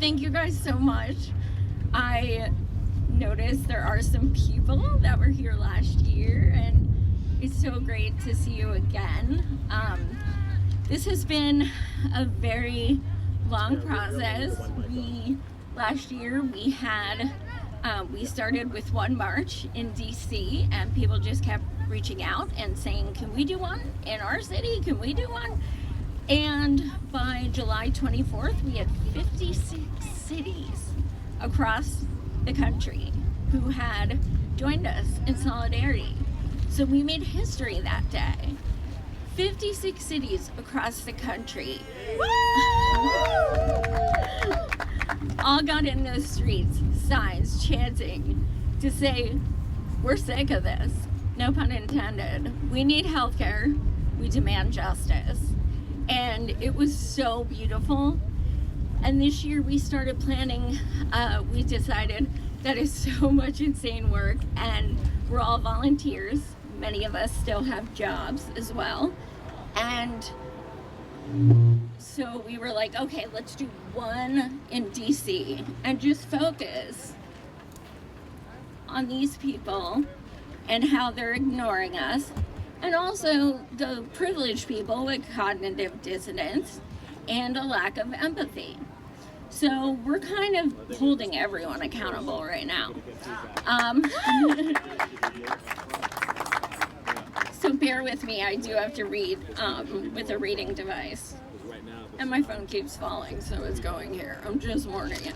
Thank you guys so much. I noticed there are some people that were here last year, and it's so great to see you again. This has been a very long process. Last year we started with one march in DC, and people just kept reaching out and saying, can we do one in our city? Can we do one? And by July 24th, we had 56 cities across the country who had joined us in solidarity. So we made history that day. 56 cities across the country all got in those streets, signs, chanting to say, we're sick of this. No pun intended. We need healthcare. We demand justice. And it was so beautiful. And this year we started planning, we decided that is so much insane work, and we're all volunteers. Many of us still have jobs as well. And so we were like, okay, let's do one in DC and just focus on these people and how they're ignoring us. And also the privileged people with cognitive dissonance and a lack of empathy. So we're kind of holding everyone accountable right now. So bear with me, I do have to read with a reading device. And my phone keeps falling, so it's going here. I'm just warning you.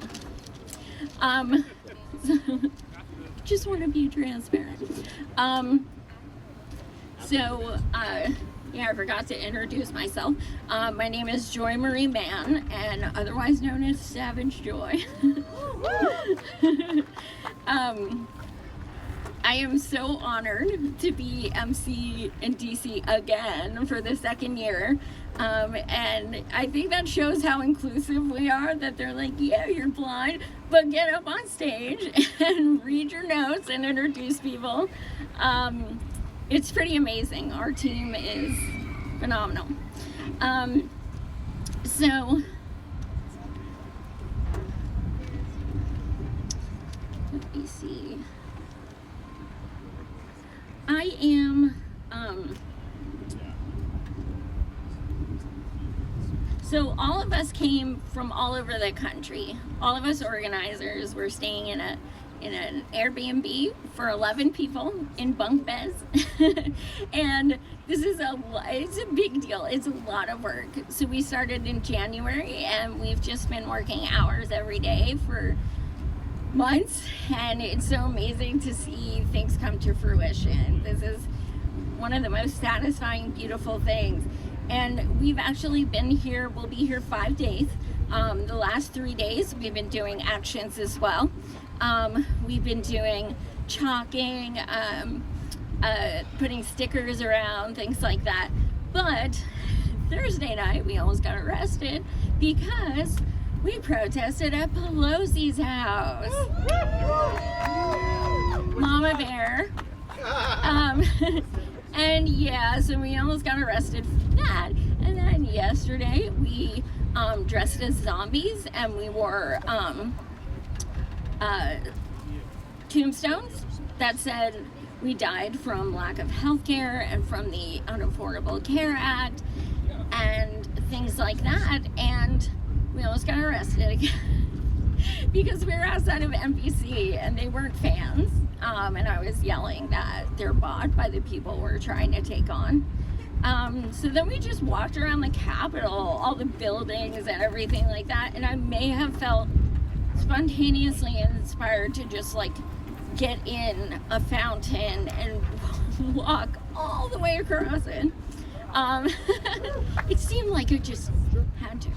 Just want to be transparent. I forgot to introduce myself. My name is Joy Marie Mann, and otherwise known as Savage Joy. I am so honored to be MC in DC again for the second year. And I think that shows how inclusive we are, that they're like, yeah, you're blind, but get up on stage and read your notes and introduce people. It's pretty amazing. Our team is phenomenal. Let me see. I am, so all of us came from all over the country. All of us organizers were staying in an Airbnb for 11 people in bunk beds. And it's a big deal. It's a lot of work. So we started in January, and we've just been working hours every day for months, and it's so amazing to see things come to fruition. This is one of the most satisfying, beautiful things. And we've actually been here, we'll be here 5 days. The last 3 days we've been doing actions as well. We've been doing chalking, putting stickers around, things like that. But Thursday night we almost got arrested because we protested at Pelosi's house. Mama Bear. And yeah, so we almost got arrested for that. And then yesterday we dressed as zombies, and we wore tombstones that said we died from lack of health care and from the Unaffordable Care Act and things like that. And we almost got arrested again because we were outside of NBC and they weren't fans. And I was yelling that they're bought by the people we're trying to take on. So then we just walked around the Capitol, all the buildings and everything like that. And I may have felt spontaneously inspired to just like get in a fountain and walk all the way across it. It seemed like I just had to.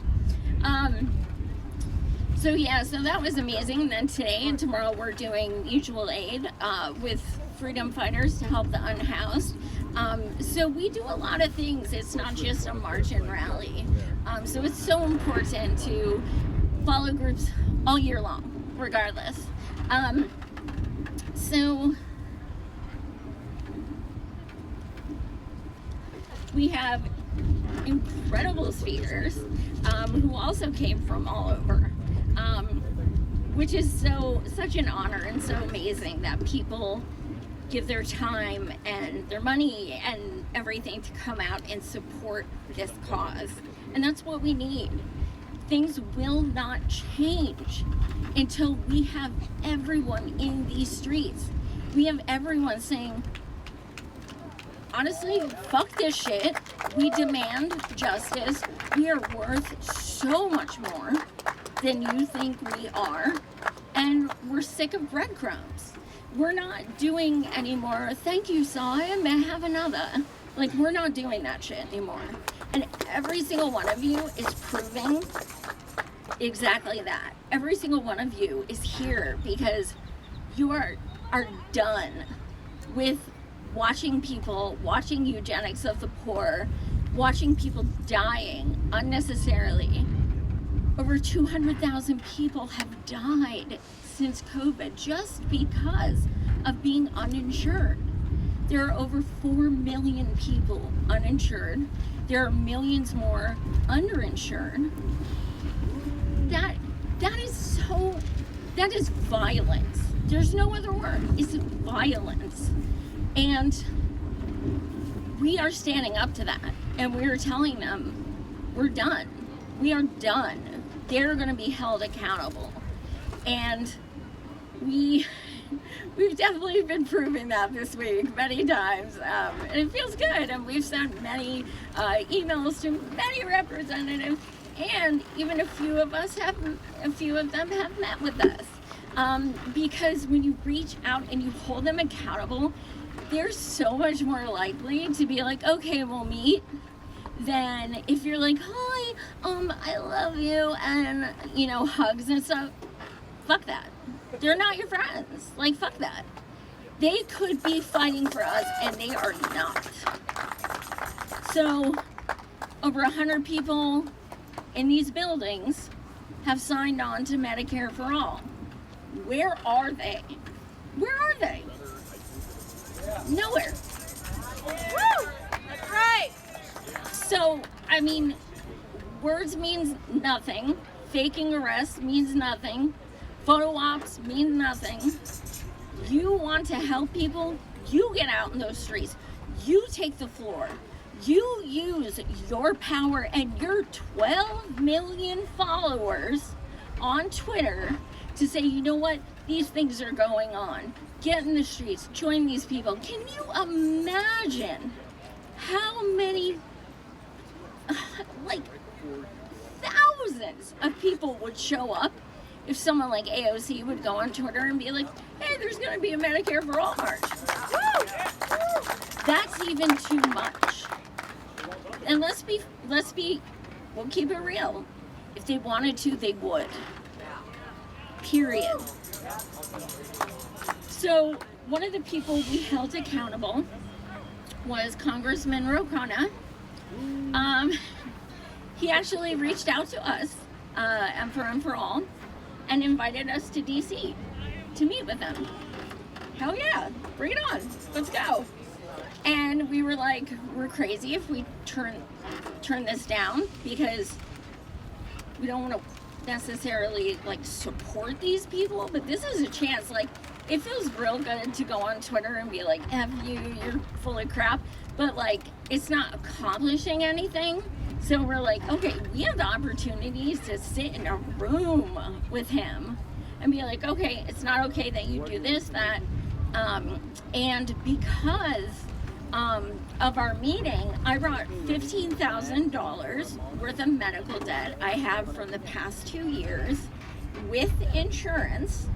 So that was amazing. And then today and tomorrow we're doing mutual aid with freedom fighters to help the unhoused. So we do a lot of things. It's not just a march and rally. So it's so important to follow groups all year long, regardless. So we have incredible speakers who also came from all over. which is such an honor and so amazing that people give their time and their money and everything to come out and support this cause. And that's what we need. Things will not change until we have everyone in these streets. We have everyone saying, honestly, fuck this shit. We demand justice. We are worth so much more than you think we are. And we're sick of breadcrumbs. We're not doing anymore, thank you, saw it, may I have another? Like, we're not doing that shit anymore. And every single one of you is proving exactly that. Every single one of you is here because you are done with watching eugenics of the poor, watching people dying unnecessarily. Over 200,000 people have died since COVID just because of being uninsured. There are over 4 million people uninsured. There are millions more underinsured. That is violence. There's no other word. It's violence. And we are standing up to that. And we are telling them, we're done. We are done. They're going to be held accountable. And we've definitely been proving that this week many times. And it feels good. And we've sent many emails to many representatives. And even a few of them have met with us. Because when you reach out and you hold them accountable, they're so much more likely to be like, okay, we'll meet, than if you're like, hi, I love you, and, hugs and stuff. Fuck that. They're not your friends. Like, fuck that. They could be fighting for us, and they are not. So, over 100 people in these buildings have signed on to Medicare for All. Where are they? Where are they? Nowhere. Woo! That's right. So, words means nothing. Faking arrests means nothing. Photo ops means nothing. You want to help people? You get out in those streets. You take the floor. You use your power and your 12 million followers on Twitter to say, you know what? These things are going on. Get in the streets. Join these people. Can you imagine how many, thousands of people would show up if someone like AOC would go on Twitter and be like, hey, there's going to be a Medicare for All march. Woo! That's even too much. And we'll keep it real. If they wanted to, they would. Period. So one of the people we held accountable was Congressman Rokona. He actually reached out to us, and for All, and invited us to DC to meet with him. Hell yeah, bring it on, let's go. And we were like, we're crazy if we turn this down, because we don't want to necessarily support these people, but this is a chance. It feels real good to go on Twitter and be like, F you, you're full of crap, but it's not accomplishing anything. So we're like, okay, we have the opportunities to sit in a room with him and be like, okay, it's not okay that you do this, that, and because of our meeting, I brought $15,000 worth of medical debt I have from the past 2 years with insurance,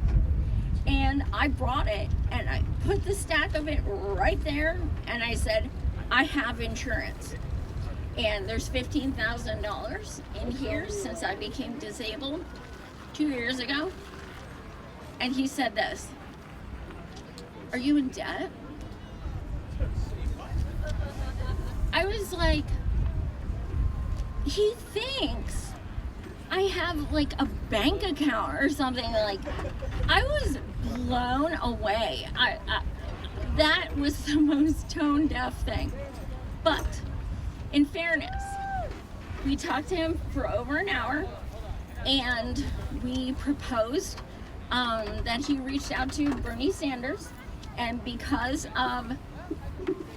and I brought it and I put the stack of it right there, and I said, I have insurance. And there's $15,000 in here since I became disabled 2 years ago. And he said this, are you in debt? I was like, he thinks I have a bank account or something. I was blown away. That was the most tone deaf thing. But in fairness, we talked to him for over an hour, and we proposed that he reached out to Bernie Sanders, and because of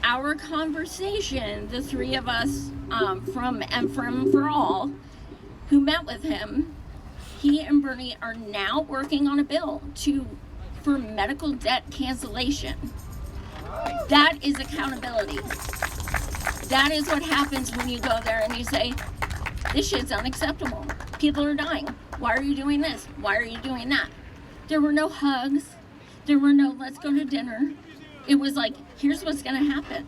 our conversation, the three of us from for All who met with him, he and Bernie are now working on a bill for medical debt cancellation. That is accountability. That is what happens when you go there and you say, this shit's unacceptable. People are dying. Why are you doing this? Why are you doing that? There were no hugs. There were no let's go to dinner. It was like, here's what's gonna happen.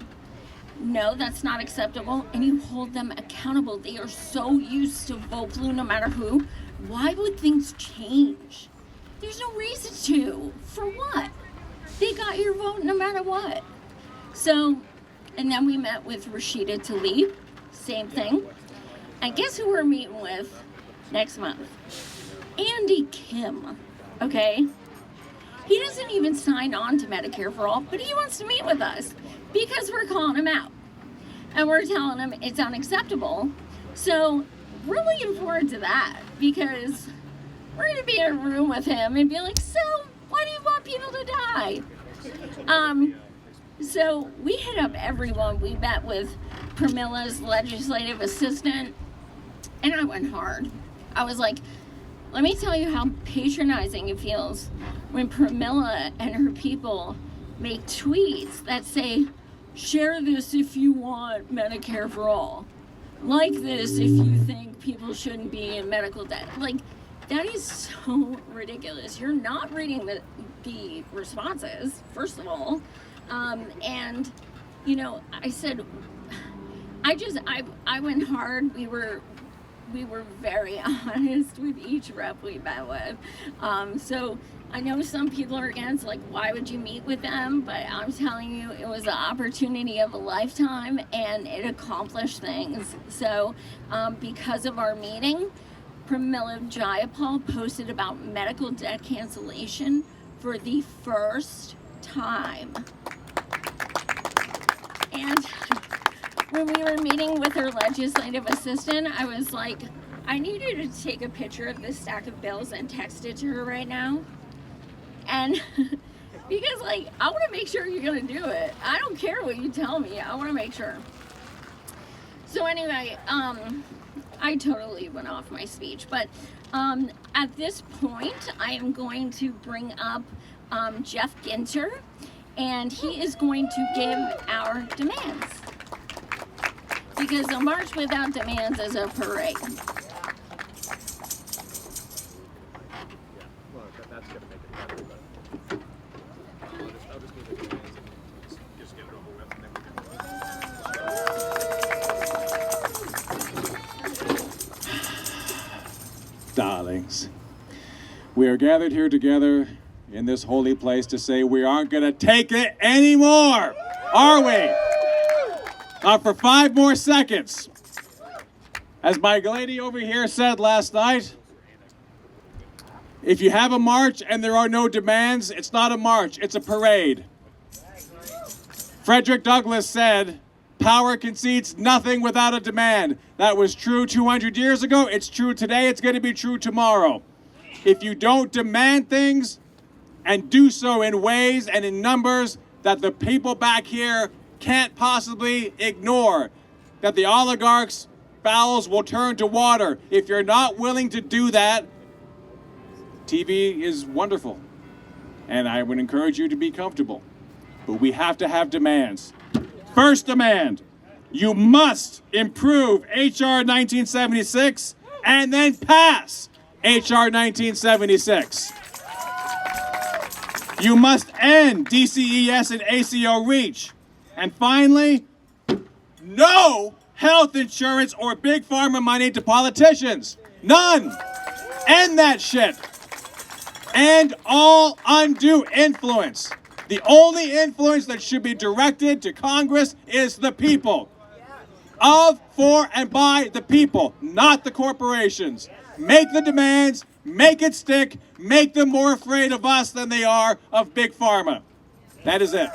No, that's not acceptable. And you hold them accountable. They are so used to vote blue no matter who. Why would things change? There's no reason to. For what? They got your vote no matter what. So, and then we met with Rashida Tlaib, same thing. And guess who we're meeting with next month? Andy Kim, okay? He doesn't even sign on to Medicare for All, but he wants to meet with us because we're calling him out. And we're telling him it's unacceptable. So we're looking forward to that because we're gonna be in a room with him and be like, so why do you want people to die? So we hit up everyone. We met with Pramila's legislative assistant, and I went hard. I was like, let me tell you how patronizing it feels when Pramila and her people make tweets that say, share this if you want Medicare for All. Like this if you think people shouldn't be in medical debt. Like, that is so ridiculous. You're not reading the responses, first of all. And, you know, I said, I went hard. We were very honest with each rep we met with. So I know some people are against, like, why would you meet with them? But I'm telling you, it was the opportunity of a lifetime, and it accomplished things. So because of our meeting, Pramila Jayapal posted about medical debt cancellation for the first time. And when we were meeting with her legislative assistant, I was like, I need you to take a picture of this stack of bills and text it to her right now. And because, like, I want to make sure you're going to do it. I don't care what you tell me. I want to make sure. So anyway, I totally went off my speech. But at this point, I am going to bring up Geoff Ginter, and he is going to give our demands. Because a march without demands is a parade. That's going to make it better, but I'll just move the demands and just get it over with, and then we can. Darlings, we are gathered here together in this holy place to say we aren't going to take it anymore, are we? For 5 more seconds. As my lady over here said last night, if you have a march and there are no demands, it's not a march, it's a parade. Frederick Douglass said, power concedes nothing without a demand. That was true 200 years ago, it's true today, it's going to be true tomorrow. If you don't demand things and do so in ways and in numbers that the people back here can't possibly ignore, that the oligarchs' bowels will turn to water. If you're not willing to do that, TV is wonderful, and I would encourage you to be comfortable, but we have to have demands. First demand, you must improve HR 1976 and then pass HR 1976. You must end DCES and ACO REACH. And finally, no health insurance or big pharma money to politicians. None. End that shit. And all undue influence. The only influence that should be directed to Congress is the people. Of, for, and by the people, not the corporations. Make the demands, make it stick, make them more afraid of us than they are of big pharma. That is it.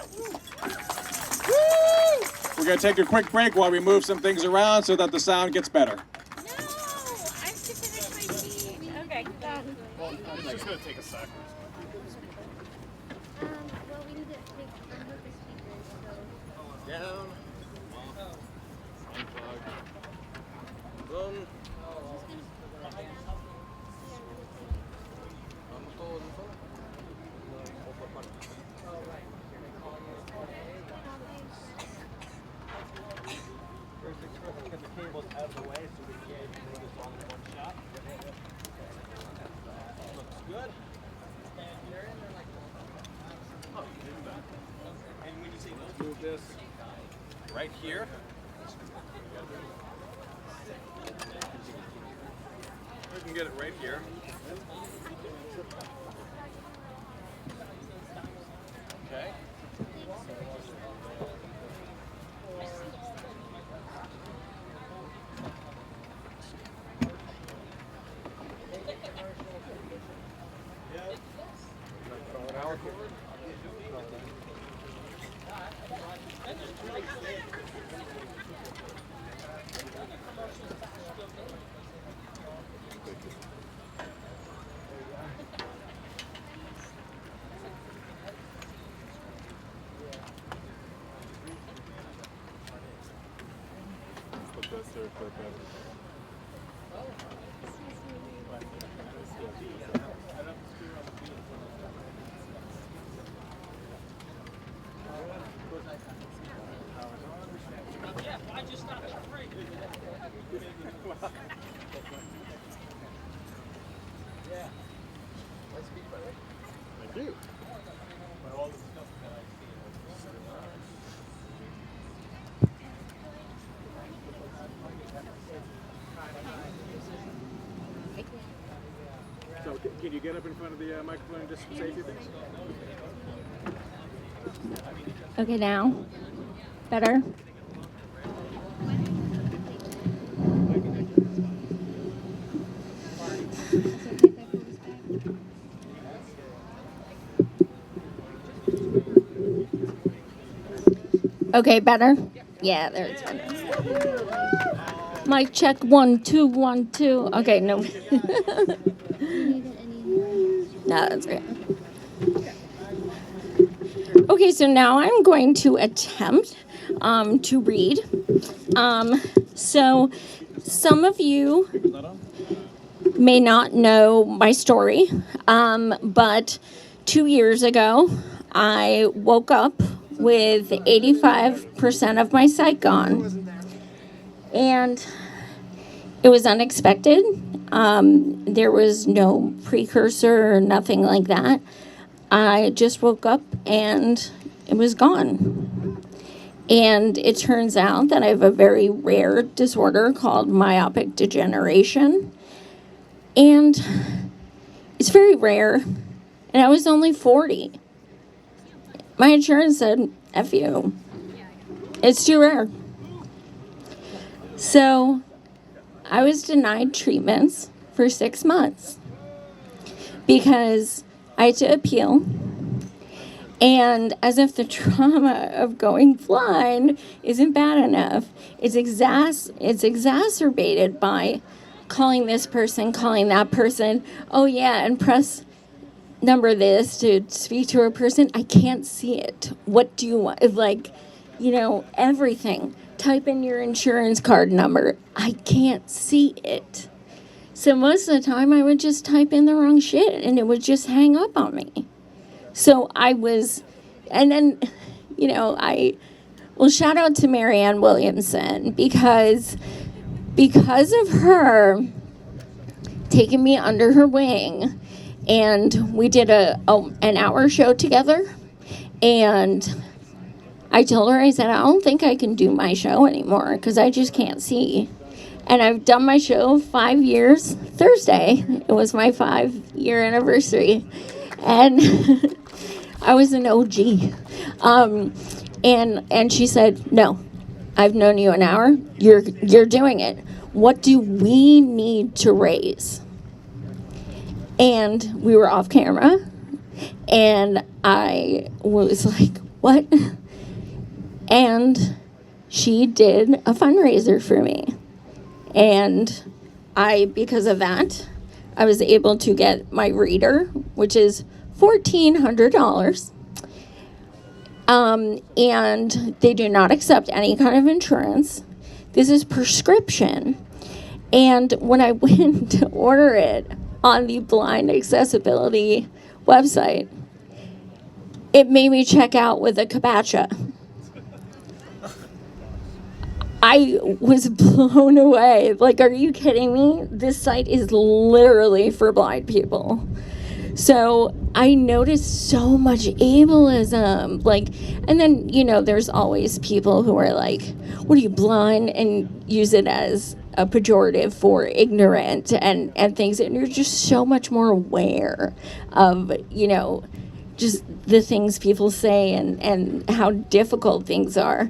We're going to take a quick break while we move some things around so that the sound gets better. No, I have to finish my tea. Okay, done. Well, it's just going to take a second. Well, we need to unhook the speakers, so. Down. Unplug. Boom. Get the cables out of the way so we can do this all in one shot. Looks good. Oh, you did that. And when you say let's move this right here. We can get it right here. Okay. Thank you. So can you get up in front of the microphone and just say a few things? Okay, now? Better? Okay, better? Yeah, there it's better. Mic check 1 2 1 2. Okay, no. No, that's okay. Okay, so now I'm going to attempt to read. So some of you may not know my story, but 2 years ago, I woke up with 85% of my sight gone. And it was unexpected. There was no precursor or nothing like that. I just woke up and it was gone. And it turns out that I have a very rare disorder called myopic degeneration. And it's very rare. And I was only 40. My insurance said, F you. It's too rare. So I was denied treatments for 6 months because I had to appeal. And as if the trauma of going blind isn't bad enough, it's exacerbated by calling this person, calling that person. Oh yeah, and press number this to speak to a person. I can't see it. What do you want? Like, everything. Type in your insurance card number. I can't see it. So most of the time I would just type in the wrong shit and it would just hang up on me. So I was, and then, shout out to Marianne Williamson because of her taking me under her wing. And we did an hour show together. And I told her, I said, I don't think I can do my show anymore because I just can't see. And I've done my show 5 years. Thursday, it was my 5-year anniversary. And I was an OG. And she said, no, I've known you an hour. You're doing it. What do we need to raise? And we were off camera. And I was like, what? And she did a fundraiser for me. And because of that, I was able to get my reader, which is $1,400. And they do not accept any kind of insurance. This is prescription. And when I went to order it on the blind accessibility website, it made me check out with a capacha. I was blown away. Like, are you kidding me? This site is literally for blind people. So I noticed so much ableism. Like, and then, you know, there's always people who are like, what are you, blind? And use it as a pejorative for ignorant and things. And you're just so much more aware of, you know, just the things people say and how difficult things are.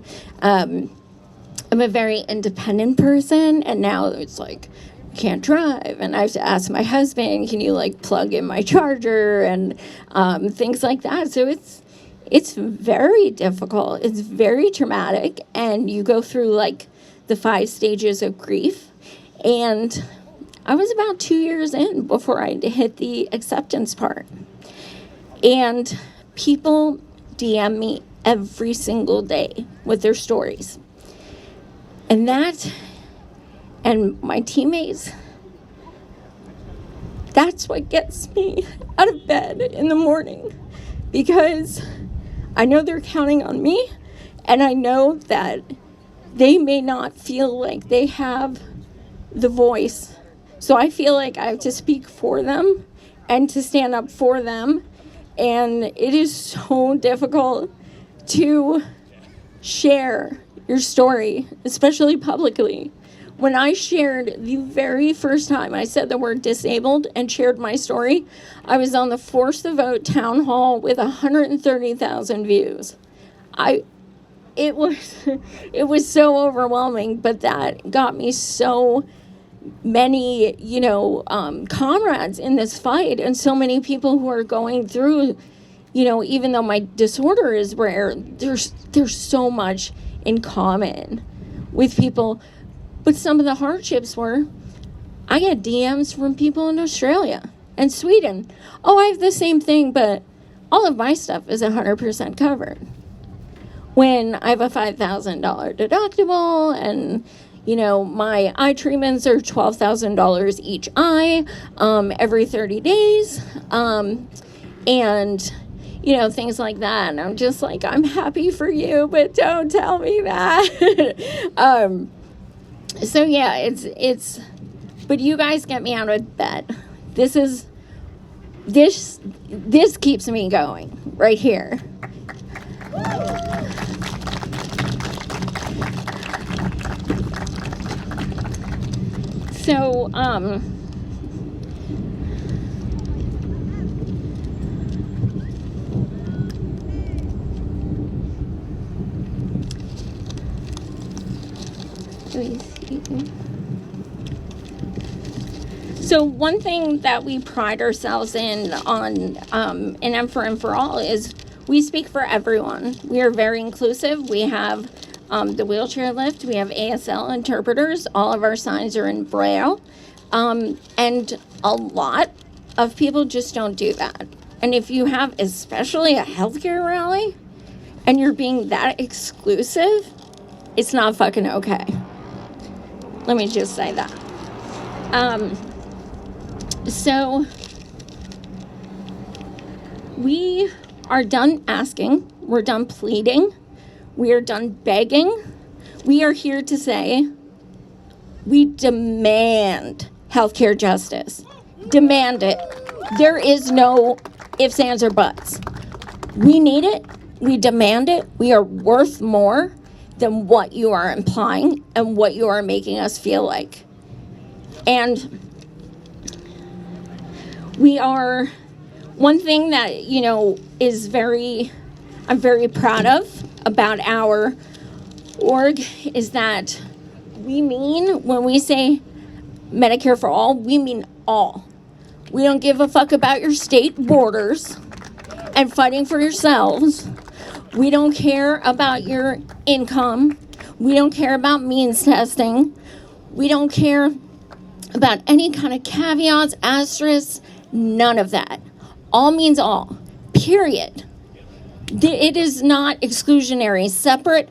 I'm a very independent person, and now it's like, can't drive, and I have to ask my husband, can you like plug in my charger, and things like that. So it's very difficult. It's very traumatic, and you go through like the 5 stages of grief. And I was about 2 years in before I hit the acceptance part. And people DM me every single day with their stories. And that, and my teammates, that's what gets me out of bed in the morning, because I know they're counting on me, and I know that they may not feel like they have the voice. So I feel like I have to speak for them and to stand up for them. And it is so difficult to share your story, especially publicly. When I shared the very first time I said the word disabled and shared my story, I was on the Force the Vote town hall with 130,000 views. It was so overwhelming, but that got me so many, you know, comrades in this fight, and so many people who are going through, you know, even though my disorder is rare, there's so much in common with people. But some of the hardships were, I get DMs from people in Australia and Sweden. Oh, I have the same thing, but all of my stuff is 100% covered. When I have a $5,000 deductible, and, you know, my eye treatments are $12,000 each eye every 30 days. And, you know, things like that. And I'm just like, I'm happy for you, but don't tell me that. So yeah, it's, but you guys get me out of bed. This keeps me going right here. So, so one thing that we pride ourselves in on in M for M for All is we speak for everyone. We are very inclusive. We have the wheelchair lift. We have ASL interpreters. All of our signs are in Braille. And a lot of people just don't do that. And if you have especially a healthcare rally and you're being that exclusive, it's not fucking okay. Let me just say that. So we are done asking. We're done pleading. We are done begging. We are here to say we demand healthcare justice. Demand it. There is no ifs, ands, or buts. We need it. We demand it. We are worth more than what you are implying and what you are making us feel like. And we are, one thing that, you know, I'm very proud of about our org is that we mean, when we say Medicare for all, we mean all. We don't give a fuck about your state borders and fighting for yourselves. We don't care about your income. We don't care about means testing. We don't care about any kind of caveats, asterisks, none of that. All means all. period. It is not exclusionary. Separate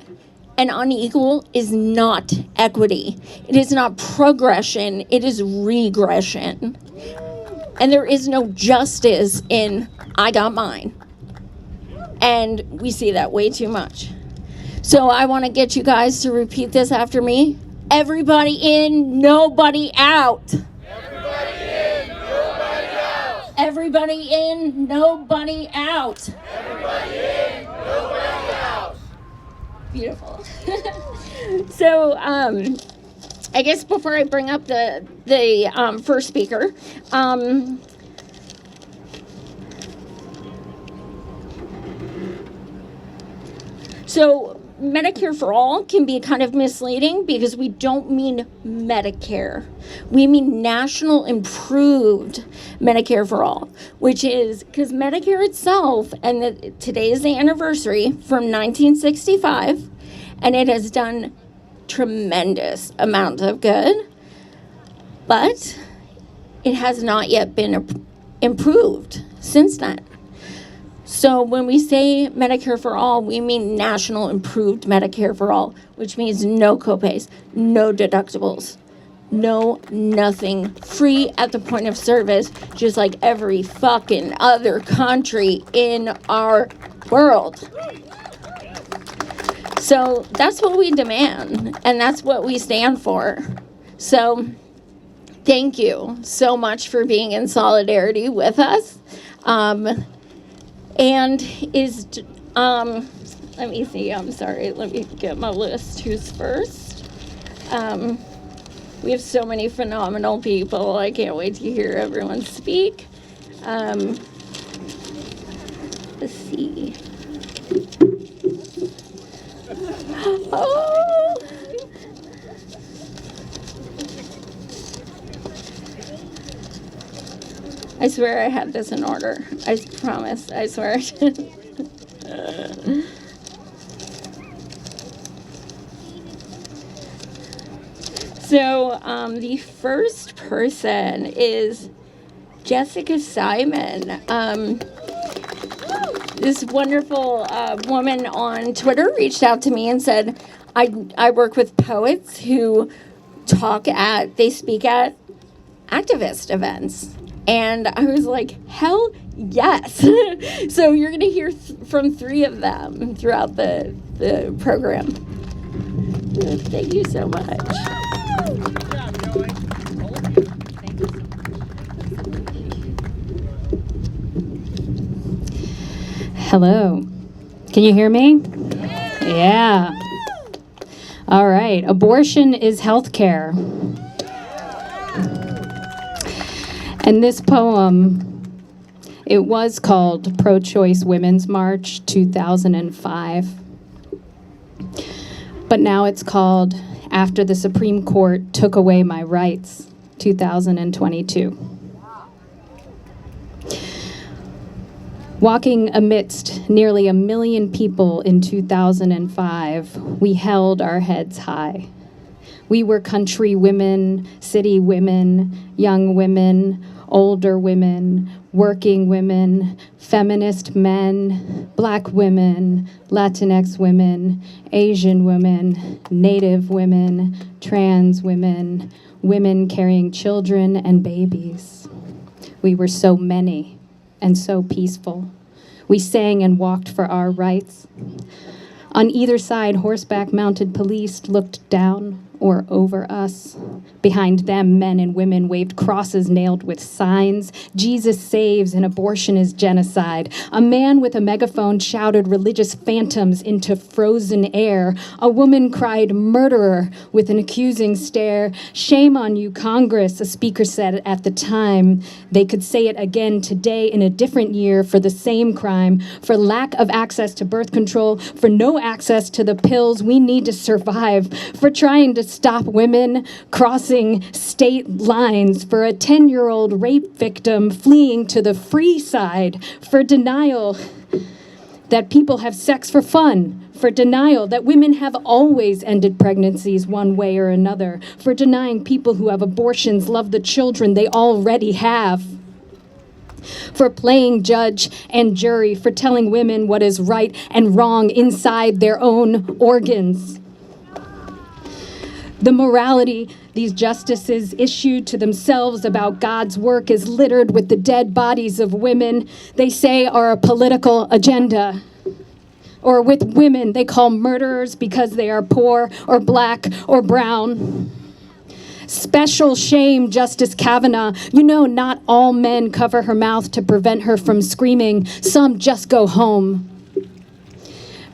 and unequal is not equity. It is not progression. It is regression. And there is no justice in I got mine. And we see that way too much. So I want to get you guys to repeat this after me. Everybody in, nobody out. Everybody in, nobody out. Everybody in, nobody out. Everybody in, nobody out. Beautiful. So, I guess before I bring up the first speaker, so Medicare for all can be kind of misleading because we don't mean Medicare. We mean National Improved Medicare for All, which is because Medicare itself, and today is the anniversary from 1965, and it has done tremendous amounts of good, but it has not yet been improved since then. So when we say Medicare for all, we mean National Improved Medicare for All, which means no copays, no deductibles, no nothing, free at the point of service, just like every fucking other country in our world. So that's what we demand, and that's what we stand for. So thank you so much for being in solidarity with us. And let me see, I'm sorry, let me get my list. Who's first? We have so many phenomenal people. I can't wait to hear everyone speak. Let's see. Oh! I swear I had this in order. I promise. I swear I did. So the first person is Jessica Simon. This wonderful woman on Twitter reached out to me and said, I work with poets who they speak at activist events. And I was like, hell yes. So you're going to hear from 3 of them throughout the program. Thank you so much. Hello. Can you hear me? Yeah. All right. Abortion is healthcare. And this poem, it was called Pro-Choice Women's March 2005. But now it's called After the Supreme Court Took Away My Rights 2022. Walking amidst nearly 1 million people in 2005, we held our heads high. We were country women, city women, young women, older women, working women, feminist men, Black women, Latinx women, Asian women, Native women, trans women, women carrying children and babies. We were so many and so peaceful. We sang and walked for our rights. On either side, horseback-mounted police looked down or over us. Behind them, men and women waved crosses nailed with signs. Jesus saves and abortion is genocide. A man with a megaphone shouted religious phantoms into frozen air. A woman cried murderer with an accusing stare. Shame on you, Congress, a speaker said at the time. They could say it again today in a different year for the same crime, for lack of access to birth control, for no access to the pills we need to survive, for trying to stop women crossing state lines, for a 10-year-old rape victim fleeing to the free side, for denial that people have sex for fun, for denial that women have always ended pregnancies one way or another, for denying people who have abortions love the children they already have. for playing judge and jury, for telling women what is right and wrong inside their own organs. The morality these justices issued to themselves about God's work is littered with the dead bodies of women they say are a political agenda. Or with women they call murderers because they are poor or black or brown. Special shame, Justice Kavanaugh. You know not all men cover her mouth to prevent her from screaming. Some just go home.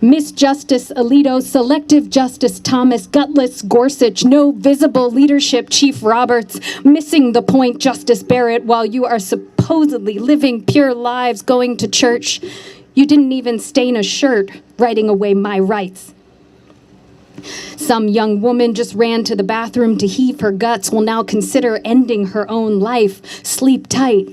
Miss Justice Alito, Selective Justice Thomas, Gutless Gorsuch, no visible leadership, Chief Roberts, missing the point, Justice Barrett, while you are supposedly living pure lives, going to church. You didn't even stain a shirt, writing away my rights. Some young woman just ran to the bathroom to heave her guts, will now consider ending her own life. Sleep tight.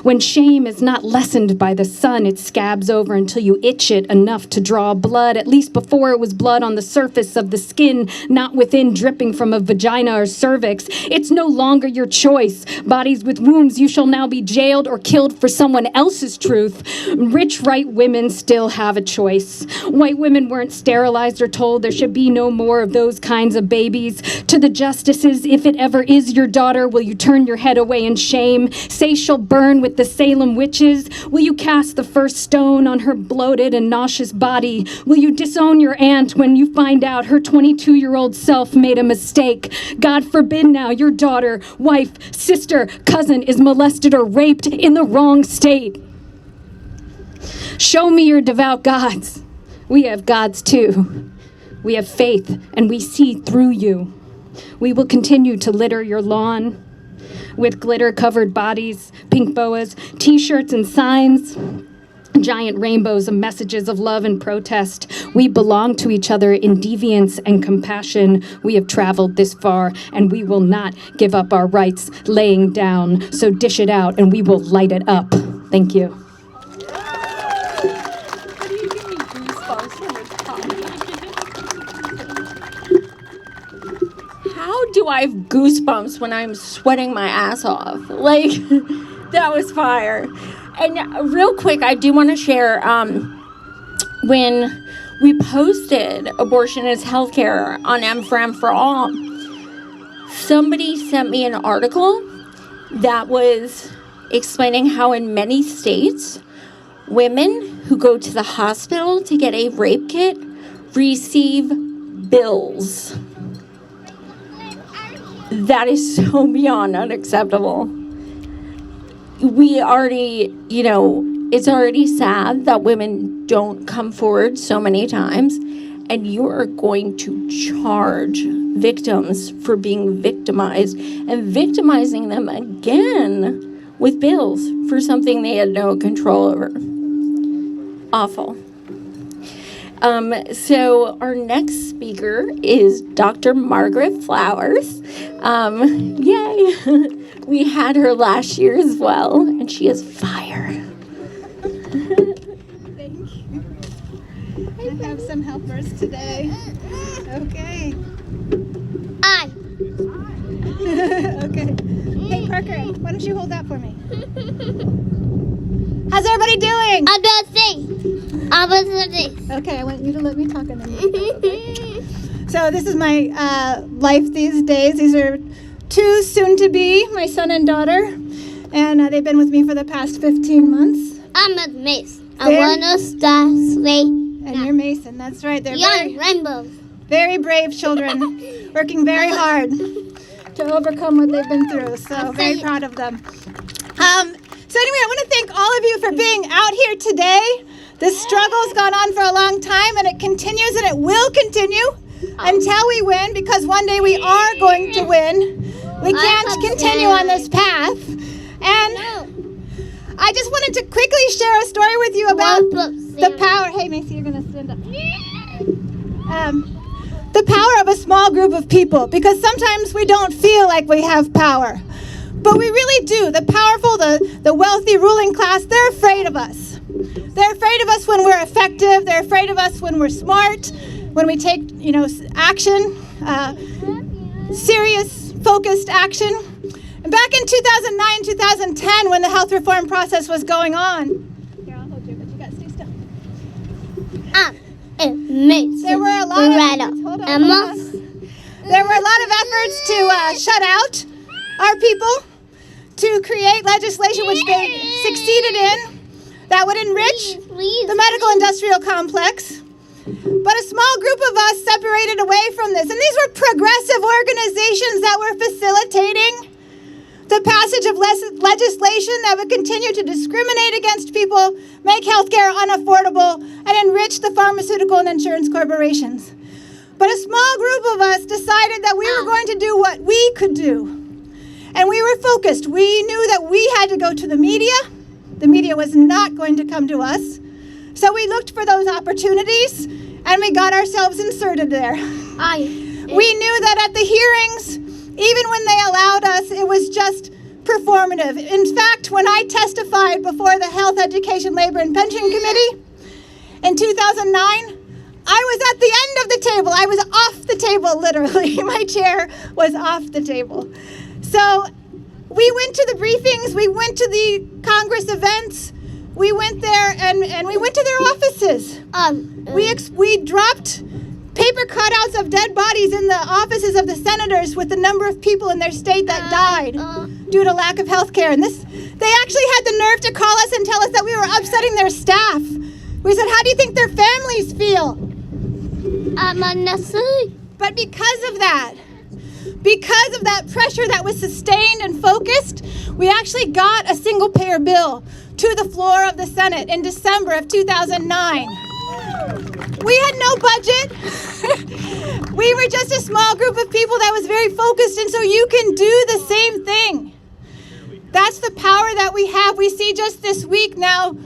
When shame is not lessened by the sun, it scabs over until you itch it enough to draw blood, at least before it was blood on the surface of the skin, not within, dripping from a vagina or cervix. It's no longer your choice. Bodies with wounds, you shall now be jailed or killed for someone else's truth. Rich white women still have a choice. White women weren't sterilized or told there should be no more of those kinds of babies. To the justices, if it ever is your daughter, will you turn your head away in shame? Say she'll burn with the Salem witches? Will you cast the first stone on her bloated and nauseous body? Will you disown your aunt when you find out her 22-year-old self made a mistake? God forbid now your daughter, wife, sister, cousin is molested or raped in the wrong state. Show me your devout gods. We have gods too. We have faith and we see through you. We will continue to litter your lawn with glitter-covered bodies, pink boas, t-shirts and signs, giant rainbows of messages of love and protest. We belong to each other in deviance and compassion. We have traveled this far, and we will not give up our rights laying down. So dish it out, and we will light it up. Thank you. How do I have goosebumps when I'm sweating my ass off? Like, that was fire. And real quick, I do want to share, when we posted abortion as healthcare on M for M for All, somebody sent me an article that was explaining how in many states, women who go to the hospital to get a rape kit receive bills. That is so beyond unacceptable. We already, it's already sad that women don't come forward so many times, and you are going to charge victims for being victimized and victimizing them again with bills for something they had no control over. Awful. So our next speaker is Dr. Margaret Flowers. Yay! We had her last year as well, and she is fire. Thank you. I have some helpers today. Okay. Okay. Hey, Parker, why don't you hold that for me? How's everybody doing? Okay, I want you to let me talk and then you talk, okay? So this is my life these days. These are two soon-to-be, my son and daughter, and they've been with me for the past 15 months. I'm a Mason. I want to start sleigh. And you're Mason, that's right. They're Young rainbows. very brave children, working very hard to overcome what they've been through. So very proud of them. So anyway, I want to thank all of you for being out here today. This struggle's gone on for a long time, and it continues, and it will continue until we win, because one day we are going to win. We can't continue on this path. And I just wanted to quickly share a story with you about the power. Hey, Macy, you're going to stand up. The power of a small group of people, because sometimes we don't feel like we have power. But we really do. The powerful, the wealthy ruling class, they're afraid of us. They're afraid of us when we're effective. They're afraid of us when we're smart, when we take, action, serious, focused action. Back in 2009, 2010, when the health reform process was going on, here, I'll hold you, but you got to stay still. There were a lot of There were a lot of efforts to shut out our people, to create legislation which they succeeded in that would enrich the medical industrial complex. But a small group of us separated away from this, and these were progressive organizations that were facilitating the passage of legislation that would continue to discriminate against people, make healthcare unaffordable, and enrich the pharmaceutical and insurance corporations. But a small group of us decided that we were going to do what we could do. And we were focused. We knew that we had to go to the media. The media was not going to come to us. So we looked for those opportunities, and we got ourselves inserted there. We knew that at the hearings, even when they allowed us, it was just performative. In fact, when I testified before the Health, Education, Labor, and Pension Committee in 2009, I was at the end of the table. I was off the table, literally. My chair was off the table. So we went to the briefings, we went to the Congress events, we went there and we went to their offices. We dropped paper cutouts of dead bodies in the offices of the senators with the number of people in their state that died due to lack of health care. And they actually had the nerve to call us and tell us that we were upsetting their staff. We said, how do you think their families feel? But because of that pressure that was sustained and focused, we actually got a single-payer bill to the floor of the Senate in December of 2009. We had no budget. We were just a small group of people that was very focused, and so you can do the same thing. That's the power that we have. We see just this week now,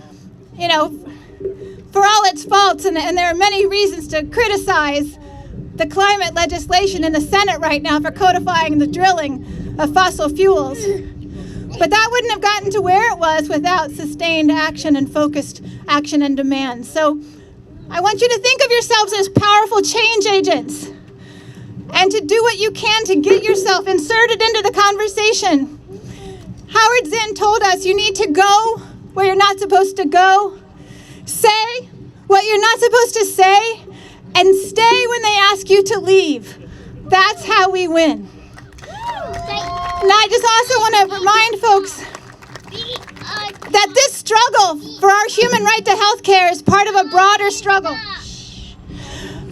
for all its faults, and there are many reasons to criticize the climate legislation in the Senate right now for codifying the drilling of fossil fuels. But that wouldn't have gotten to where it was without sustained action and focused action and demand. So I want you to think of yourselves as powerful change agents and to do what you can to get yourself inserted into the conversation. Howard Zinn told us you need to go where you're not supposed to go, say what you're not supposed to say, and stay when they ask you to leave. That's how we win. And I just also want to remind folks that this struggle for our human right to health care is part of a broader struggle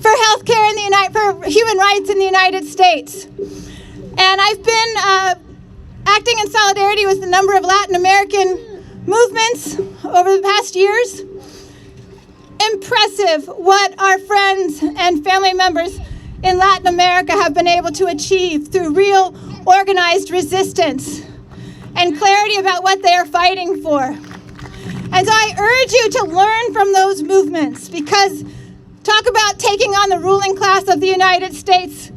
for health care for human rights in the United States. And I've been acting in solidarity with a number of Latin American movements over the past years. Impressive what our friends and family members in Latin America have been able to achieve through real organized resistance and clarity about what they are fighting for. And so I urge you to learn from those movements, because talk about taking on the ruling class of the United States.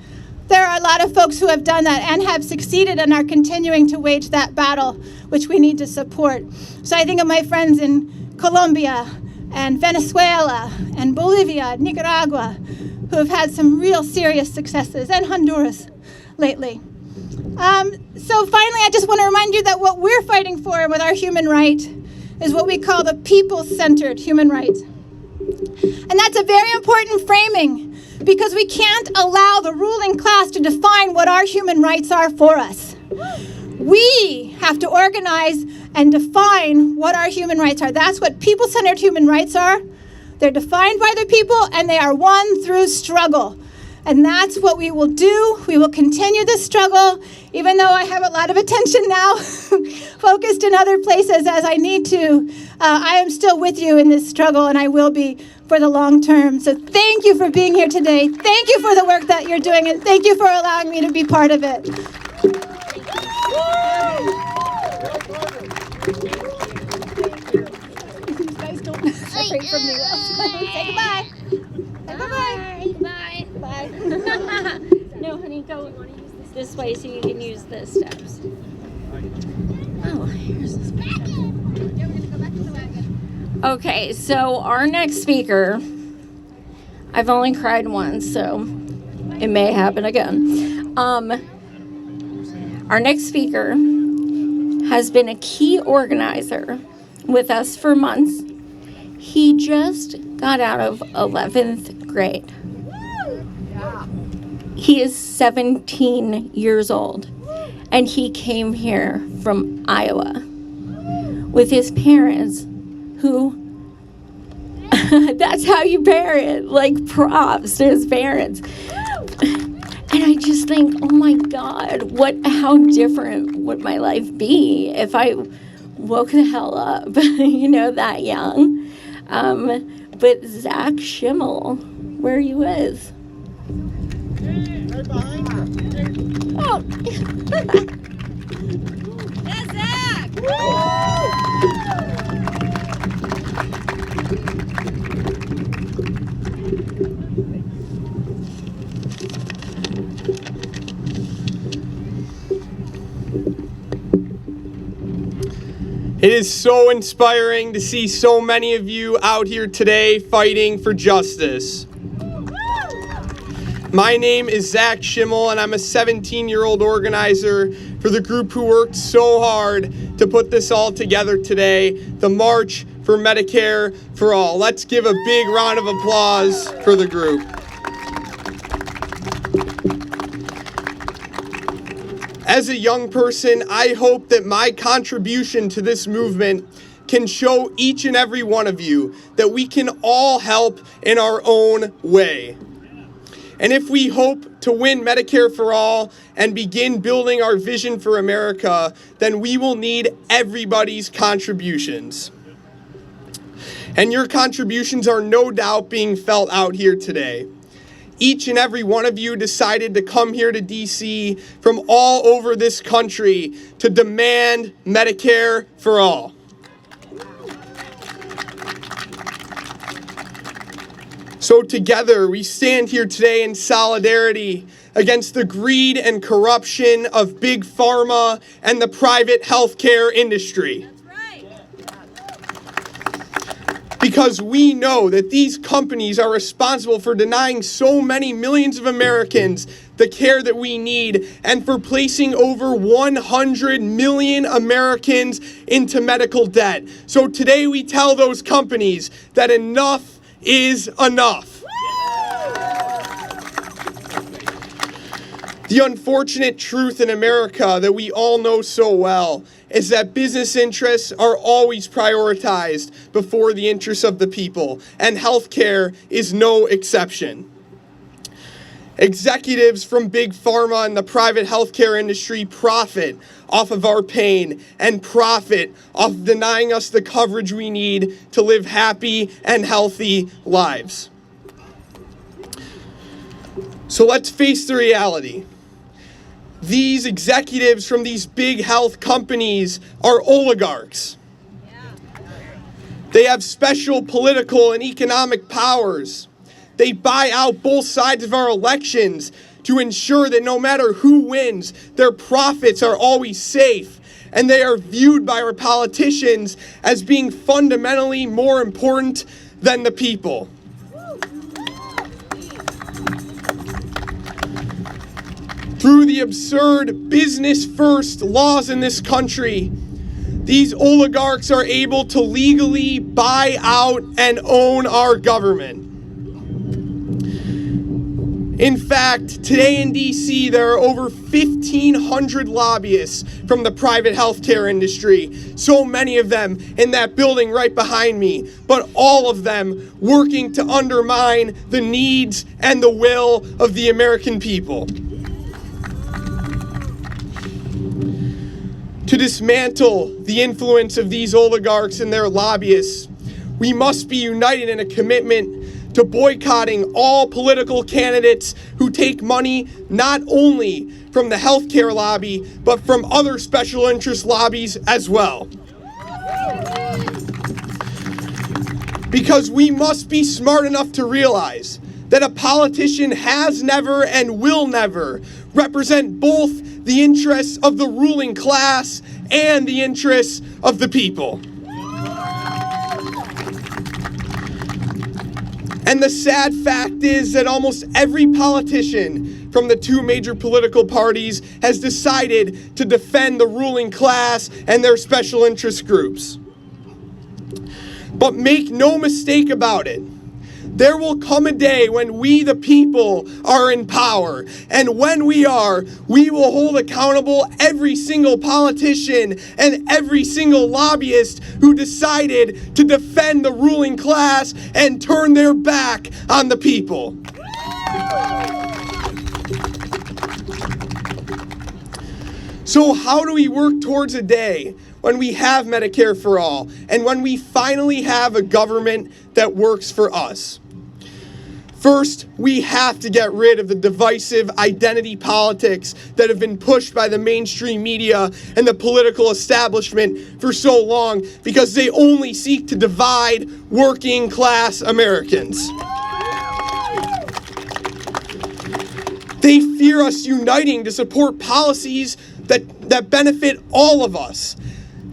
There are a lot of folks who have done that and have succeeded and are continuing to wage that battle, which we need to support. So I think of my friends in Colombia and Venezuela and Bolivia, Nicaragua, who have had some real serious successes, and Honduras lately. So finally, I just want to remind you that what we're fighting for with our human right is what we call the people-centered human right. And that's a very important framing, because we can't allow the ruling class to define what our human rights are for us. We have to organize and define what our human rights are. That's what people-centered human rights are. They're defined by the people, and they are won through struggle. And that's what we will do. We will continue this struggle, even though I have a lot of attention now focused in other places as I need to. I am still with you in this struggle, and I will be for the long term. So thank you for being here today. Thank you for the work that you're doing, and thank you for allowing me to be part of it. You guys don't separate from me. Say goodbye. Say bye-bye. Bye. Bye. No, honey, go this way so you can use the steps. Oh, here's this Okay, so our next speaker, I've only cried once, so it may happen again. Our next speaker has been a key organizer with us for months. He just got out of 11th grade. He is 17 years old, and he came here from Iowa with his parents who, that's how you parent, like props to his parents. And I just think, oh my God, how different would my life be if I woke the hell up, that young. But Zach Schimel, where you is? Right behind you. Oh. Yeah, Zach! It is so inspiring to see so many of you out here today fighting for justice. My name is Zach Schimel, and I'm a 17-year-old organizer for the group who worked so hard to put this all together today, the March for Medicare for All. Let's give a big round of applause for the group. As a young person, I hope that my contribution to this movement can show each and every one of you that we can all help in our own way. And if we hope to win Medicare for All and begin building our vision for America, then we will need everybody's contributions. And your contributions are no doubt being felt out here today. Each and every one of you decided to come here to DC from all over this country to demand Medicare for all. So together we stand here today in solidarity against the greed and corruption of big pharma and the private healthcare industry. Because we know that these companies are responsible for denying so many millions of Americans the care that we need and for placing over 100 million Americans into medical debt. So today we tell those companies that enough is enough. The unfortunate truth in America that we all know so well is that business interests are always prioritized before the interests of the people, and healthcare is no exception. Executives from big pharma and the private healthcare industry profit off of our pain and profit off denying us the coverage we need to live happy and healthy lives. So let's face the reality. These executives from these big health companies are oligarchs. They have special political and economic powers. They buy out both sides of our elections to ensure that no matter who wins, their profits are always safe. And they are viewed by our politicians as being fundamentally more important than the people. Through the absurd business-first laws in this country, these oligarchs are able to legally buy out and own our government. In fact, today in DC, there are over 1,500 lobbyists from the private healthcare industry, so many of them in that building right behind me, but all of them working to undermine the needs and the will of the American people. To dismantle the influence of these oligarchs and their lobbyists, we must be united in a commitment to boycotting all political candidates who take money not only from the healthcare lobby, but from other special interest lobbies as well. Because we must be smart enough to realize that a politician has never and will never represent both the interests of the ruling class and the interests of the people. And the sad fact is that almost every politician from the two major political parties has decided to defend the ruling class and their special interest groups. But make no mistake about it, there will come a day when we, the people, are in power. And when we are, we will hold accountable every single politician and every single lobbyist who decided to defend the ruling class and turn their back on the people. So how do we work towards a day when we have Medicare for all and when we finally have a government that works for us? First, we have to get rid of the divisive identity politics that have been pushed by the mainstream media and the political establishment for so long because they only seek to divide working class Americans. They fear us uniting to support policies that benefit all of us.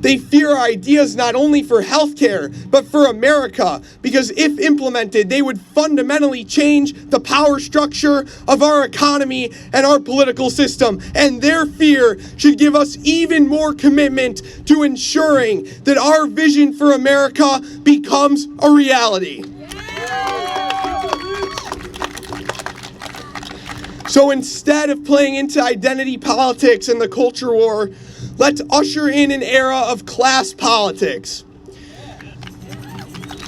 They fear our ideas not only for healthcare, but for America, because if implemented, they would fundamentally change the power structure of our economy and our political system. And their fear should give us even more commitment to ensuring that our vision for America becomes a reality. So instead of playing into identity politics and the culture war, let's usher in an era of class politics.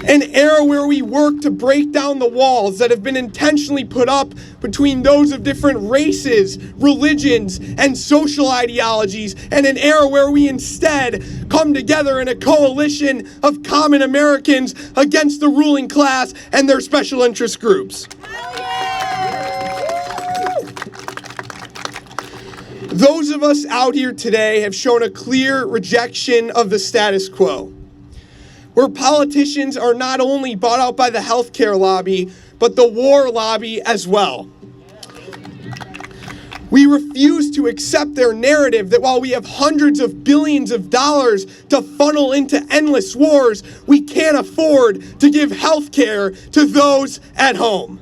An era where we work to break down the walls that have been intentionally put up between those of different races, religions, and social ideologies. And an era where we instead come together in a coalition of common Americans against the ruling class and their special interest groups. Those of us out here today have shown a clear rejection of the status quo, where politicians are not only bought out by the healthcare lobby, but the war lobby as well. We refuse to accept their narrative that while we have hundreds of billions of dollars to funnel into endless wars, we can't afford to give healthcare to those at home.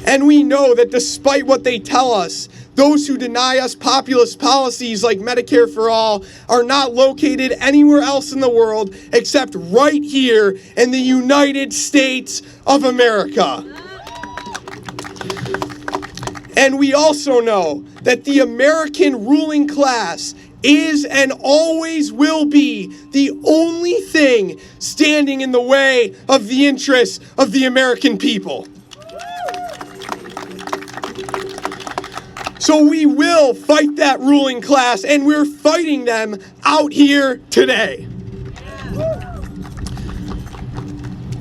And we know that despite what they tell us, those who deny us populist policies like Medicare for all are not located anywhere else in the world except right here in the United States of America. And we also know that the American ruling class is and always will be the only thing standing in the way of the interests of the American people. So we will fight that ruling class, and we're fighting them out here today.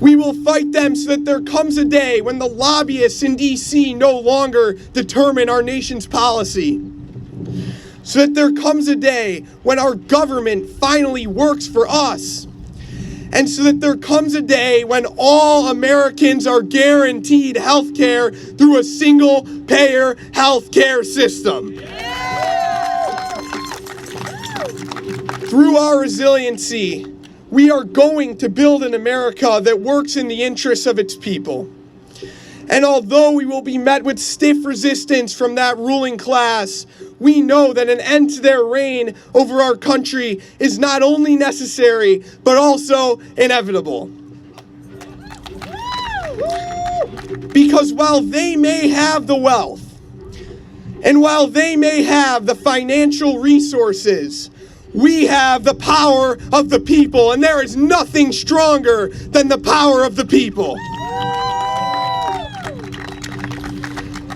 We will fight them so that there comes a day when the lobbyists in D.C. no longer determine our nation's policy. So that there comes a day when our government finally works for us. And so that there comes a day when all Americans are guaranteed health care through a single-payer health care system. Through our resiliency, we are going to build an America that works in the interests of its people. And although we will be met with stiff resistance from that ruling class, we know that an end to their reign over our country is not only necessary, but also inevitable. Because while they may have the wealth, and while they may have the financial resources, we have the power of the people, and there is nothing stronger than the power of the people.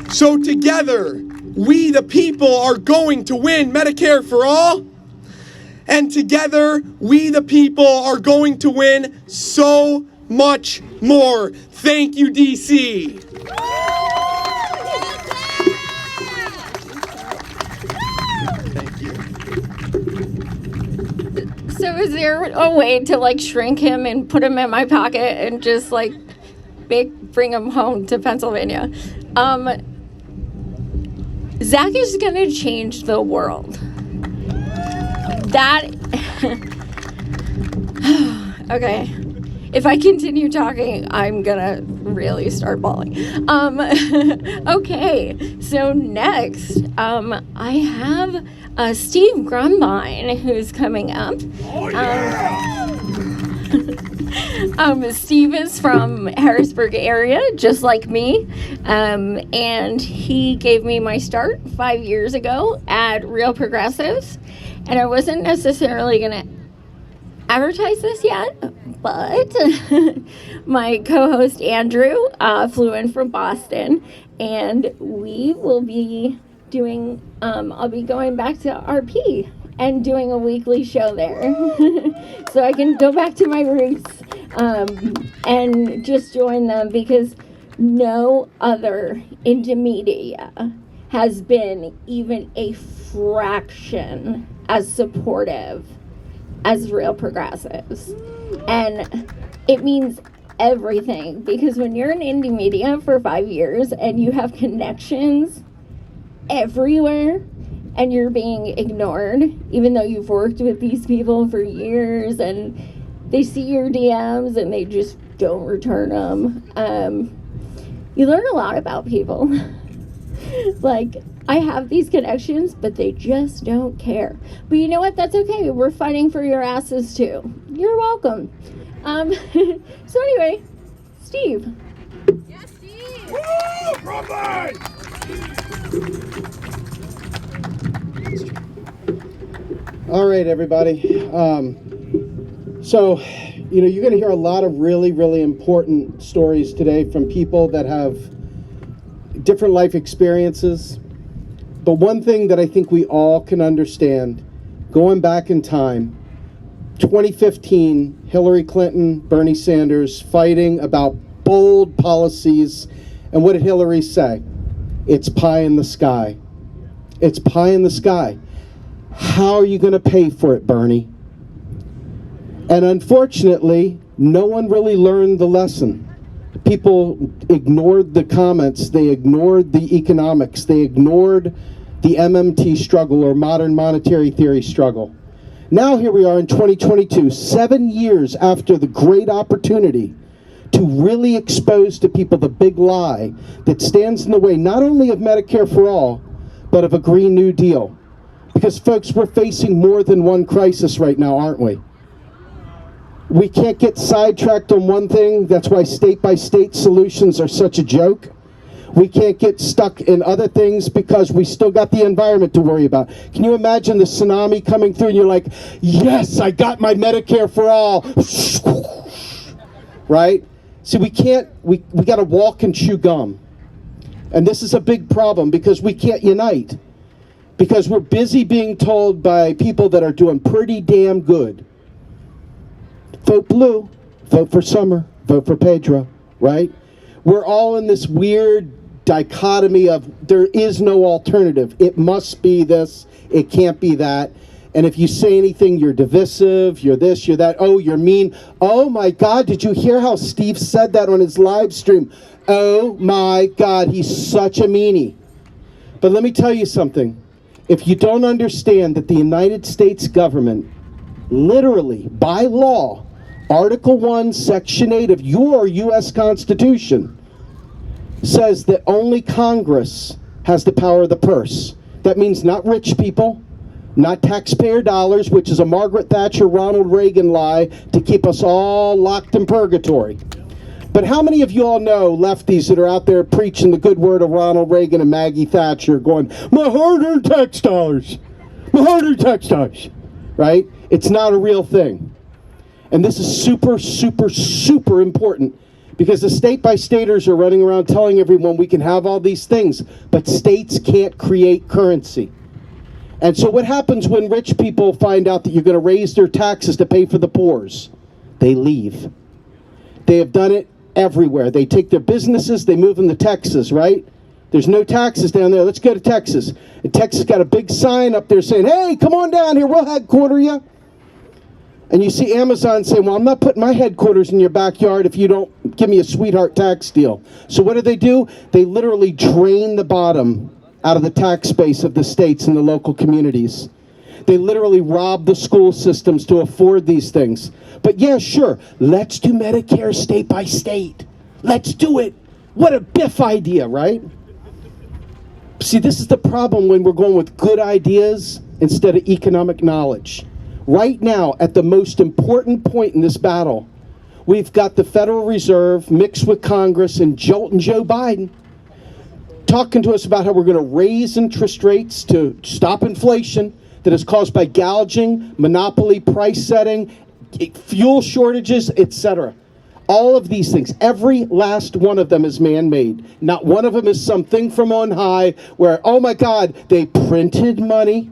So together, we the people are going to win Medicare for all, and together, we the people are going to win so much more. Thank you, DC. Thank you. So is there a way to like shrink him and put him in my pocket and just like bring him home to Pennsylvania? Zach is gonna change the world. That okay. if I continue talking, I'm gonna really start bawling. Okay, so next, I have Steve Grumbine, who's coming up. Oh, yeah! Steve is from Harrisburg area, just like me, and he gave me my start 5 years ago at Real Progressives, and I wasn't necessarily gonna advertise this yet, but my co-host Andrew flew in from Boston, and we will be doing, I'll be going back to RP and doing a weekly show there. So I can go back to my roots and just join them, because no other indie media has been even a fraction as supportive as Real Progressives. And it means everything, because when you're in indie media for 5 years and you have connections everywhere and you're being ignored, even though you've worked with these people for years and they see your DMs and they just don't return them, you learn a lot about people. Like, I have these connections, but they just don't care. But you know what? That's okay. We're fighting for your asses too. You're welcome. So anyway, Steve. Yes, Steve! Woo! Grumbine! All right, everybody. So, you know, you're going to hear a lot of really, really important stories today from people that have different life experiences. But one thing that I think we all can understand, going back in time, 2015, Hillary Clinton, Bernie Sanders fighting about bold policies. And what did Hillary say? It's pie in the sky. It's pie in the sky. How are you going to pay for it, Bernie? And unfortunately, no one really learned the lesson. People ignored the comments. They ignored the economics. They ignored the MMT struggle, or modern monetary theory struggle. Now here we are in 2022, 7 years after the great opportunity to really expose to people the big lie that stands in the way not only of Medicare for all, but of a Green New Deal. Because folks, we're facing more than one crisis right now, aren't we? We can't get sidetracked on one thing. That's why state-by-state solutions are such a joke. We can't get stuck in other things because we still got the environment to worry about. Can you imagine the tsunami coming through and you're like, yes, I got my Medicare for all. Right? See, we got to walk and chew gum. And this is a big problem because we can't unite. Because we're busy being told by people that are doing pretty damn good. Vote blue, vote for Summer, vote for Pedro, right? We're all in this weird dichotomy of there is no alternative. It must be this, it can't be that. And if you say anything, you're divisive, you're this, you're that, oh, you're mean. Oh my God, did you hear how Steve said that on his live stream? Oh my God, he's such a meanie. But let me tell you something. If you don't understand that the United States government, literally, by law, Article 1, Section 8 of your U.S. Constitution says that only Congress has the power of the purse. That means not rich people, not taxpayer dollars, which is a Margaret Thatcher, Ronald Reagan lie to keep us all locked in purgatory. But how many of you all know lefties that are out there preaching the good word of Ronald Reagan and Maggie Thatcher going, my hard-earned tax dollars, my hard-earned tax dollars, right? It's not a real thing. And this is super, super, super important because the state-by-staters are running around telling everyone we can have all these things, but states can't create currency. And so what happens when rich people find out that you're going to raise their taxes to pay for the poor's? They leave. They have done it everywhere. They take their businesses, they move them to Texas, right? There's no taxes down there. Let's go to Texas. And Texas got a big sign up there saying, hey, come on down here, we'll headquarter you. And you see Amazon saying, well, I'm not putting my headquarters in your backyard if you don't give me a sweetheart tax deal. So what do? They literally drain the bottom out of the tax base of the states and the local communities. They literally rob the school systems to afford these things. But yeah, sure, let's do Medicare state by state. Let's do it. What a biff idea, right? See, this is the problem when we're going with good ideas instead of economic knowledge. Right now, at the most important point in this battle, we've got the Federal Reserve mixed with Congress and jolting Joe Biden talking to us about how we're going to raise interest rates to stop inflation that is caused by gouging, monopoly price setting, fuel shortages, etc. All of these things, every last one of them is man-made. Not one of them is something from on high where, oh my God, they printed money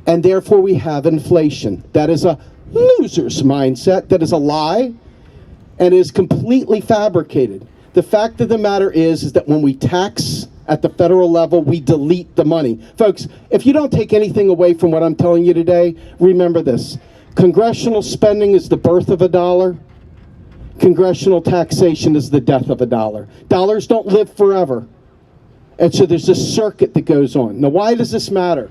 and therefore we have inflation. That is a loser's mindset. That is a lie and is completely fabricated. The fact of the matter is that when we tax at the federal level, we delete the money. Folks, if you don't take anything away from what I'm telling you today, remember this. Congressional spending is the birth of a dollar. Congressional taxation is the death of a dollar. Dollars don't live forever. And so there's a circuit that goes on. Now, why does this matter?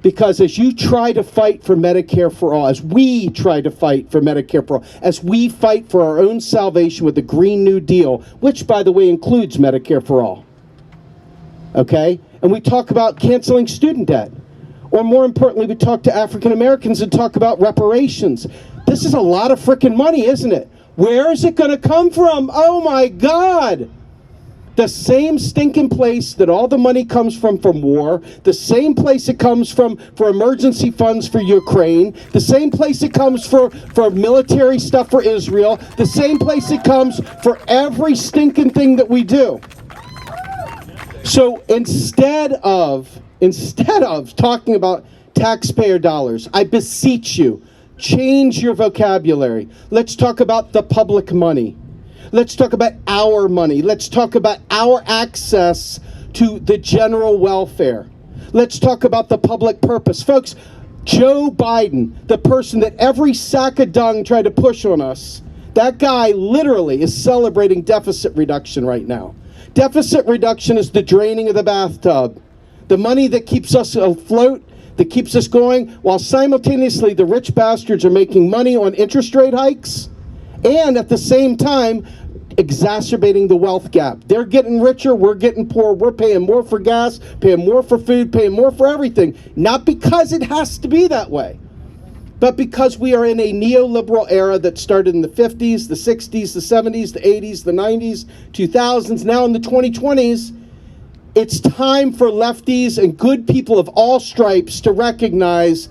Because as you try to fight for Medicare for all, as we try to fight for Medicare for all, as we fight for our own salvation with the Green New Deal, which, by the way, includes Medicare for all, okay? And we talk about canceling student debt. Or more importantly, we talk to African Americans and talk about reparations. This is a lot of frickin' money, isn't it? Where is it going to come from? Oh my God! The same stinking place that all the money comes from war, the same place it comes from for emergency funds for Ukraine, the same place it comes for military stuff for Israel, the same place it comes for every stinking thing that we do. So instead of talking about taxpayer dollars, I beseech you, change your vocabulary. Let's talk about the public money. Let's talk about our money. Let's talk about our access to the general welfare. Let's talk about the public purpose. Folks, Joe Biden, the person that every sack of dung tried to push on us, that guy literally is celebrating deficit reduction right now. Deficit reduction is the draining of the bathtub. The money that keeps us afloat, that keeps us going, while simultaneously the rich bastards are making money on interest rate hikes and at the same time exacerbating the wealth gap. They're getting richer, we're getting poor, we're paying more for gas, paying more for food, paying more for everything. Not because it has to be that way, but because we are in a neoliberal era that started in the 50s, the 60s, the 70s, the 80s, the 90s, 2000s, now in the 2020s. It's time for lefties and good people of all stripes to recognize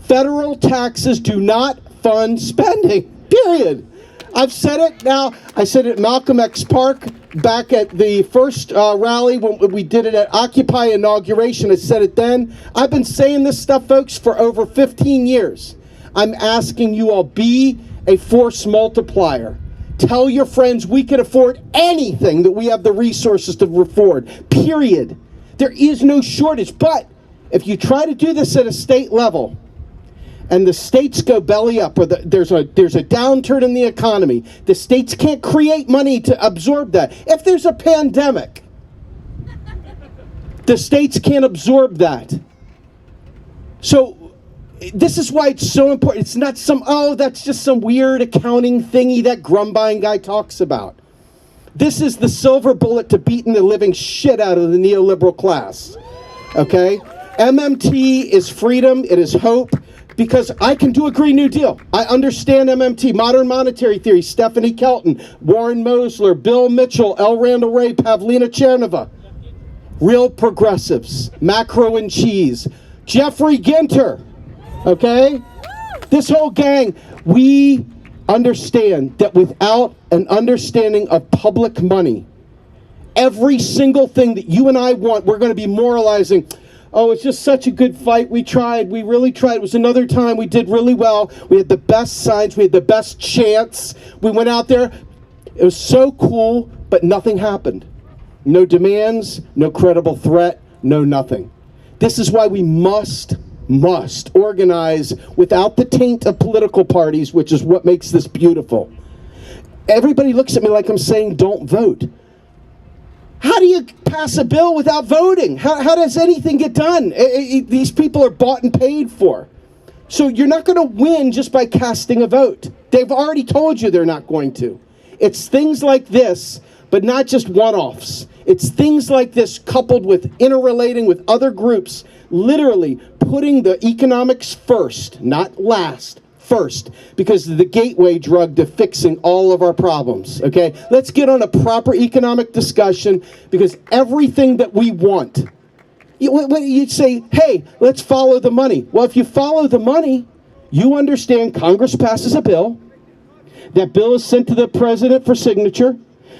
federal taxes do not fund spending, period. I've said it now. I said it at Malcolm X Park back at the first rally when we did it at Occupy inauguration. I said it then. I've been saying this stuff, folks, for over 15 years. I'm asking you all, be a force multiplier. Tell your friends we can afford anything that we have the resources to afford, period. There is no shortage. But if you try to do this at a state level, and the states go belly up, or there's a downturn in the economy, the states can't create money to absorb that. If there's a pandemic, the states can't absorb that. So this is why it's so important. It's not that's just some weird accounting thingy that Grumbine guy talks about. This is the silver bullet to beating the living shit out of the neoliberal class. Okay? MMT is freedom, it is hope. Because I can do a Green New Deal. I understand MMT, modern monetary theory, Stephanie Kelton, Warren Mosler, Bill Mitchell, L. Randall Wray, Pavlina Chernova. Real progressives, macro and cheese. Geoffrey Ginter, okay? This whole gang, we understand that without an understanding of public money, every single thing that you and I want, we're going to be moralizing. Oh, it's just such a good fight. We tried. We really tried. It was another time. We did really well. We had the best signs. We had the best chance. We went out there. It was so cool, but nothing happened. No demands, no credible threat, no nothing. This is why we must organize without the taint of political parties, which is what makes this beautiful. Everybody looks at me like I'm saying don't vote. How do you pass a bill without voting? How does anything get done? These people are bought and paid for. So you're not going to win just by casting a vote. They've already told you they're not going to. It's things like this, but not just one-offs. It's things like this coupled with interrelating with other groups, literally putting the economics first, not last, first, because of the gateway drug to fixing all of our problems, okay? Let's get on a proper economic discussion, because everything that we want, you'd say, hey, let's follow the money. Well, if you follow the money, you understand Congress passes a bill. That bill is sent to the president for signature.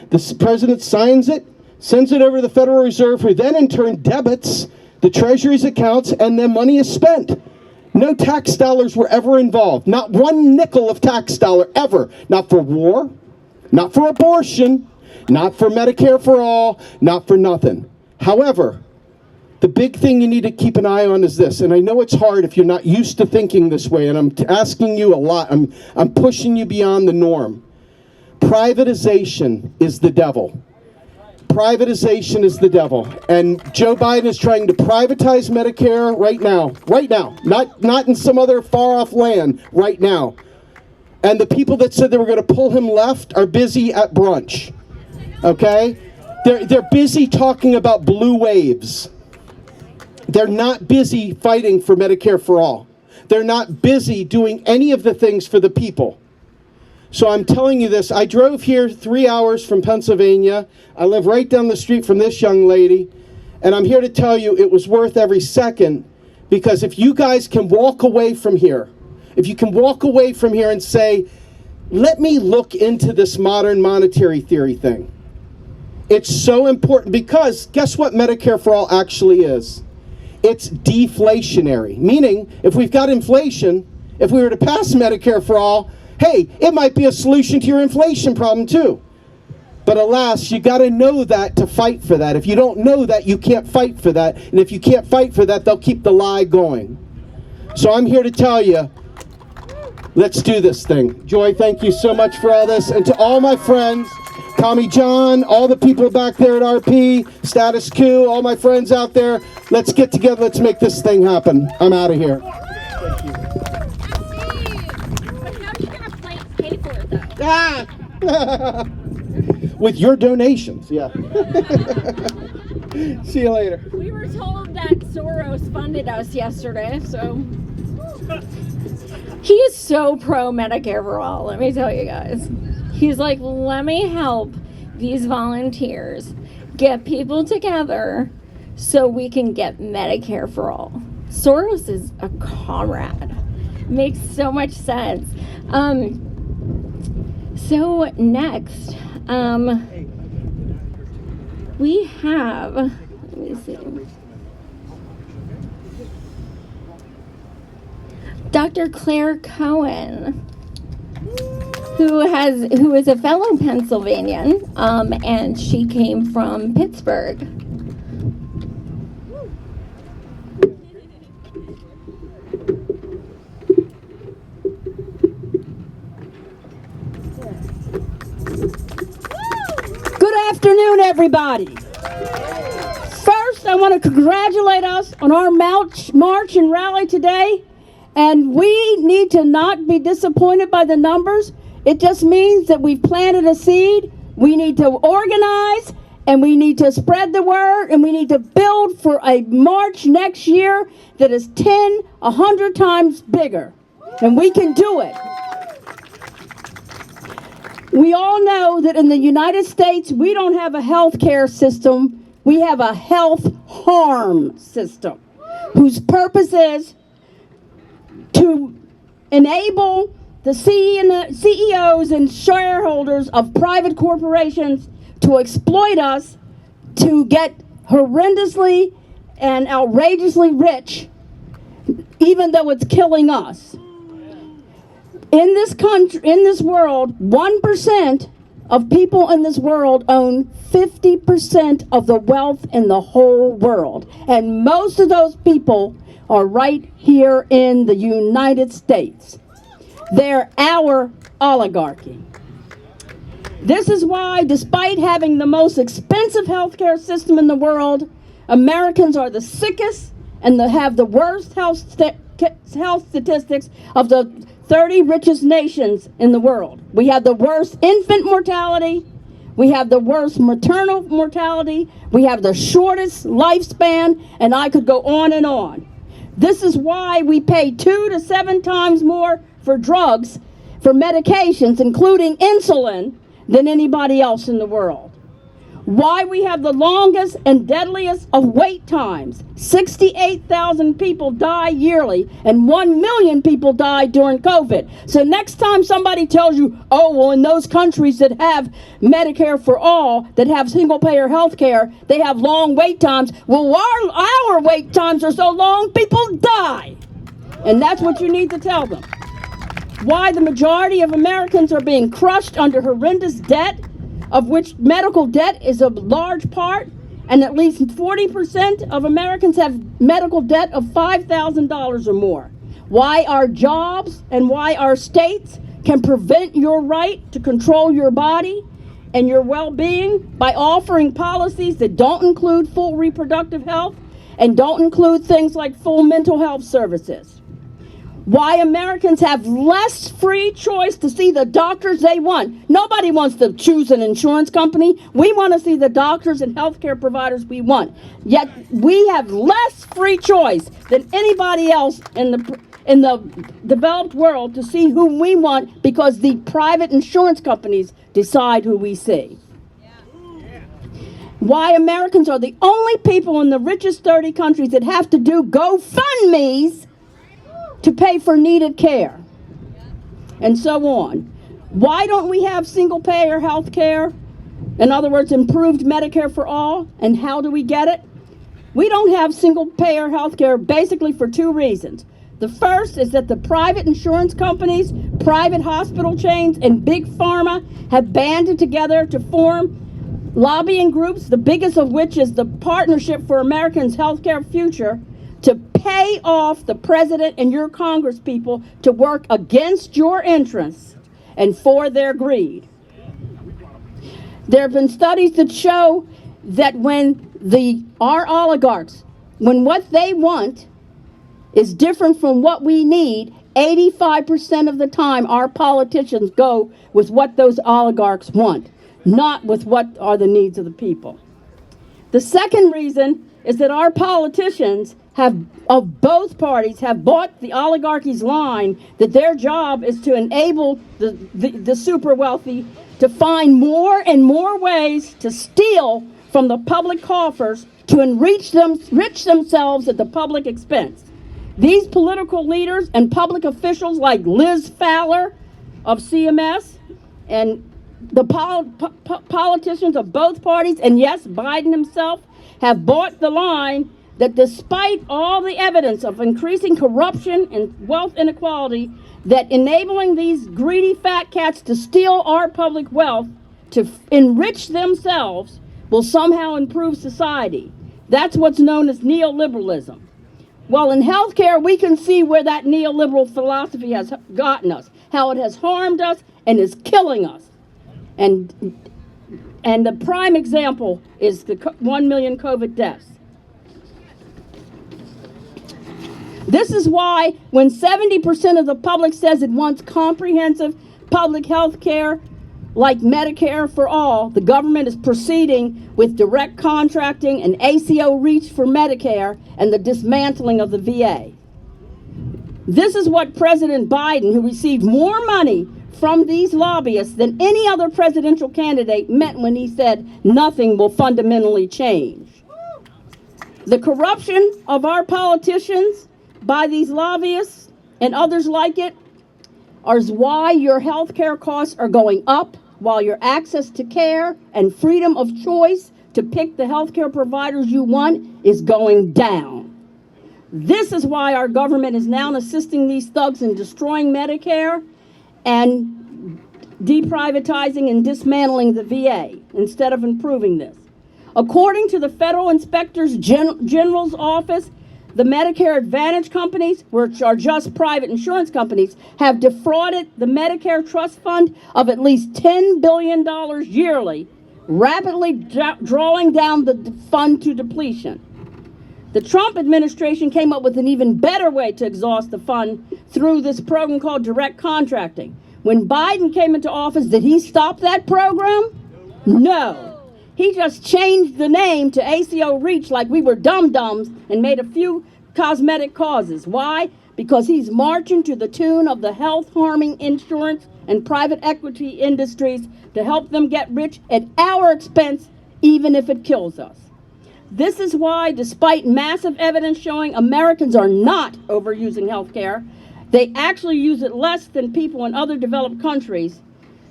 The president signs it, sends it over to the Federal Reserve, who then in turn debits the Treasury's accounts, and then money is spent. No tax dollars were ever involved. Not one nickel of tax dollar ever. Not for war, not for abortion, not for Medicare for all, not for nothing. However, the big thing you need to keep an eye on is this, and I know it's hard if you're not used to thinking this way, and I'm asking you a lot. I'm pushing you beyond the norm. Privatization is the devil. Privatization is the devil. And Joe Biden is trying to privatize Medicare right now, not in some other far-off land, right now. And the people that said they were going to pull him left are busy at brunch, okay? They're busy talking about blue waves. They're not busy fighting for Medicare for all. They're not busy doing any of the things for the people. So I'm telling you this, I drove here 3 hours from Pennsylvania. I live right down the street from this young lady. And I'm here to tell you it was worth every second, because if you guys can walk away from here, if you can walk away from here and say, let me look into this modern monetary theory thing. It's so important, because guess what Medicare for all actually is? It's deflationary, meaning if we've got inflation, if we were to pass Medicare for all, hey, it might be a solution to your inflation problem too. But alas, you got to know that to fight for that. If you don't know that, you can't fight for that. And if you can't fight for that, they'll keep the lie going. So I'm here to tell you, let's do this thing. Joy, thank you so much for all this. And to all my friends, Tommy John, all the people back there at RP, Status Quo, all my friends out there, let's get together, let's make this thing happen. I'm out of here. Thank you. But how are you going to pay for it, though? Ah! With your donations, yeah. See you later. We were told that Soros funded us yesterday, so... He is so pro-Medicare for all, let me tell you guys. He's like, let me help these volunteers get people together so we can get Medicare for all. Soros is a comrade. Makes so much sense. So next, we have, let me see, Dr. Claire Cohen, who is a fellow Pennsylvanian, and she came from Pittsburgh. Good afternoon, everybody. First, I want to congratulate us on our march and rally today. And we need to not be disappointed by the numbers. It just means that we've planted a seed. We need to organize, and we need to spread the word, and we need to build for a march next year that is 100 times bigger. And we can do it. We all know that in the United States, we don't have a health care system. We have a health harm system whose purpose is to enable the CEOs and shareholders of private corporations to exploit us to get horrendously and outrageously rich, even though it's killing us. In this country, in this world, 1% of people in this world own 50% of the wealth in the whole world. And most of those people are right here in the United States. They're our oligarchy. This is why, despite having the most expensive healthcare system in the world, Americans are the sickest and have the worst health statistics of the 30 richest nations in the world. We have the worst infant mortality. We have the worst maternal mortality. We have the shortest lifespan, and I could go on and on. This is why we pay 2 to 7 times more for drugs, for medications, including insulin, than anybody else in the world. Why we have the longest and deadliest of wait times. 68,000 people die yearly, and 1 million people die during COVID. So next time somebody tells you, oh, well, in those countries that have Medicare for all, that have single-payer health care, they have long wait times. Well, our wait times are so long, people die. And that's what you need to tell them. Why the majority of Americans are being crushed under horrendous debt, of which medical debt is a large part, and at least 40% of Americans have medical debt of $5,000 or more. Why our jobs and why our states can prevent your right to control your body and your well-being by offering policies that don't include full reproductive health and don't include things like full mental health services. Why Americans have less free choice to see the doctors they want. Nobody wants to choose an insurance company. We want to see the doctors and healthcare providers we want. Yet we have less free choice than anybody else in the developed world to see whom we want, because the private insurance companies decide who we see. Why Americans are the only people in the richest 30 countries that have to do GoFundMes to pay for needed care, and so on. Why don't we have single-payer health care? In other words, improved Medicare for all. And how do we get it? We don't have single-payer health care basically for 2 reasons. The first is that the private insurance companies, private hospital chains, and big pharma have banded together to form lobbying groups, the biggest of which is the Partnership for Americans' Healthcare Future, to pay off the president and your Congress people to work against your interests and for their greed. There have been studies that show that when our oligarchs, when what they want is different from what we need, 85% of the time our politicians go with what those oligarchs want, not with what are the needs of the people. The second reason is that our politicians of both parties have bought the oligarchy's line that their job is to enable the super wealthy to find more and more ways to steal from the public coffers to enrich themselves at the public expense. These political leaders and public officials like Liz Fowler of CMS and the politicians of both parties, and yes, Biden himself, have bought the line that despite all the evidence of increasing corruption and wealth inequality, that enabling these greedy fat cats to steal our public wealth to enrich themselves will somehow improve society. That's what's known as neoliberalism. Well, in healthcare, we can see where that neoliberal philosophy has gotten us, how it has harmed us and is killing us. And the prime example is the 1 million COVID deaths. This is why when 70% of the public says it wants comprehensive public health care like Medicare for all, the government is proceeding with direct contracting and ACO REACH for Medicare and the dismantling of the VA. This is what President Biden, who received more money from these lobbyists than any other presidential candidate, meant when he said nothing will fundamentally change. The corruption of our politicians by these lobbyists and others like it is why your health care costs are going up, while your access to care and freedom of choice to pick the health care providers you want is going down. This is why our government is now assisting these thugs in destroying Medicare and deprivatizing and dismantling the VA instead of improving this. According to the Federal Inspector General's office, The Medicare Advantage companies, which are just private insurance companies, have defrauded the Medicare Trust Fund of at least $10 billion yearly, rapidly drawing down the fund to depletion. The Trump administration came up with an even better way to exhaust the fund through this program called direct contracting. When Biden came into office, did he stop that program? No. He just changed the name to ACO REACH like we were dum-dums and made a few cosmetic causes. Why? Because he's marching to the tune of the health-harming insurance and private equity industries to help them get rich at our expense, even if it kills us. This is why, despite massive evidence showing Americans are not overusing health care, they actually use it less than people in other developed countries.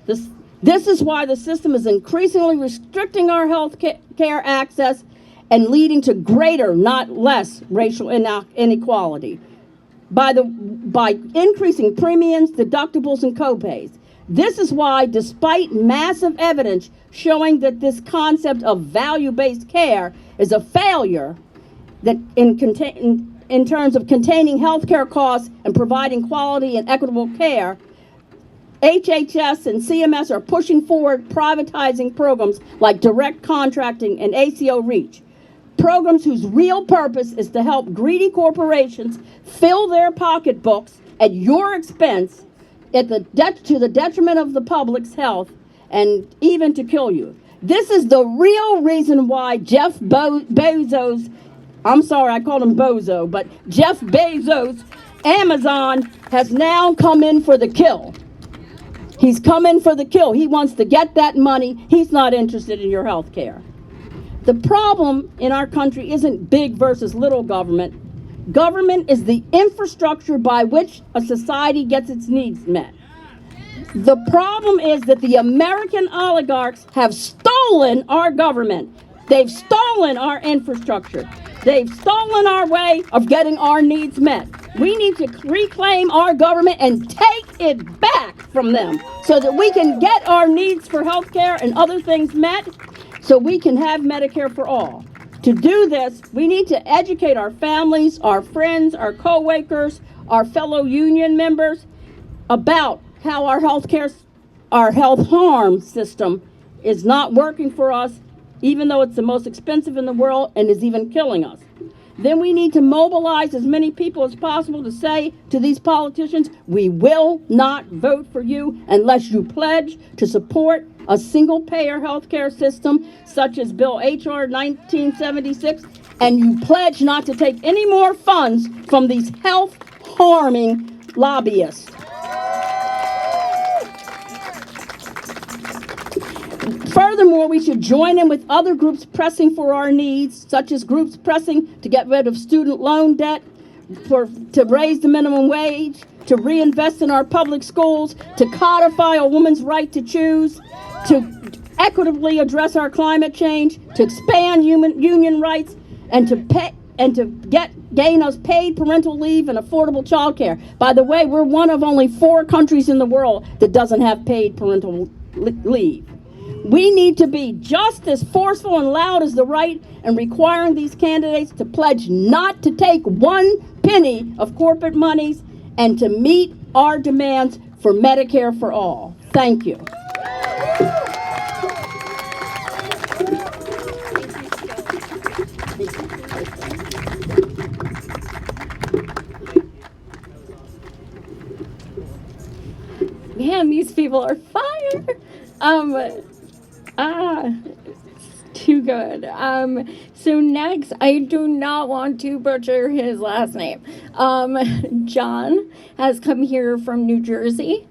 This is why the system is increasingly restricting our health care access and leading to greater, not less, racial inequality by increasing premiums, deductibles, and copays. This is why, despite massive evidence showing that this concept of value-based care is a failure that in terms of containing health care costs and providing quality and equitable care, HHS and CMS are pushing forward privatizing programs like direct contracting and ACO REACH. Programs whose real purpose is to help greedy corporations fill their pocketbooks at your expense to the detriment of the public's health and even to kill you. This is the real reason why Jeff Bezos, I'm sorry, I called him Bozo, but Jeff Bezos, Amazon, has now come in for the kill. He's come in for the kill. He wants to get that money. He's not interested in your health care. The problem in our country isn't big versus little government. Government is the infrastructure by which a society gets its needs met. The problem is that the American oligarchs have stolen our government. They've stolen our infrastructure. They've stolen our way of getting our needs met. We need to reclaim our government and take it back from them so that we can get our needs for health care and other things met so we can have Medicare for all. To do this, we need to educate our families, our friends, our co-workers, our fellow union members about how our health harm system is not working for us, even though it's the most expensive in the world and is even killing us. Then we need to mobilize as many people as possible to say to these politicians, we will not vote for you unless you pledge to support a single-payer health care system such as Bill H.R. 1976, and you pledge not to take any more funds from these health-harming lobbyists. Furthermore, we should join in with other groups pressing for our needs, such as groups pressing to get rid of student loan debt, to raise the minimum wage, to reinvest in our public schools, to codify a woman's right to choose, to equitably address our climate change, to expand union rights, and to gain us paid parental leave and affordable child care. By the way, we're one of only 4 countries in the world that doesn't have paid parental leave. We need to be just as forceful and loud as the right in requiring these candidates to pledge not to take 1 penny of corporate monies and to meet our demands for Medicare for all. Thank you. Man, these people are fire. Too good. So next, I do not want to butcher his last name. John has come here from New Jersey.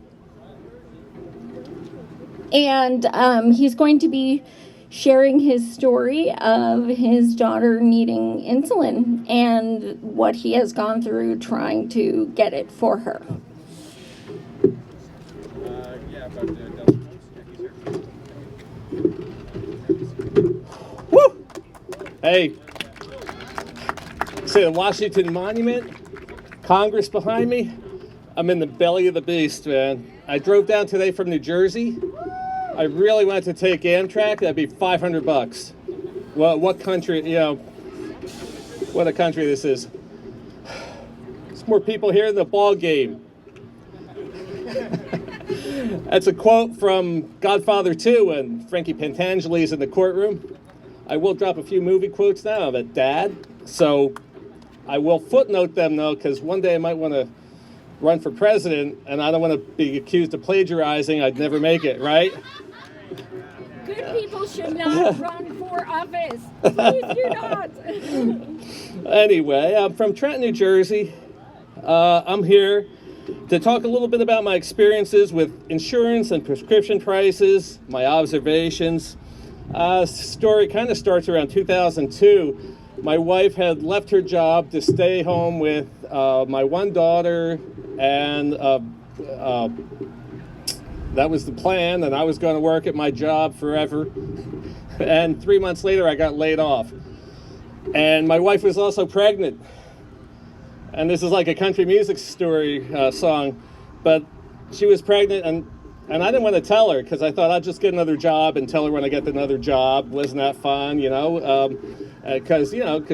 And he's going to be sharing his story of his daughter needing insulin and what he has gone through trying to get it for her. Woo! Hey, see the Washington Monument, Congress behind me? I'm in the belly of the beast, man. I drove down today from New Jersey. I really wanted to take Amtrak. That'd be $500. Well, what country, what a country this is. There's more people here than the ball game. That's a quote from Godfather 2 when Frankie Pentangeli's in the courtroom. I will drop a few movie quotes now of a dad, so I will footnote them though, because one day I might want to run for president, and I don't want to be accused of plagiarizing. I'd never make it, right? Good people should not run for office. Please do not. Anyway, I'm from Trenton, New Jersey. I'm here to talk a little bit about my experiences with insurance and prescription prices, my observations. Story kind of starts around 2002. My wife had left her job to stay home with my one daughter, and that was the plan, and I was going to work at my job forever. And 3 months later, I got laid off. And my wife was also pregnant. And this is like a country music story song, but she was pregnant, and I didn't want to tell her because I thought I'd just get another job and tell her when I get another job. Wasn't that fun, you know? Because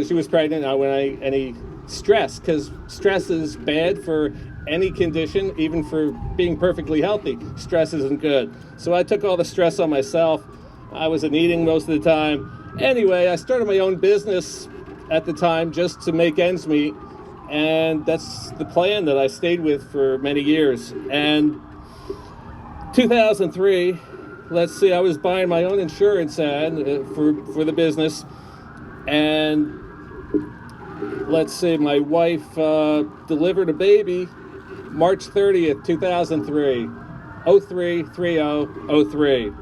she was pregnant, I wouldn't any stress, because stress is bad for any condition, even for being perfectly healthy. Stress isn't good. So I took all the stress on myself. I wasn't eating most of the time. Anyway, I started my own business at the time just to make ends meet. And that's the plan that I stayed with for many years. And 2003, let's see, I was buying my own insurance ad for the business. And let's see, my wife delivered a baby March 30th, 2003. 033003.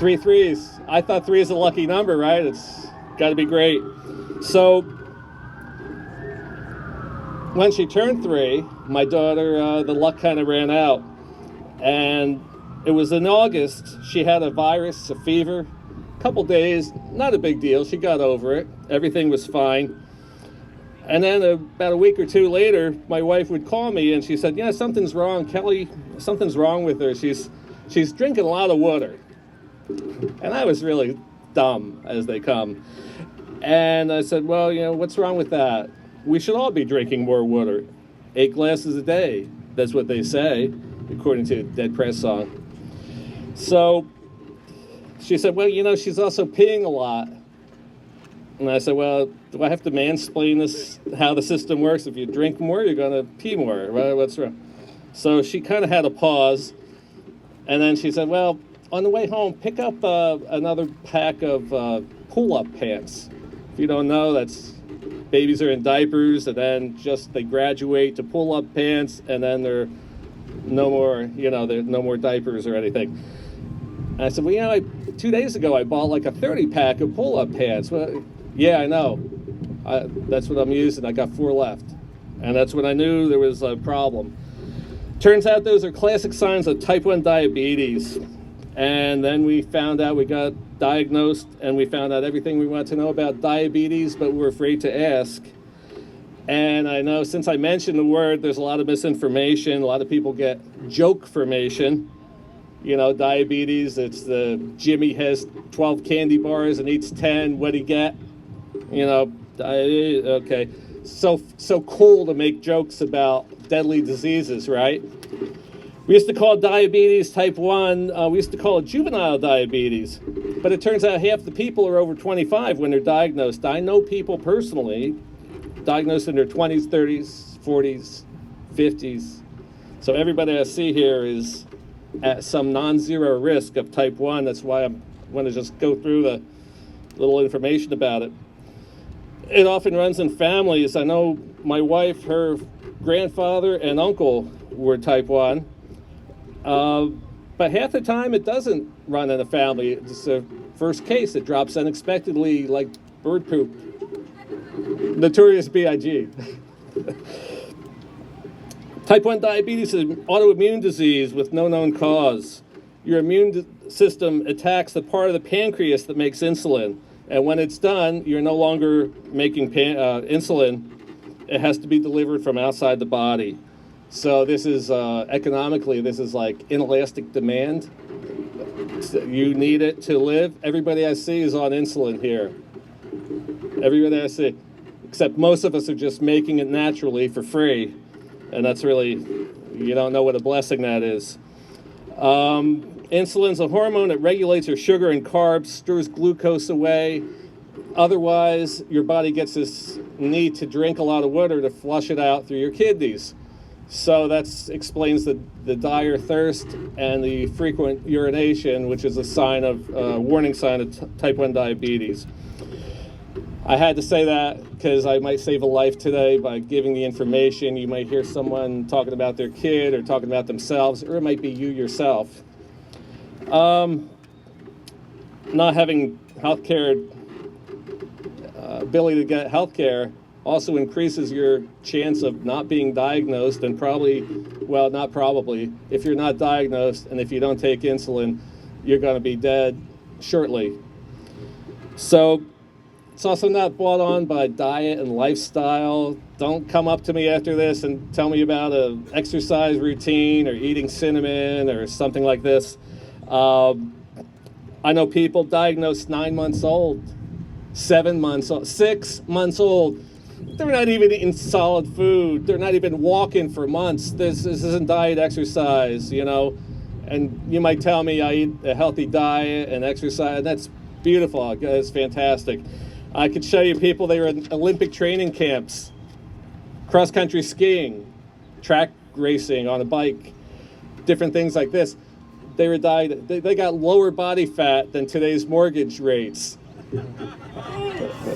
3 threes. I thought 3 is a lucky number, right? It's got to be great. So when she turned 3, my daughter, the luck kind of ran out. And it was in August. She had a virus, a fever, a couple days, not a big deal. She got over it. Everything was fine. And then about a week or two later, my wife would call me and she said, yeah, something's wrong. Kelly, something's wrong with her. She's drinking a lot of water. And I was really dumb as they come. And I said, well, what's wrong with that? We should all be drinking more water. 8 glasses a day. That's what they say, according to a Dead Press song. So she said, well, she's also peeing a lot. And I said, well, do I have to mansplain this, how the system works? If you drink more, you're going to pee more. What's wrong? So she kind of had a pause. And then she said, well, on the way home, pick up another pack of pull-up pants. If you don't know, that's babies are in diapers, and then they graduate to pull-up pants, and then they're no more, there's no more diapers or anything. And I said, well, 2 days ago, I bought like a 30-pack of pull-up pants. Well, yeah, I know. That's what I'm using. I got 4 left. And that's when I knew there was a problem. Turns out those are classic signs of type 1 diabetes. And then we found out, we got diagnosed, and we found out everything we wanted to know about diabetes, but we were afraid to ask. And I know since I mentioned the word, there's a lot of misinformation. A lot of people get joke-formation. Diabetes, it's the Jimmy has 12 candy bars and eats 10, what'd he get? Okay. So cool to make jokes about deadly diseases, right? We used to call diabetes type 1, we used to call it juvenile diabetes. But it turns out half the people are over 25 when they're diagnosed. I know people personally diagnosed in their 20s, 30s, 40s, 50s. So everybody I see here is at some non-zero risk of type 1. That's why I want to just go through the little information about it. It often runs in families. I know my wife, her grandfather and uncle were type 1. But half the time it doesn't run in a family. It's the first case. It drops unexpectedly like bird poop. Notorious B.I.G. Type 1 diabetes is an autoimmune disease with no known cause. Your immune system attacks the part of the pancreas that makes insulin. And when it's done, you're no longer making insulin. It has to be delivered from outside the body. So this is, economically, this is like inelastic demand. You need it to live. Everybody I see is on insulin here. Everybody I see. except most of us are just making it naturally for free. And that's really, you don't know what a blessing that is. Insulin's a hormone that regulates your sugar and carbs, stores glucose away. Otherwise, your body gets this need to drink a lot of water to flush it out through your kidneys. So that explains the dire thirst and the frequent urination, which is a sign of warning sign of type 1 diabetes. I had to say that because I might save a life today by giving the information. You might hear someone talking about their kid or talking about themselves, or it might be you yourself. Not having healthcare, ability to get healthcare also increases your chance of not being diagnosed, and probably, well, not probably, if you're not diagnosed and if you don't take insulin, you're going to be dead shortly. So it's also not brought on by diet and lifestyle. Don't come up to me after this and tell me about an exercise routine or eating cinnamon or something like this. I know people diagnosed 9 months old, 7 months old, 6 months old. They're not even eating solid food. They're not even walking for months. This isn't diet exercise, you know. And you might tell me I eat a healthy diet and exercise. That's beautiful. It's fantastic. I could show you people, they were in Olympic training camps, cross-country skiing, track racing on a bike, different things like this. They were they got lower body fat than today's mortgage rates.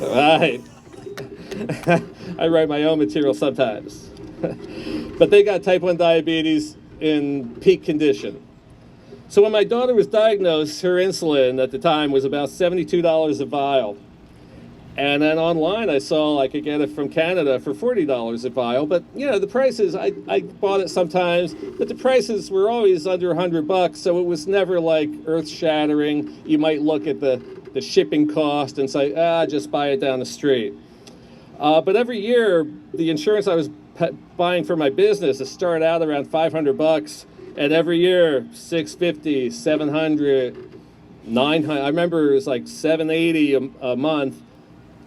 Right. I write my own material sometimes. But they got type 1 diabetes in peak condition. So when my daughter was diagnosed, her insulin at the time was about $72 a vial. And then online I saw I could get it from Canada for $40 a vial. But, you know, the prices, I bought it sometimes, but the prices were always under $100, so it was never like earth-shattering. You might look at the shipping cost and say, just buy it down the street. But every year, the insurance I was buying for my business, it started out around $500, and every year, $650, $700, $900. I remember it was like $780 a month.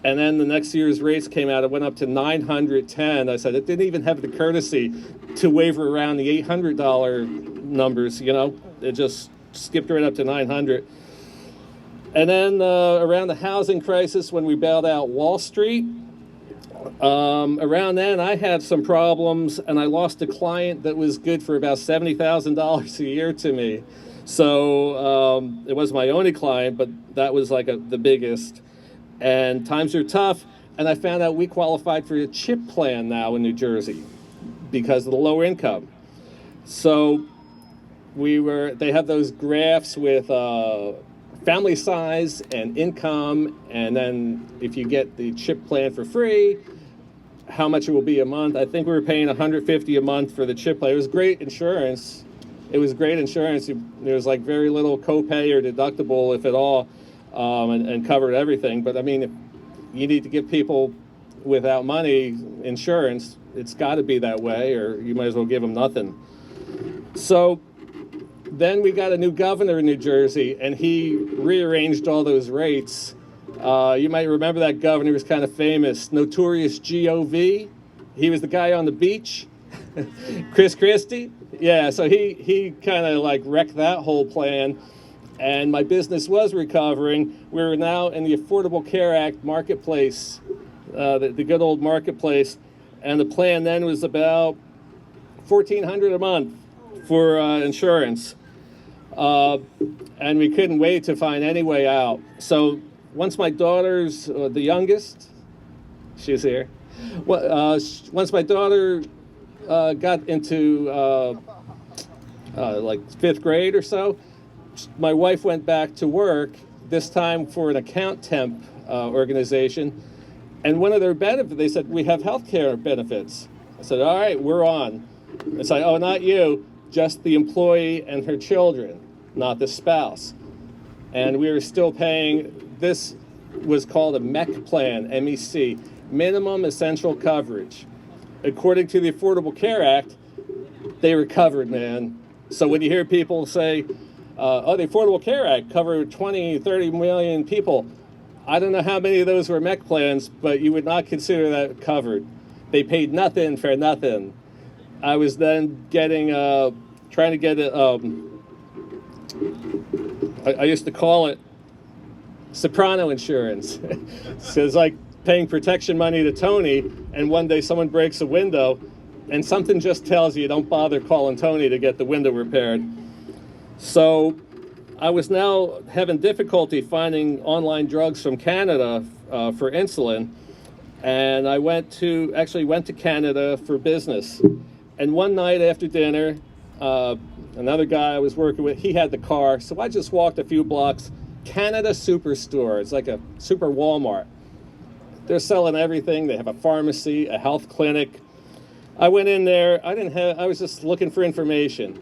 And then the next year's rates came out, it went up to $910. I said, it didn't even have the courtesy to waver around the $800 numbers, you know? It just skipped right up to $900. And then around the housing crisis, when we bailed out Wall Street, around then I had some problems, and I lost a client that was good for about $70,000 a year to me. So it was my only client, but that was like the biggest. And times are tough, and I found out we qualified for a CHIP plan now in New Jersey because of the low income. So they have those graphs with family size and income, and then if you get the CHIP plan for free, how much it will be a month. I think we were paying $150 a month for the CHIP plan. It was great insurance. There was like very little copay or deductible, if at all. And covered everything. But I mean, if you need to give people without money insurance, it's got to be that way, or you might as well give them nothing. So then we got a new governor in New Jersey, and he rearranged all those rates. You might remember that governor was kind of famous, Notorious G.O.V. He was the guy on the beach, Chris Christie. Yeah, so he kind of like wrecked that whole plan. And my business was recovering. We were now in the Affordable Care Act marketplace, the good old marketplace. And the plan then was about $1,400 a month for insurance. And we couldn't wait to find any way out. So once my daughter's, the youngest, she's here. Once my daughter got into like 5th grade or so, my wife went back to work, this time for an account temp organization. And one of their benefits, they said, we have health care benefits. I said, all right, we're on. It's like, oh, not you, just the employee and her children, not the spouse. And we were still paying, this was called a MEC plan, MEC, Minimum Essential Coverage. According to the Affordable Care Act, they were covered, man. So when you hear people say, the Affordable Care Act covered 20, 30 million people, I don't know how many of those were mech plans, but you would not consider that covered. They paid nothing for nothing. I was then getting, trying to get, I used to call it soprano insurance. So it's like paying protection money to Tony, and one day someone breaks a window, and something just tells you don't bother calling Tony to get the window repaired. So I was now having difficulty finding online drugs from Canada for insulin, and I went to Canada for business. And one night after dinner, another guy I was working with, he had the car, so I just walked a few blocks. Canada Superstore, it's like a super Walmart. They're selling everything. They have a pharmacy, a health clinic. I went in there. I was just looking for information.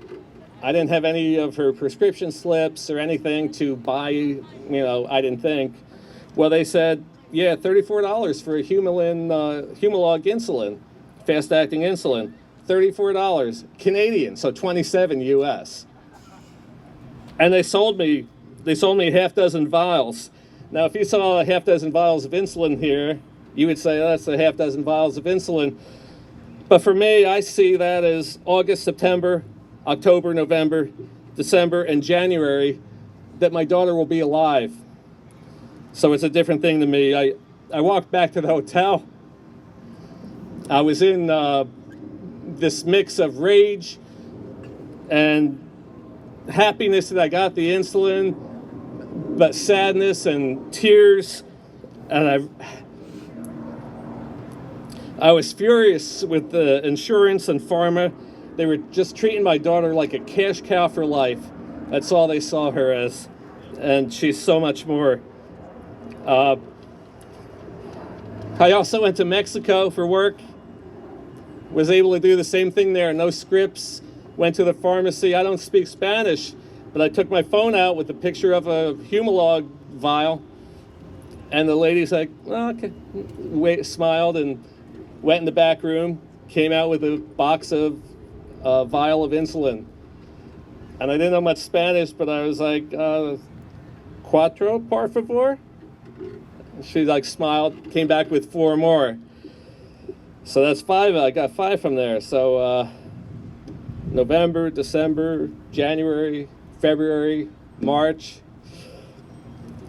I didn't have any of her prescription slips or anything to buy, I didn't think. Well, they said, yeah, $34 for a Humalog insulin, fast-acting insulin. $34 Canadian, so 27 US. And they sold me a half dozen vials. Now, if you saw a half dozen vials of insulin here, you would say, oh, that's a half dozen vials of insulin. But for me, I see that as August, September, October, November, December, and January, that my daughter will be alive. So it's a different thing to me. I walked back to the hotel. I was in this mix of rage and happiness that I got the insulin, but sadness and tears. And I was furious with the insurance and pharma. They were just treating my daughter like a cash cow for life. That's all they saw her as. And she's so much more. I also went to Mexico for work. Was able to do the same thing there, no scripts. Went to the pharmacy. I don't speak Spanish, but I took my phone out with a picture of a Humalog vial. And the lady's like, oh, okay. Smiled and went in the back room, came out with a box of a vial of insulin. And I didn't know much Spanish, but I was like, cuatro, por favor? She like smiled, came back with 4 more. So that's 5. I got 5 from there. So November, December, January, February, March.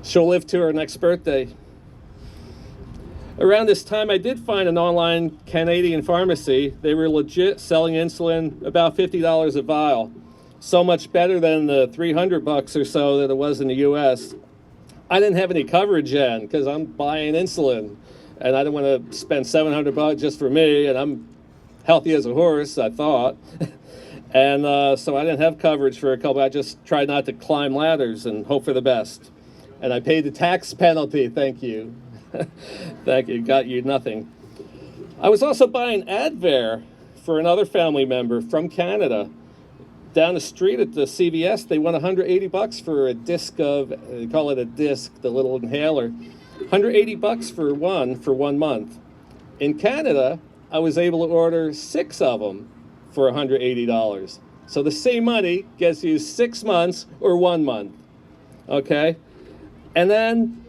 She'll live to her next birthday. Around this time, I did find an online Canadian pharmacy. They were legit selling insulin about $50 a vial. So much better than the $300 or so that it was in the US. I didn't have any coverage then because I'm buying insulin. And I didn't want to spend $700 just for me, and I'm healthy as a horse, I thought. And so I didn't have coverage for a couple. I just tried not to climb ladders and hope for the best. And I paid the tax penalty, thank you. Thank you, got you nothing. I was also buying Advair for another family member from Canada. Down the street at the CVS, they won $180 for a disc of, they call it a disc, the little inhaler. $180 for 1 month. In Canada, I was able to order 6 of them for $180. So the same money gets you 6 months or 1 month, okay? And then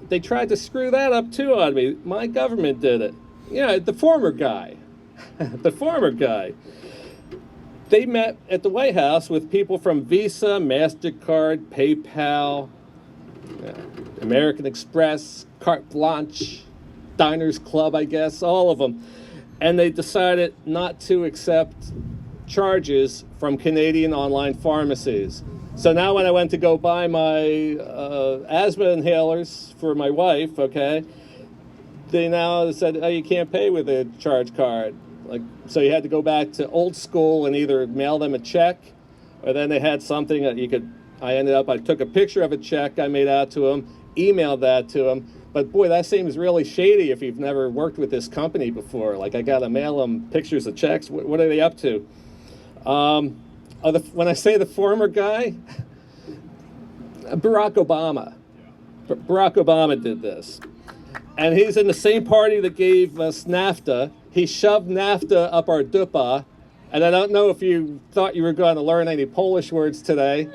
they tried to screw that up too on me. My government did it. Yeah, the former guy, the former guy. They met at the White House with people from Visa, MasterCard, PayPal, American Express, Carte Blanche, Diners Club, I guess, all of them. And they decided not to accept charges from Canadian online pharmacies. So now when I went to go buy my asthma inhalers for my wife, okay, they now said, oh, you can't pay with a charge card. So you had to go back to old school and either mail them a check, or then they had something that you could, I took a picture of a check I made out to them, emailed that to them. But boy, that seems really shady if you've never worked with this company before. Like, I gotta mail them pictures of checks. What are they up to? When I say the former guy, Barack Obama. Barack Obama did this. And he's in the same party that gave us NAFTA. He shoved NAFTA up our dupa. And I don't know if you thought you were going to learn any Polish words today,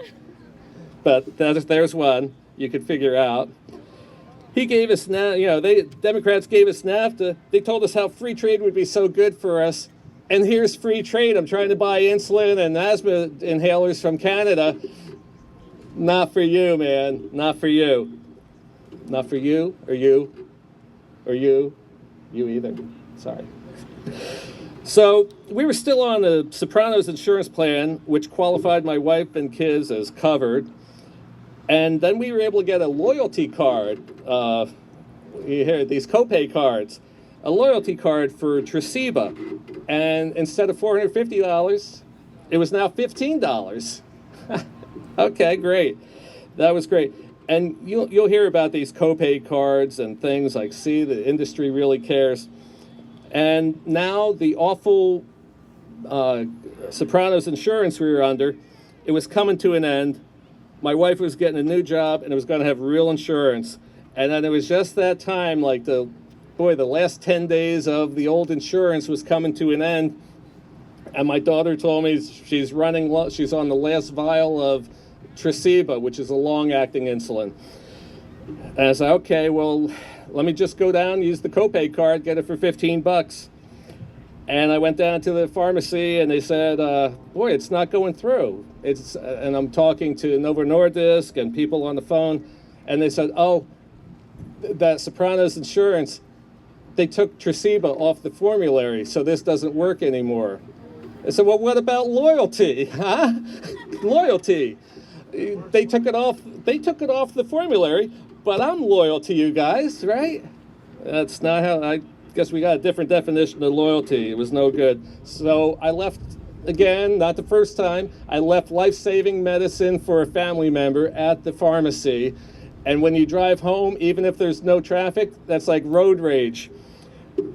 but there's one you could figure out. He gave us, Democrats gave us NAFTA. They told us how free trade would be so good for us. And here's free trade. I'm trying to buy insulin and asthma inhalers from Canada. Not for you, man. Not for you. Not for you, or you, or you either. Sorry. So we were still on the Sopranos insurance plan, which qualified my wife and kids as covered. And then we were able to get a loyalty card. You hear these copay cards. A loyalty card for Tresiba. And instead of $450, it was now $15. Okay, great. That was great. And you'll hear about these copay cards and things like, see, the industry really cares. And now the awful Sopranos insurance we were under, it was coming to an end. My wife was getting a new job, and it was going to have real insurance. And then it was just that time, like the last 10 days of the old insurance was coming to an end. And my daughter told me she's on the last vial of Tresiba, which is a long-acting insulin. And I said, okay, well, let me just go down, use the copay card, get it for $15. And I went down to the pharmacy, and they said, boy, it's not going through. And I'm talking to Novo Nordisk and people on the phone, and they said, oh, that Sopranos insurance, they took Tresiba off the formulary, so this doesn't work anymore. I said, well, what about loyalty, huh? Loyalty. They took it off the formulary, but I'm loyal to you guys, right? That's not how, I guess we got a different definition of loyalty. It was no good. So I left, again, not the first time, I left life-saving medicine for a family member at the pharmacy. And when you drive home, even if there's no traffic, that's like road rage.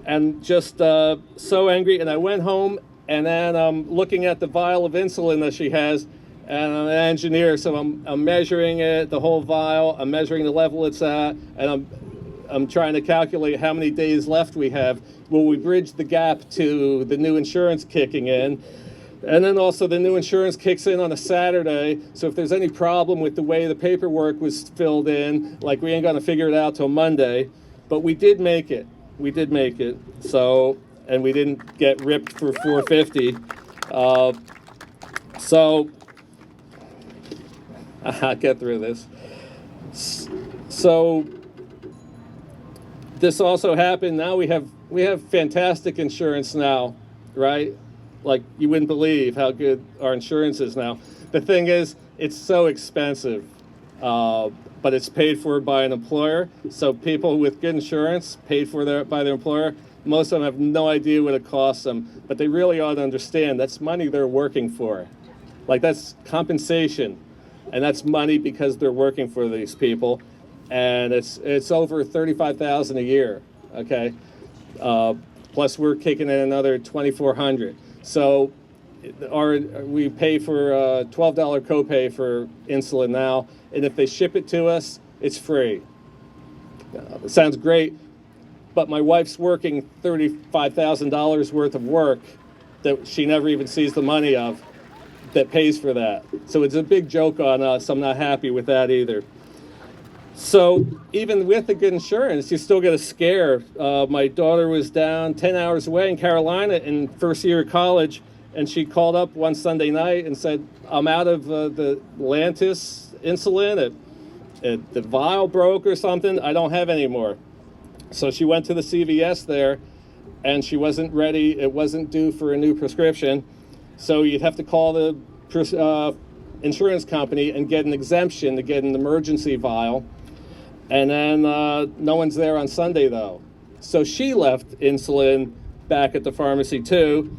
And just so angry. And I went home, and then I'm looking at the vial of insulin that she has, and I'm an engineer, so I'm measuring it, the whole vial, I'm measuring the level it's at, and I'm trying to calculate how many days left we have. Will we bridge the gap to the new insurance kicking in? And then also the new insurance kicks in on a Saturday, so if there's any problem with the way the paperwork was filled in, like we ain't gonna figure it out till Monday, but we did make it. We did make it. So, and we didn't get ripped for $450. So, I'll get through this. So, this also happened. Now we have fantastic insurance now, right? Like, you wouldn't believe how good our insurance is now. The thing is, it's so expensive, but it's paid for by an employer. So people with good insurance, paid for by their employer, most of them have no idea what it costs them, but they really ought to understand that's money they're working for. Like, that's compensation, and that's money because they're working for these people, and it's over $35,000 a year, okay? Plus we're kicking in another $2,400. So we pay for a $12 copay for insulin now, and if they ship it to us, it's free. It sounds great, but my wife's working $35,000 worth of work that she never even sees the money of that pays for that. So it's a big joke on us. I'm not happy with that either. So even with the good insurance, you still get a scare. My daughter was down 10 hours away in Carolina in first year of college, and she called up one Sunday night and said, I'm out of the Lantus insulin. The vial broke or something. I don't have any more. So she went to the CVS there, and she wasn't ready. It wasn't due for a new prescription. So you'd have to call the insurance company and get an exemption to get an emergency vial. And then no one's there on Sunday, though. So she left insulin back at the pharmacy, too.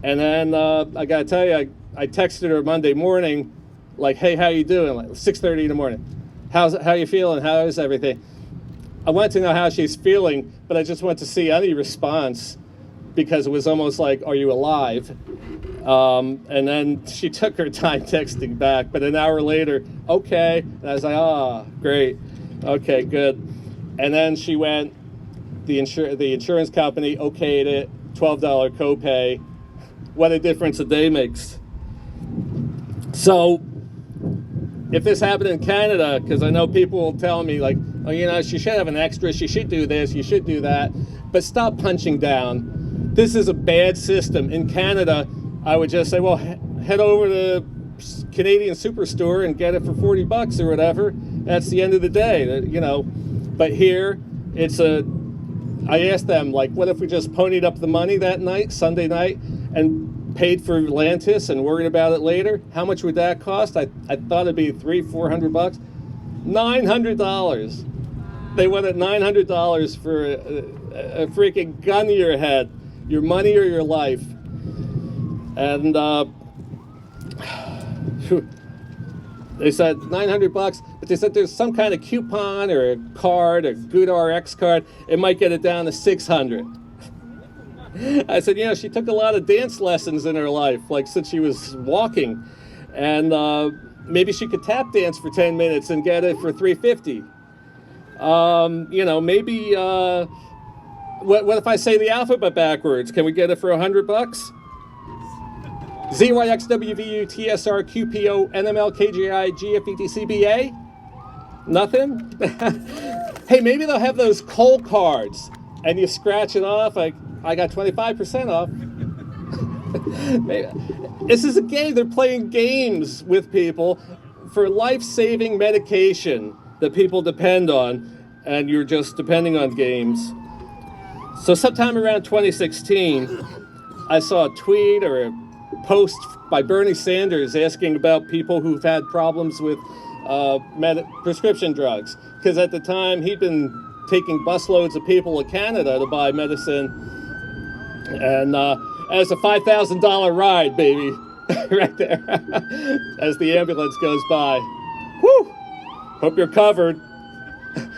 And then I got to tell you, I texted her Monday morning, like, hey, how you doing? Like 6:30 in the morning. How you feeling? How is everything? I wanted to know how she's feeling, but I just wanted to see any response because it was almost like, are you alive? And then she took her time texting back, but an hour later, okay. And I was like, oh, great. Okay, good. And then she went, the insurance company okayed it, $12 copay. What a difference a day makes. So if this happened in Canada, because I know people will tell me like, oh, you know, she should have an extra, she should do this, you should do that, but stop punching down. This is a bad system. In Canada, I would just say, well, head over to Canadian Superstore and get it for $40 or whatever. That's the end of the day, you know. But here, I asked them, like, what if we just ponied up the money that night, Sunday night, and paid for Atlantis and worried about it later? How much would that cost? I thought it'd be $300-400. $900. They wanted $900 for a freaking gun to your head, your money or your life. And they said $900, but they said there's some kind of coupon or a card, a Good RX card. It might get it down to $600. I said, you know, she took a lot of dance lessons in her life, like since she was walking, and maybe she could tap dance for 10 minutes and get it for $350. You know, maybe what if I say the alphabet backwards? Can we get it for $100? ZYXWVUTSRQPO NMLKGI GFETCBA? Nothing? Hey, maybe they'll have those coal cards and you scratch it off. I got 25% off. This is a game. They're playing games with people for life-saving medication that people depend on, and you're just depending on games. So sometime around 2016, I saw a tweet or a post by Bernie Sanders asking about people who've had problems with prescription drugs. Because at the time, he'd been taking busloads of people to Canada to buy medicine. And as a $5,000 ride, baby, right there, as the ambulance goes by. Whew! Hope you're covered.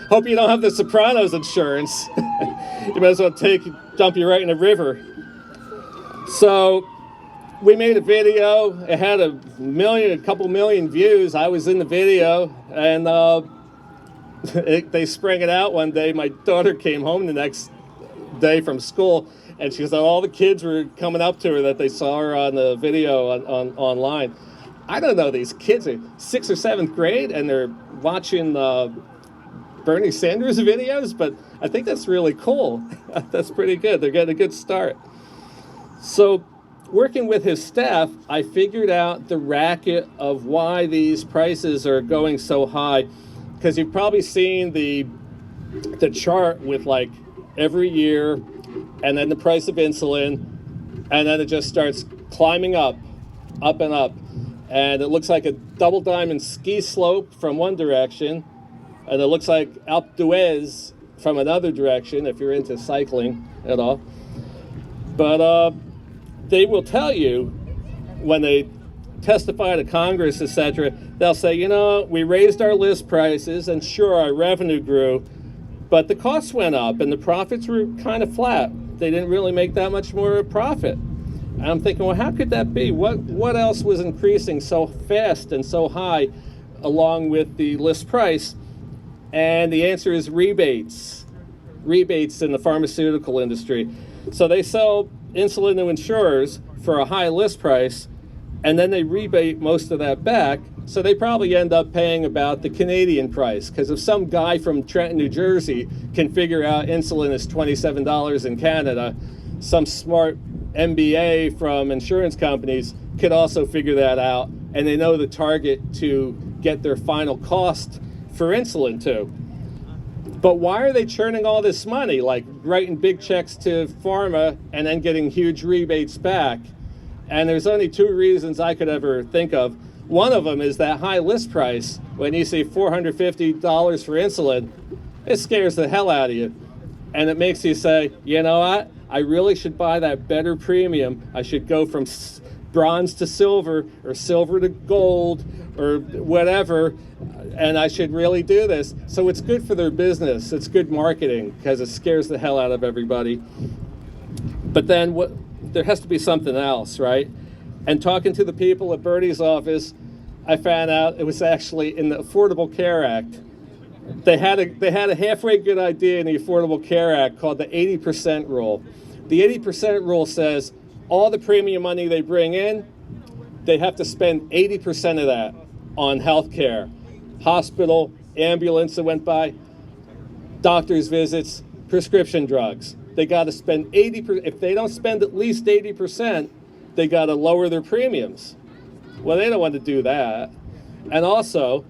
Hope you don't have the Sopranos insurance. You might as well dump you right in the river. So we made a video. It had a couple million views. I was in the video, and they sprang it out one day. My daughter came home the next day from school, and she said all the kids were coming up to her that they saw her on the video online. I don't know, these kids are 6th or 7th grade, and they're watching Bernie Sanders videos, but I think that's really cool. That's pretty good. They're getting a good start. So working with his staff, I figured out the racket of why these prices are going so high, because you've probably seen the chart with like every year, and then the price of insulin, and then it just starts climbing up and up. And it looks like a double diamond ski slope from one direction, and it looks like Alpe d'Huez from another direction, if you're into cycling at all. But they will tell you when they testify to Congress, etc., they'll say, you know, we raised our list prices, and sure, our revenue grew, but the costs went up, and the profits were kind of flat. They didn't really make that much more profit. And I'm thinking, well, how could that be? What else was increasing so fast and so high along with the list price? And the answer is rebates. Rebates in the pharmaceutical industry. So they sell insulin to insurers for a high list price, and then they rebate most of that back. So they probably end up paying about the Canadian price, because if some guy from Trenton, New Jersey can figure out insulin is $27 in Canada, some smart MBA from insurance companies could also figure that out, and they know the target to get their final cost for insulin to. But why are they churning all this money, like writing big checks to pharma and then getting huge rebates back? And there's only two reasons I could ever think of. One of them is that high list price. When you see $450 for insulin, it scares the hell out of you. And it makes you say, you know what? I really should buy that better premium. I should go from bronze to silver, or silver to gold, or whatever, and I should really do this. So it's good for their business. It's good marketing, because it scares the hell out of everybody. But then there has to be something else, right? And talking to the people at Bernie's office, I found out it was actually in the Affordable Care Act. They had a halfway good idea in the Affordable Care Act called the 80% rule. The 80% rule says all the premium money they bring in, they have to spend 80% of that on health care. Hospital, ambulance that went by, doctor's visits, prescription drugs. They got to spend 80%. If they don't spend at least 80%, they got to lower their premiums. Well, they don't want to do that. And also,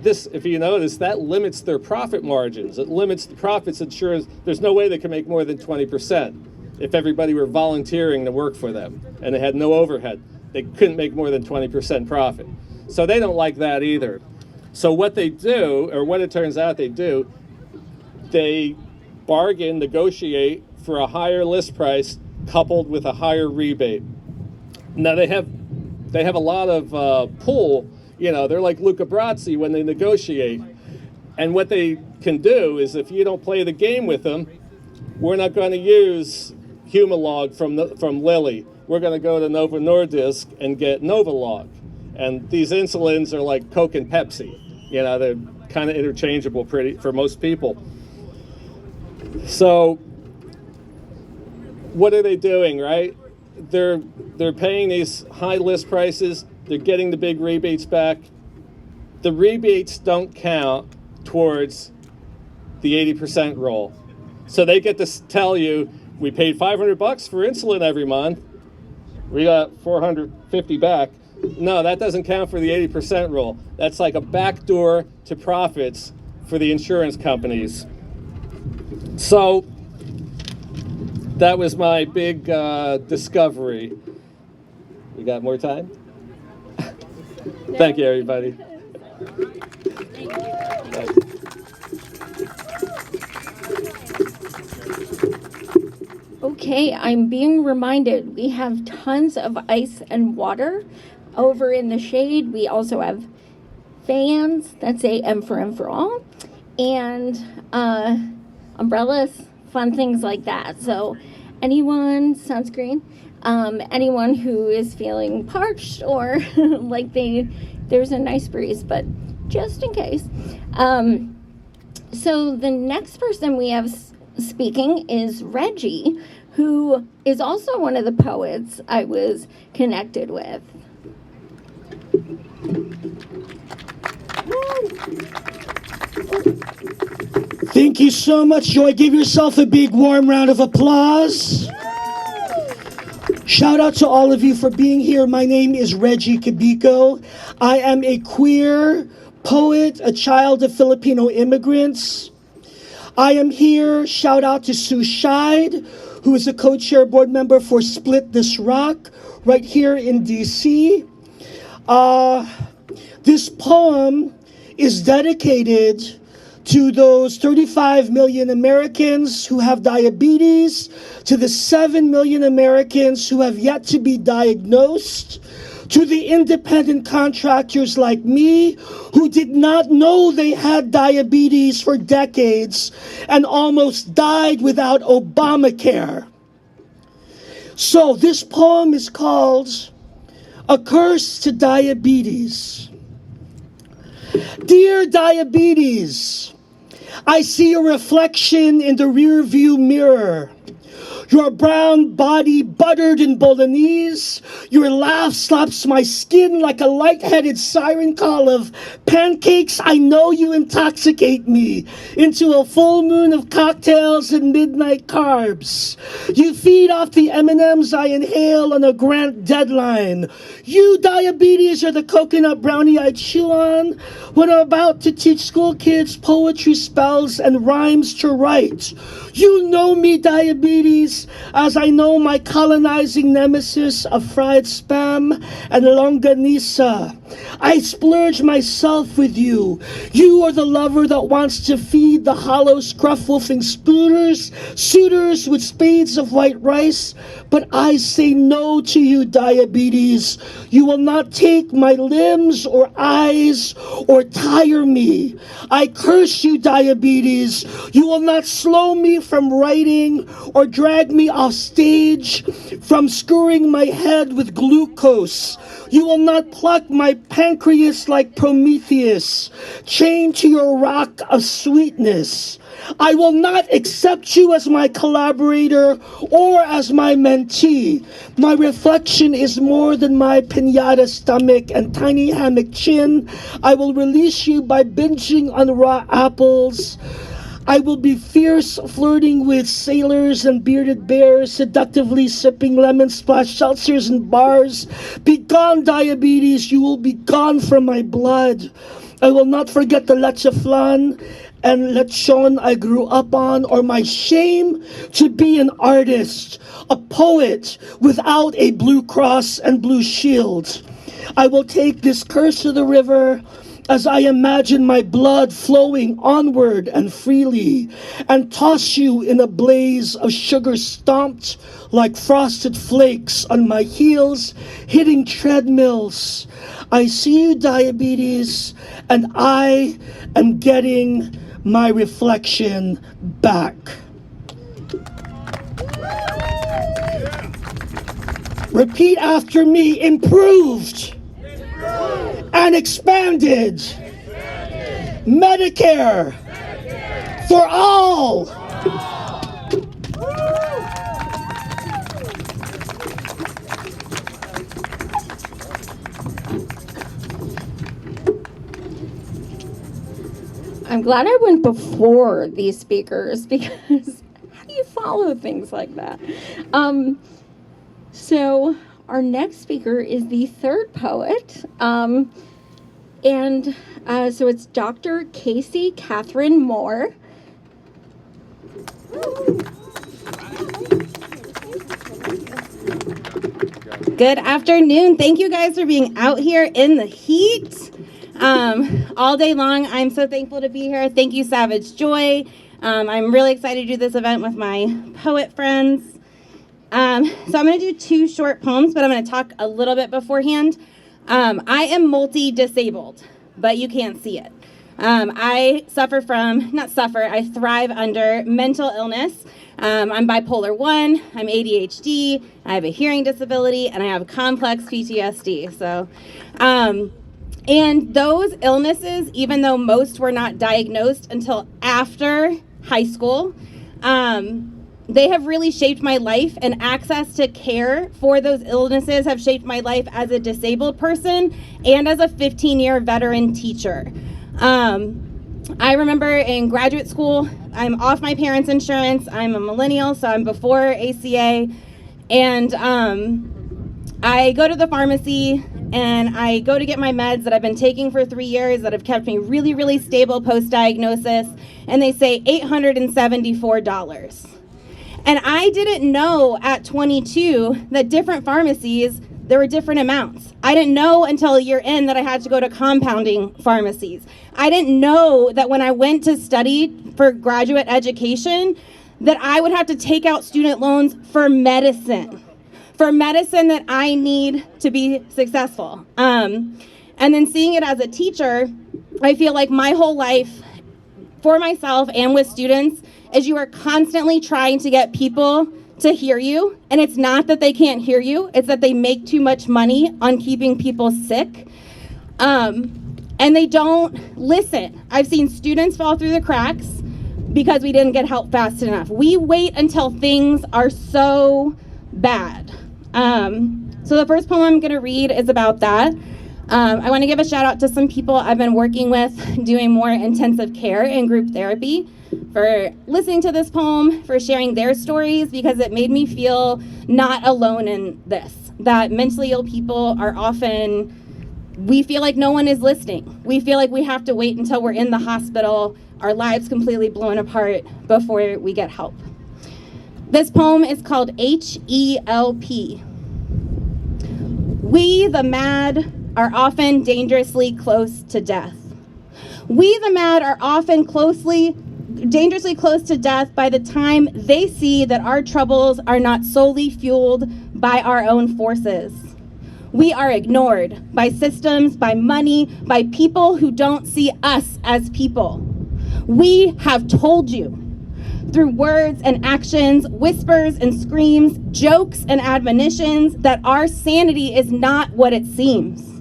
this, if you notice, that limits their profit margins. It limits the profits. Ensures there's no way they can make more than 20%. If everybody were volunteering to work for them and they had no overhead, they couldn't make more than 20% profit. So they don't like that either. So what they do, or what it turns out they do, they bargain, negotiate for a higher list price coupled with a higher rebate. Now they have a lot of pull. You know, they're like Luca Brasi when they negotiate. And what they can do is, if you don't play the game with them, we're not going to use Humalog from Lilly. We're going to go to Novo Nordisk and get Novolog. And these insulins are like Coke and Pepsi. You know, they're kind of interchangeable for most people. So what are they doing, right? They're paying these high list prices. They're getting the big rebates back. The rebates don't count towards the 80% rule. So they get to tell you, we paid $500 for insulin every month. We got $450 back. No, that doesn't count for the 80% rule. That's like a backdoor to profits for the insurance companies. So that was my big discovery. We got more time? Thank you, everybody. Okay, I'm being reminded we have tons of ice and water over in the shade. We also have fans that say M for all, and umbrellas, fun things like that. So anyone, sunscreen, anyone who is feeling parched or like there's a nice breeze, but just in case. So the next person we have speaking is Regie, who is also one of the poets I was connected with. Thank you so much, Joy. Give yourself a big warm round of applause. Shout out to all of you for being here. My name is Regie Cabico. I am a queer poet, a child of Filipino immigrants. I am here. Shout out to Sue Scheid, who is a co-chair board member for Split This Rock right here in DC. This poem is dedicated to those 35 million Americans who have diabetes, to the 7 million Americans who have yet to be diagnosed, to the independent contractors like me who did not know they had diabetes for decades and almost died without Obamacare. So this poem is called A Curse to Diabetes. Dear diabetes, I see a reflection in the rearview mirror. Your brown body buttered in bolognese. Your laugh slaps my skin like a light-headed siren call of pancakes. I know you intoxicate me into a full moon of cocktails and midnight carbs. You feed off the M&Ms I inhale on a grant deadline. You, diabetes, are the coconut brownie I chew on when I'm about to teach school kids poetry spells and rhymes to write. You know me, diabetes, as I know my colonizing nemesis of fried spam and longanisa. I splurge myself with you. You are the lover that wants to feed the hollow scruff-wolfing suitors with spades of white rice. But I say no to you, diabetes. You will not take my limbs or eyes or tire me. I curse you, diabetes. You will not slow me from writing or drag me off stage from screwing my head with glucose. You will not pluck my pancreas like Prometheus, chained to your rock of sweetness. I will not accept you as my collaborator or as my mentee. My reflection is more than my pinata stomach and tiny hammock chin. I will release you by binging on raw apples. I will be fierce, flirting with sailors and bearded bears, seductively sipping lemon splash seltzers in bars. Be gone, diabetes, you will be gone from my blood. I will not forget the leche flan and lechon I grew up on, or my shame to be an artist, a poet without a blue cross and blue shield. I will take this curse to the river as I imagine my blood flowing onward and freely, and toss you in a blaze of sugar stomped like frosted flakes on my heels, hitting treadmills. I see you, diabetes, and I am getting my reflection back. Repeat after me: improved and expanded. Medicare for all. I'm glad I went before these speakers, because how do you follow things like that? So our next speaker is the third poet, so it's Dr. Casey Katherine Moore. Good afternoon. Thank you guys for being out here in the heat all day long. I'm so thankful to be here. Thank you, Savage Joy. I'm really excited to do this event with my poet friends. So I'm going to do 2 short poems, but I'm going to talk a little bit beforehand. I am multi-disabled, but you can't see it. I thrive under mental illness. I'm bipolar 1, I'm ADHD, I have a hearing disability, and I have complex PTSD. So, and those illnesses, even though most were not diagnosed until after high school, they have really shaped my life, and access to care for those illnesses have shaped my life as a disabled person and as a 15-year veteran teacher. I remember in graduate school, I'm off my parents' insurance. I'm a millennial, so I'm before ACA. And I go to the pharmacy and I go to get my meds that I've been taking for 3 years that have kept me really, really stable post-diagnosis. And they say $874. And I didn't know at 22 that different pharmacies, there were different amounts. I didn't know until a year in that I had to go to compounding pharmacies. I didn't know that when I went to study for graduate education, that I would have to take out student loans for medicine that I need to be successful. And then seeing it as a teacher, I feel like my whole life, for myself and with students, is you are constantly trying to get people to hear you, and it's not that they can't hear you, it's that they make too much money on keeping people sick, and they don't listen. I've seen students fall through the cracks because we didn't get help fast enough. We wait until things are so bad. So the first poem I'm going to read is about that. I want to give a shout out to some people I've been working with doing more intensive care and group therapy, for listening to this poem, for sharing their stories, because it made me feel not alone in this. That mentally ill people are often, we feel like no one is listening. We feel like we have to wait until we're in the hospital, our lives completely blown apart, before we get help. This poem is called H-E-L-P. We, the mad, are often dangerously close to death. We, the mad, are often dangerously close to death by the time they see that our troubles are not solely fueled by our own forces. We are ignored by systems, by money, by people who don't see us as people. We have told you through words and actions, whispers and screams, jokes and admonitions, that our sanity is not what it seems.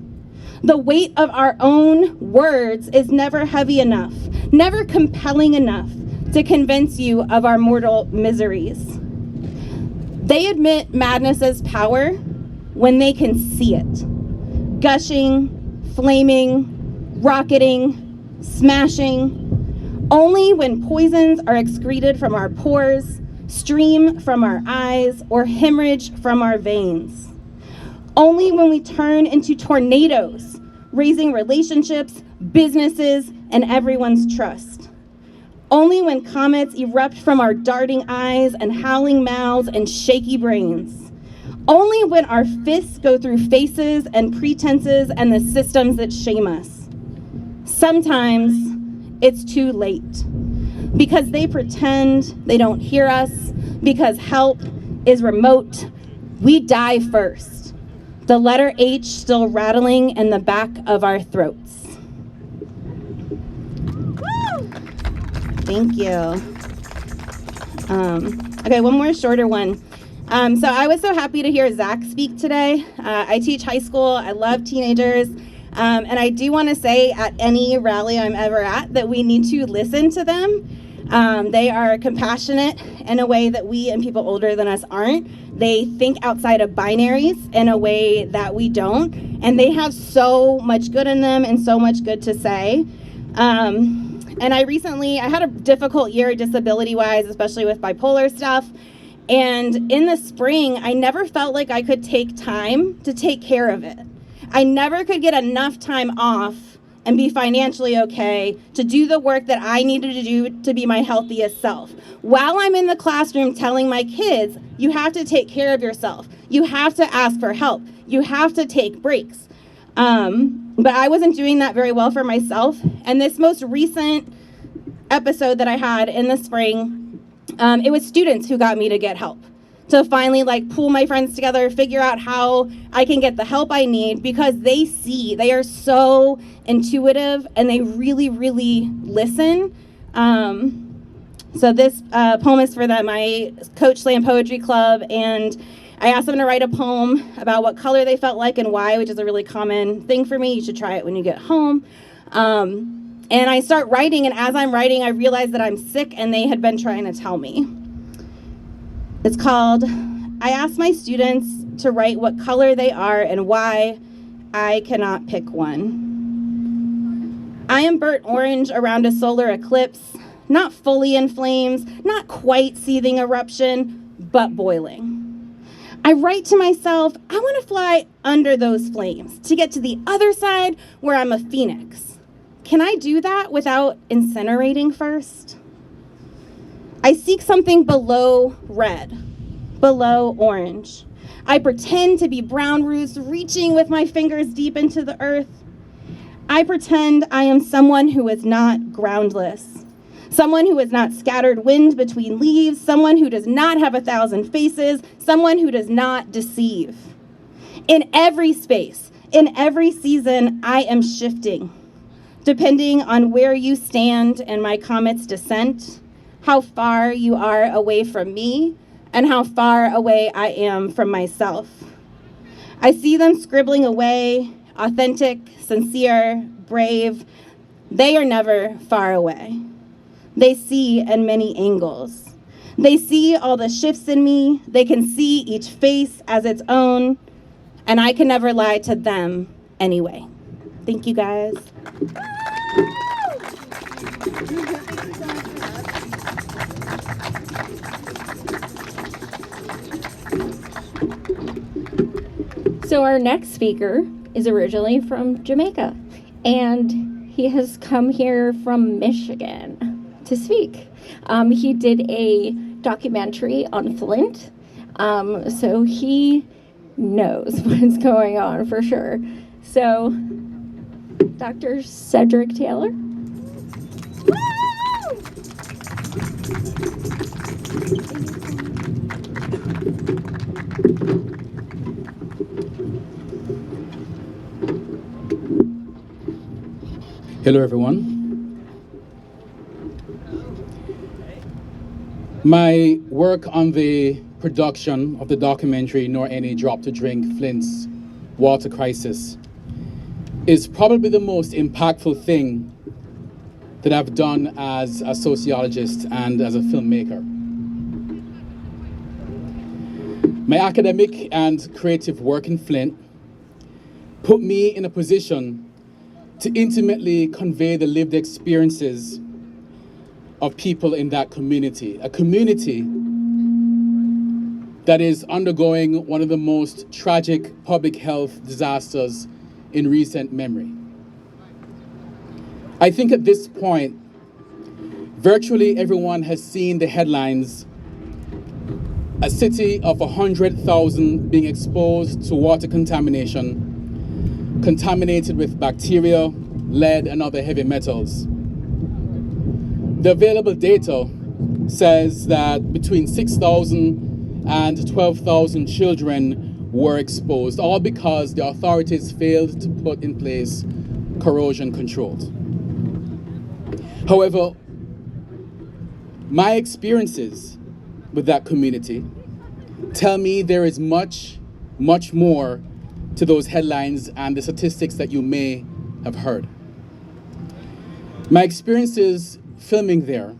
The weight of our own words is never heavy enough, never compelling enough to convince you of our mortal miseries. They admit madness's power when they can see it. Gushing, flaming, rocketing, smashing. Only when poisons are excreted from our pores, stream from our eyes, or hemorrhage from our veins. Only when we turn into tornadoes, raising relationships, businesses, and everyone's trust. Only when comets erupt from our darting eyes and howling mouths and shaky brains. Only when our fists go through faces and pretenses and the systems that shame us. Sometimes it's too late because they pretend they don't hear us, because help is remote. We die first. The letter H still rattling in the back of our throats. Woo! Thank you. Okay, one more shorter one. So I was so happy to hear Zach speak today. I teach high school. I love teenagers. And I do want to say at any rally I'm ever at that we need to listen to them. They are compassionate in a way that we and people older than us aren't. They think outside of binaries in a way that we don't. And they have so much good in them and so much good to say. And I had a difficult year disability-wise, especially with bipolar stuff. And in the spring, I never felt like I could take time to take care of it. I never could get enough time off and be financially okay to do the work that I needed to do to be my healthiest self. While I'm in the classroom telling my kids, you have to take care of yourself. You have to ask for help. You have to take breaks. But I wasn't doing that very well for myself. And this most recent episode that I had in the spring, it was students who got me to get help, to finally pull my friends together, figure out how I can get the help I need, because they are so intuitive and they really, really listen. So this poem is for them. I coach Slam Poetry Club, and I asked them to write a poem about what color they felt like and why, which is a really common thing for me. You should try it when you get home. And I start writing, and as I'm writing, I realize that I'm sick, and they had been trying to tell me. It's called, I asked my students to write what color they are and why. I cannot pick one. I am burnt orange around a solar eclipse, not fully in flames, not quite seething eruption, but boiling. I write to myself, I want to fly under those flames to get to the other side where I'm a phoenix. Can I do that without incinerating first? I seek something below red, below orange. I pretend to be brown roots reaching with my fingers deep into the earth. I pretend I am someone who is not groundless, someone who is not scattered wind between leaves, someone who does not have 1,000 faces, someone who does not deceive. In every space, in every season, I am shifting, depending on where you stand in my comet's descent, how far you are away from me, and how far away I am from myself. I see them scribbling away, authentic, sincere, brave. They are never far away. They see in many angles. They see all the shifts in me. They can see each face as its own, and I can never lie to them anyway. Thank you, guys. So our next speaker is originally from Jamaica, and he has come here from Michigan to speak. He did a documentary on Flint, so he knows what's going on for sure. So, Dr. Cedric Taylor. Hello, everyone. My work on the production of the documentary Nor Any Drop to Drink, Flint's Water Crisis is probably the most impactful thing that I've done as a sociologist and as a filmmaker. My academic and creative work in Flint put me in a position to intimately convey the lived experiences of people in that community, a community that is undergoing one of the most tragic public health disasters in recent memory. I think at this point, virtually everyone has seen the headlines. A city of 100,000 being exposed to water contamination, contaminated with bacteria, lead, and other heavy metals. The available data says that between 6,000 and 12,000 children were exposed, all because the authorities failed to put in place corrosion controls. However, my experiences with that community tell me there is much, much more to those headlines and the statistics that you may have heard. My experiences filming there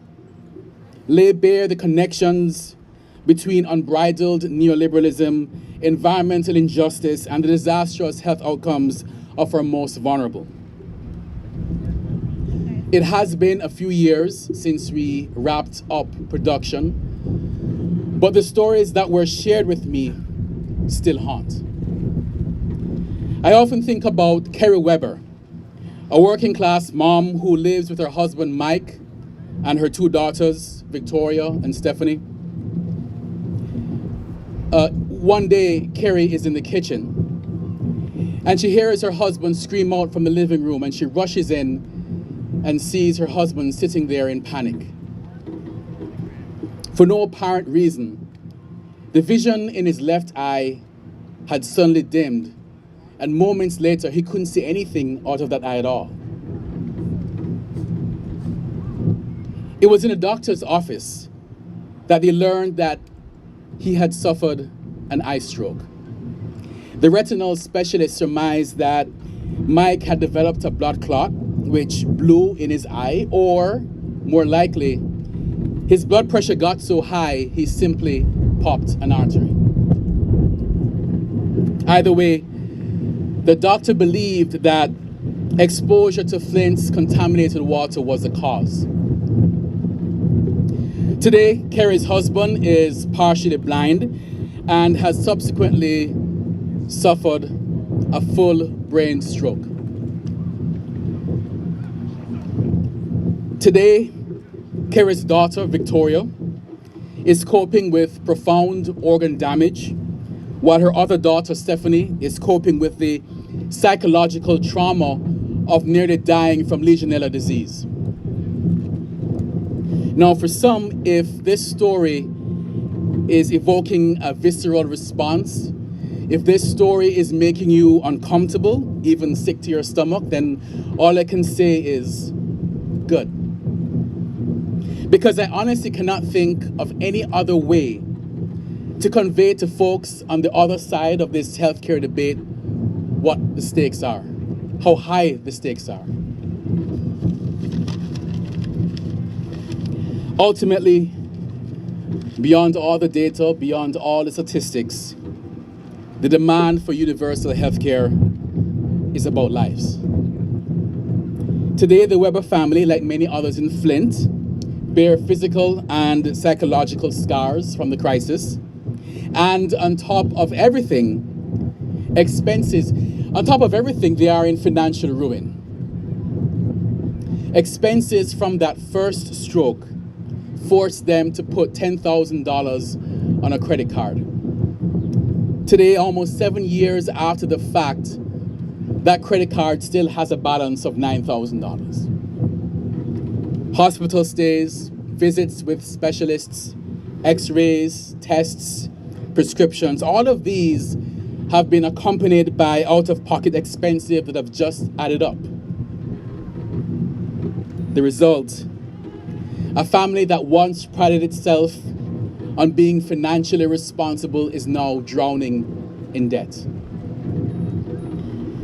lay bare the connections between unbridled neoliberalism, environmental injustice, and the disastrous health outcomes of our most vulnerable. It has been a few years since we wrapped up production, but the stories that were shared with me still haunt. I often think about Kerry Weber, a working class mom who lives with her husband Mike and her two daughters, Victoria and Stephanie. One day, Kerry is in the kitchen and she hears her husband scream out from the living room, and she rushes in and sees her husband sitting there in panic. For no apparent reason, the vision in his left eye had suddenly dimmed, and moments later, he couldn't see anything out of that eye at all. It was in a doctor's office that they learned that he had suffered an eye stroke. The retinal specialist surmised that Mike had developed a blood clot which blew in his eye, or more likely, his blood pressure got so high he simply popped an artery. Either way, the doctor believed that exposure to Flint's contaminated water was the cause. Today, Kerry's husband is partially blind and has subsequently suffered a full brain stroke. Today, Kerry's daughter, Victoria, is coping with profound organ damage, while her other daughter, Stephanie, is coping with the psychological trauma of nearly dying from Legionella disease. Now, for some, if this story is evoking a visceral response, if this story is making you uncomfortable, even sick to your stomach, then all I can say is good. Because I honestly cannot think of any other way to convey to folks on the other side of this healthcare debate what the stakes are, how high the stakes are. Ultimately, beyond all the data, beyond all the statistics, the demand for universal healthcare is about lives. Today, the Weber family, like many others in Flint, bear physical and psychological scars from the crisis. And on top of everything, they are in financial ruin. Expenses from that first stroke forced them to put $10,000 on a credit card. Today, almost 7 years after the fact, that credit card still has a balance of $9,000. Hospital stays, visits with specialists, x-rays, tests, prescriptions, all of these have been accompanied by out-of-pocket expenses that have just added up. The result, a family that once prided itself on being financially responsible is now drowning in debt.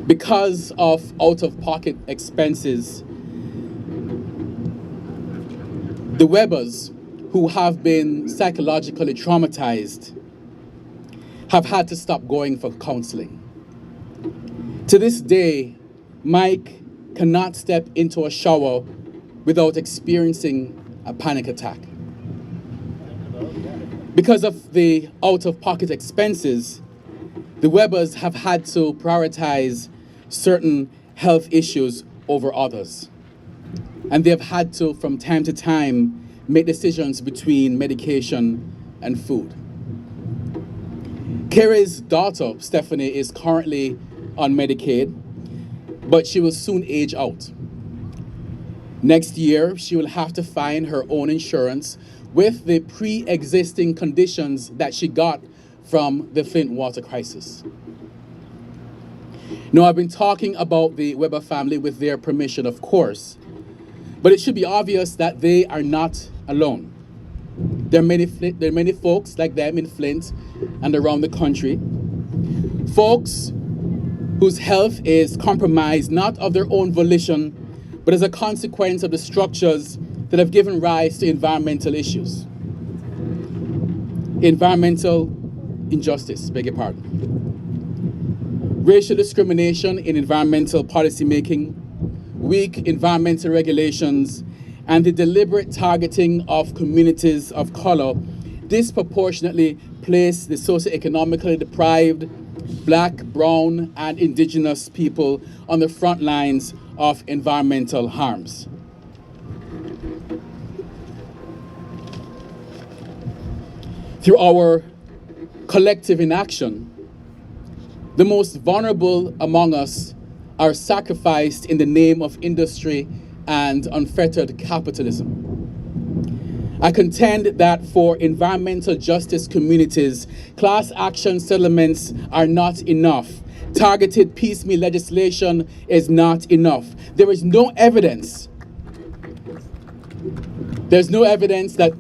Because of out-of-pocket expenses, the Webers, who have been psychologically traumatized, have had to stop going for counseling. To this day, Mike cannot step into a shower without experiencing a panic attack. Because of the out-of-pocket expenses, the Webbers have had to prioritize certain health issues over others. And they have had to, from time to time, make decisions between medication and food. Carrie's daughter, Stephanie, is currently on Medicaid, but she will soon age out. Next year, she will have to find her own insurance with the pre-existing conditions that she got from the Flint water crisis. Now, I've been talking about the Weber family with their permission, of course, but it should be obvious that they are not alone. There are many folks like them in Flint and around the country. Folks whose health is compromised not of their own volition, but as a consequence of the structures that have given rise to environmental issues. Environmental injustice, beg your pardon. Racial discrimination in environmental policymaking, weak environmental regulations, and the deliberate targeting of communities of color disproportionately place the socioeconomically deprived Black, brown, and indigenous people on the front lines of environmental harms. Through our collective inaction, the most vulnerable among us are sacrificed in the name of industry and unfettered capitalism. I contend that for environmental justice communities, class action settlements are not enough. Targeted piecemeal legislation is not enough. There is no evidence. There's no evidence that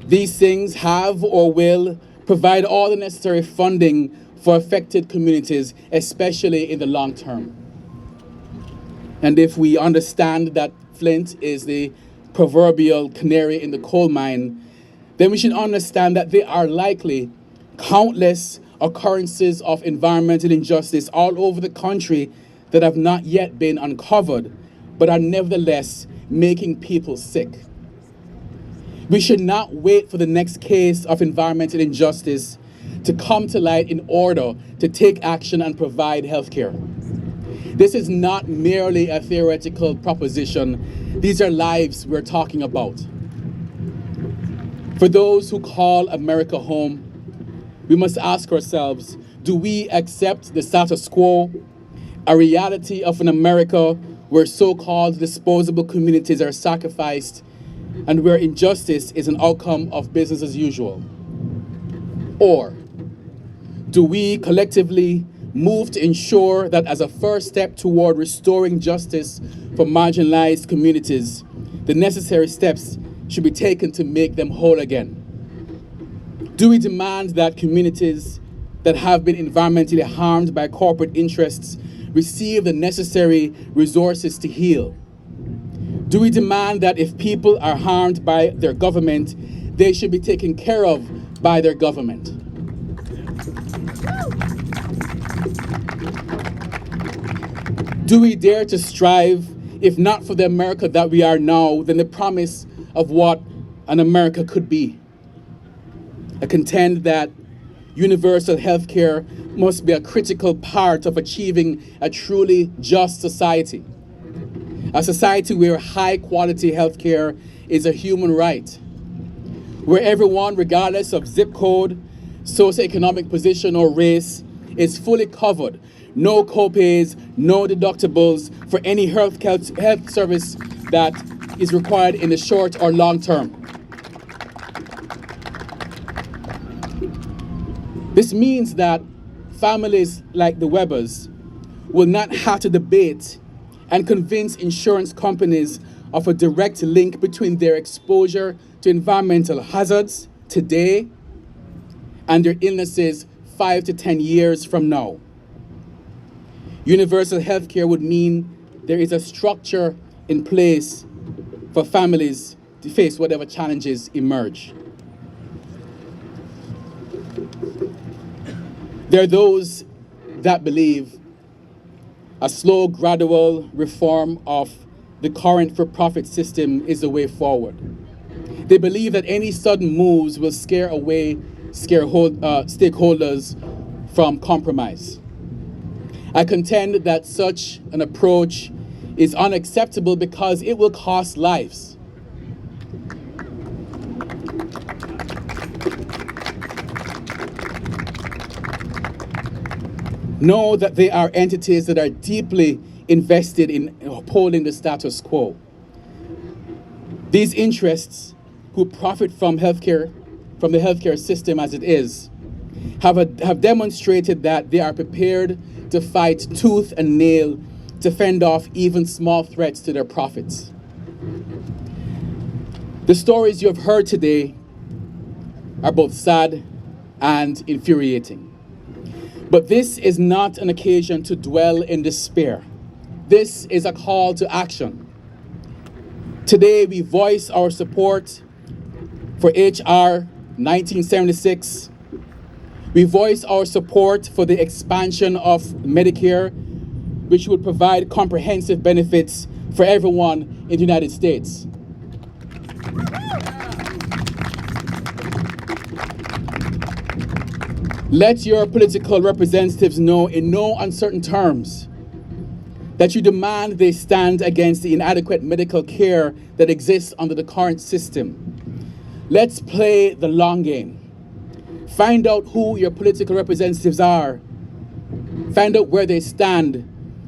these things have or will provide all the necessary funding for affected communities, especially in the long term. And if we understand that Flint is the proverbial canary in the coal mine, then we should understand that there are likely countless occurrences of environmental injustice all over the country that have not yet been uncovered, but are nevertheless making people sick. We should not wait for the next case of environmental injustice to come to light in order to take action and provide health care. This is not merely a theoretical proposition. These are lives we're talking about. For those who call America home, we must ask ourselves, do we accept the status quo, a reality of an America where so-called disposable communities are sacrificed and where injustice is an outcome of business as usual? Or do we collectively move to ensure that as a first step toward restoring justice for marginalized communities, the necessary steps should be taken to make them whole again? Do we demand that communities that have been environmentally harmed by corporate interests receive the necessary resources to heal? Do we demand that if people are harmed by their government, they should be taken care of by their government? Do we dare to strive, if not for the America that we are now, then the promise of what an America could be? I contend that universal health care must be a critical part of achieving a truly just society. A society where high-quality health care is a human right, where everyone, regardless of zip code, socioeconomic position, or race, is fully covered. No co-pays, no deductibles for any health service that is required in the short or long term. This means that families like the Webbers will not have to debate and convince insurance companies of a direct link between their exposure to environmental hazards today and their illnesses 5 to 10 years from now. Universal health care would mean there is a structure in place for families to face whatever challenges emerge. There are those that believe a slow, gradual reform of the current for-profit system is the way forward. They believe that any sudden moves will scare away stakeholders from compromise. I contend that such an approach is unacceptable because it will cost lives. Know that they are entities that are deeply invested in upholding the status quo. These interests, who profit from the healthcare system as it is, have demonstrated that they are prepared to fight tooth and nail to fend off even small threats to their profits. The stories you have heard today are both sad and infuriating. But this is not an occasion to dwell in despair. This is a call to action. Today, we voice our support for HR 1976. We voice our support for the expansion of Medicare, which would provide comprehensive benefits for everyone in the United States. Let your political representatives know in no uncertain terms that you demand they stand against the inadequate medical care that exists under the current system. Let's play the long game. Find out who your political representatives are. Find out where they stand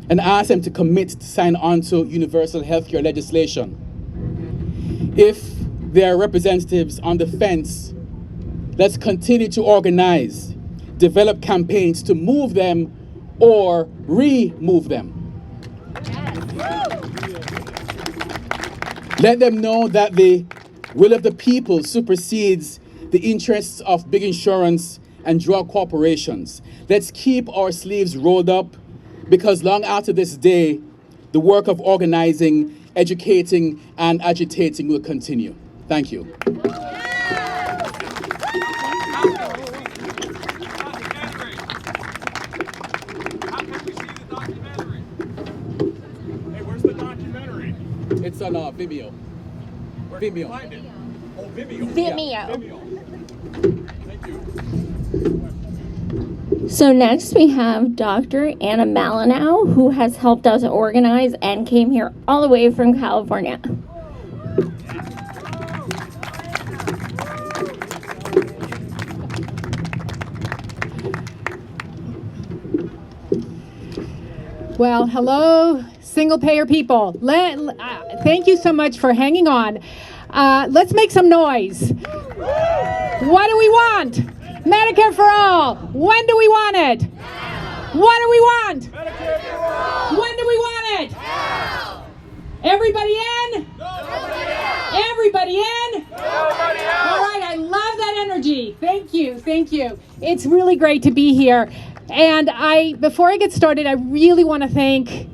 and ask them to commit to sign on to universal healthcare legislation. If there are representatives on the fence, let's continue to organize, develop campaigns to move them or remove them. Let them know that the will of the people supersedes the interests of big insurance and drug corporations. Let's keep our sleeves rolled up, because long after this day, the work of organizing, educating, and agitating will continue. Thank you. It's on Vimeo. Where can we find it? Oh, Vimeo. Vimeo. Thank you. So next we have Dr. Ana Malinow, who has helped us organize and came here all the way from California. Well, hello, single-payer people. Thank you so much for hanging on. Let's make some noise. What do we want? Medicare for all. When do we want it? Now. What do we want? Medicare for all. When do we want it? Now. Everybody in? Nobody out. Everybody in? Nobody out. All right, I love that energy. Thank you, thank you. It's really great to be here. And before I get started, I really want to thank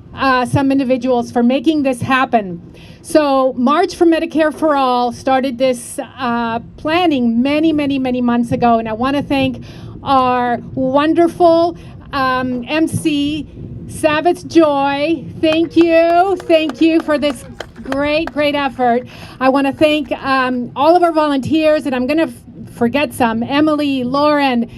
some individuals for making this happen. So March for Medicare for All started this planning many months ago, and I want to thank our wonderful MC, Savitz Joy. Thank you for this great effort. I want to thank all of our volunteers, and I'm going to forget some: Emily, Lauren,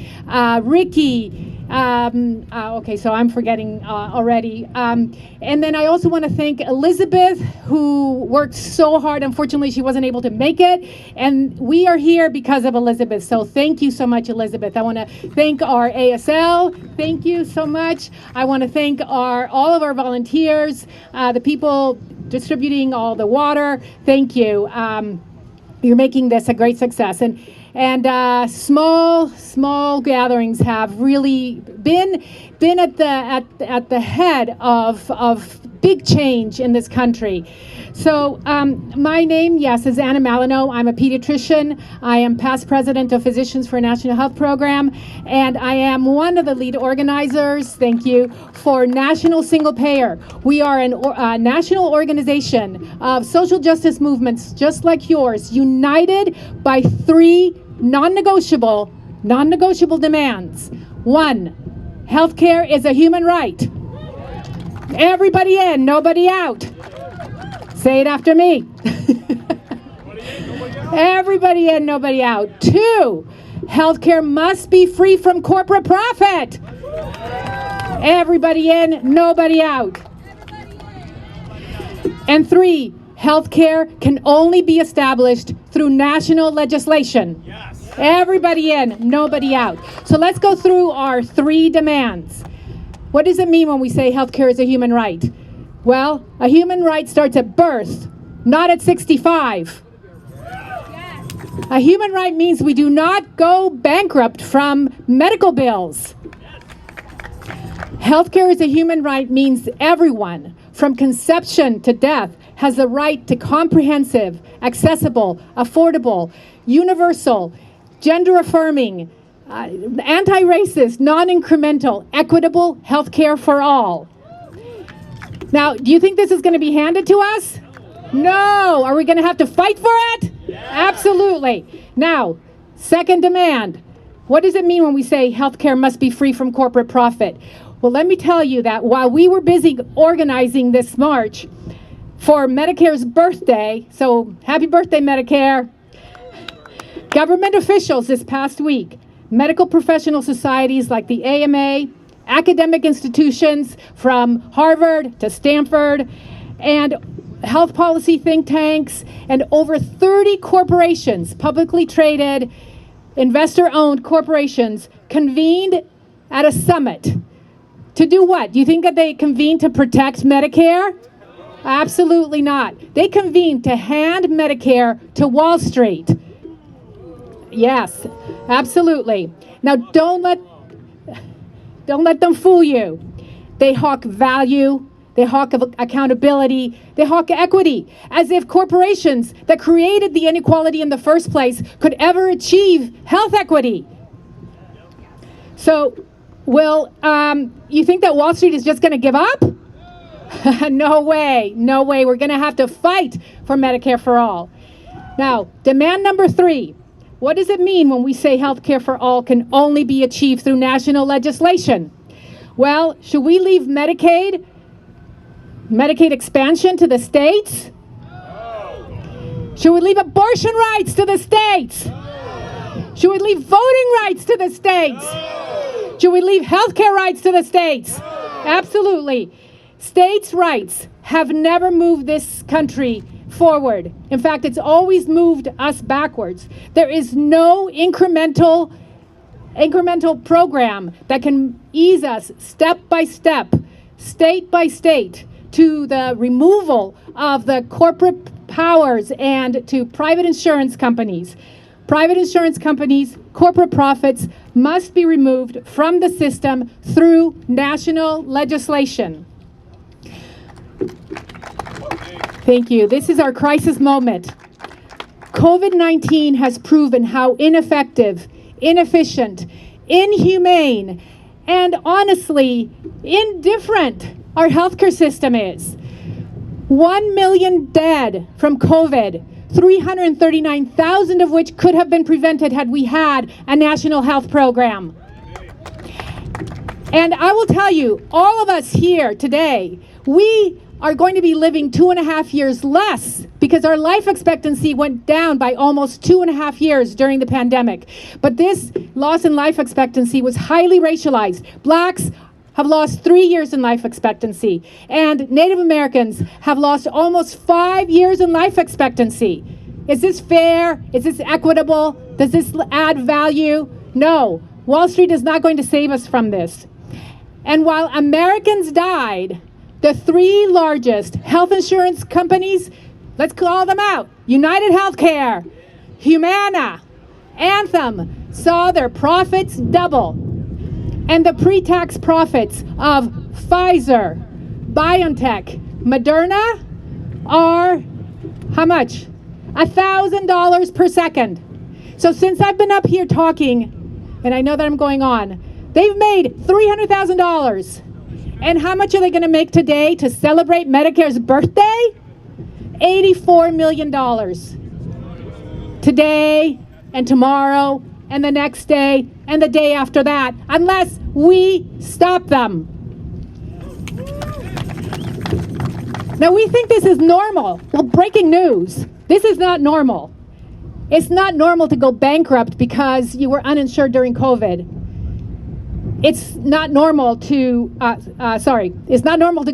Ricky. Okay, so I'm forgetting already. And then I also want to thank Elizabeth, who worked so hard. Unfortunately, she wasn't able to make it. And we are here because of Elizabeth. So thank you so much, Elizabeth. I want to thank our ASL. Thank you so much. I want to thank all of our volunteers, the people distributing all the water. Thank you. You're making this a great success. And small gatherings have really been at the head of big change in this country. So my name, yes, is Ana Malinow. I'm a pediatrician. I am past president of Physicians for a National Health Program, and I am one of the lead organizers, thank you, for National Single Payer. We are a national organization of social justice movements just like yours, united by three non-negotiable demands. One, healthcare is a human right. Everybody in, nobody out. Say it after me. Everybody in, nobody out. 2, healthcare must be free from corporate profit. Everybody in, nobody out. And 3, healthcare can only be established through national legislation. Everybody in, nobody out. So let's go through our 3 demands. What does it mean when we say healthcare is a human right? Well, a human right starts at birth, not at 65. A human right means we do not go bankrupt from medical bills. Healthcare as a human right means everyone, from conception to death, has the right to comprehensive, accessible, affordable, universal, gender-affirming, anti-racist, non-incremental, equitable healthcare for all. Now, do you think this is going to be handed to us? No. Are we going to have to fight for it? Absolutely. Now, second demand. What does it mean when we say healthcare must be free from corporate profit? Well, let me tell you that while we were busy organizing this march for Medicare's birthday, so happy birthday, Medicare, government officials this past week, medical professional societies like the AMA, academic institutions from Harvard to Stanford, and health policy think tanks, and over 30 corporations, publicly traded, investor-owned corporations, convened at a summit. To do what? Do you think that they convened to protect Medicare? Absolutely not. They convened to hand Medicare to Wall Street. Yes, absolutely. Now, don't let them fool you. They hawk value, they hawk accountability, they hawk equity, as if corporations that created the inequality in the first place could ever achieve health equity. So, you think that Wall Street is just going to give up? No way, no way. We're going to have to fight for Medicare for all. Now, demand number 3. What does it mean when we say healthcare for all can only be achieved through national legislation? Well, should we leave Medicaid expansion to the states? Should we leave abortion rights to the states? Should we leave voting rights to the states? Should we leave healthcare rights to the states? Absolutely. States' rights have never moved this country forward. In fact, it's always moved us backwards. There is no incremental program that can ease us step by step, state by state, to the removal of the corporate powers and to private insurance companies. Private insurance companies, corporate profits must be removed from the system through national legislation. Thank you. This is our crisis moment. COVID-19 has proven how ineffective, inefficient, inhumane, and honestly, indifferent our healthcare system is. 1 million dead from COVID, 339,000 of which could have been prevented had we had a national health program. And I will tell you, all of us here today, we are going to be living 2.5 years less because our life expectancy went down by almost 2.5 years during the pandemic. But this loss in life expectancy was highly racialized. Blacks have lost 3 years in life expectancy, and Native Americans have lost almost 5 years in life expectancy. Is this fair? Is this equitable? Does this add value? No. Wall Street is not going to save us from this. And while Americans died, the 3 largest health insurance companies, let's call them out, United Healthcare, Humana, Anthem, saw their profits double. And the pre-tax profits of Pfizer, BioNTech, Moderna are how much? $1,000 per second. So since I've been up here talking, and I know that I'm going on, they've made $300,000. And how much are they going to make today to celebrate Medicare's birthday? $84 million. Today and tomorrow and the next day and the day after that, unless we stop them. Now we think this is normal. Well, breaking news. This is not normal. It's not normal to go bankrupt because you were uninsured during COVID. It's not normal to, it's not normal to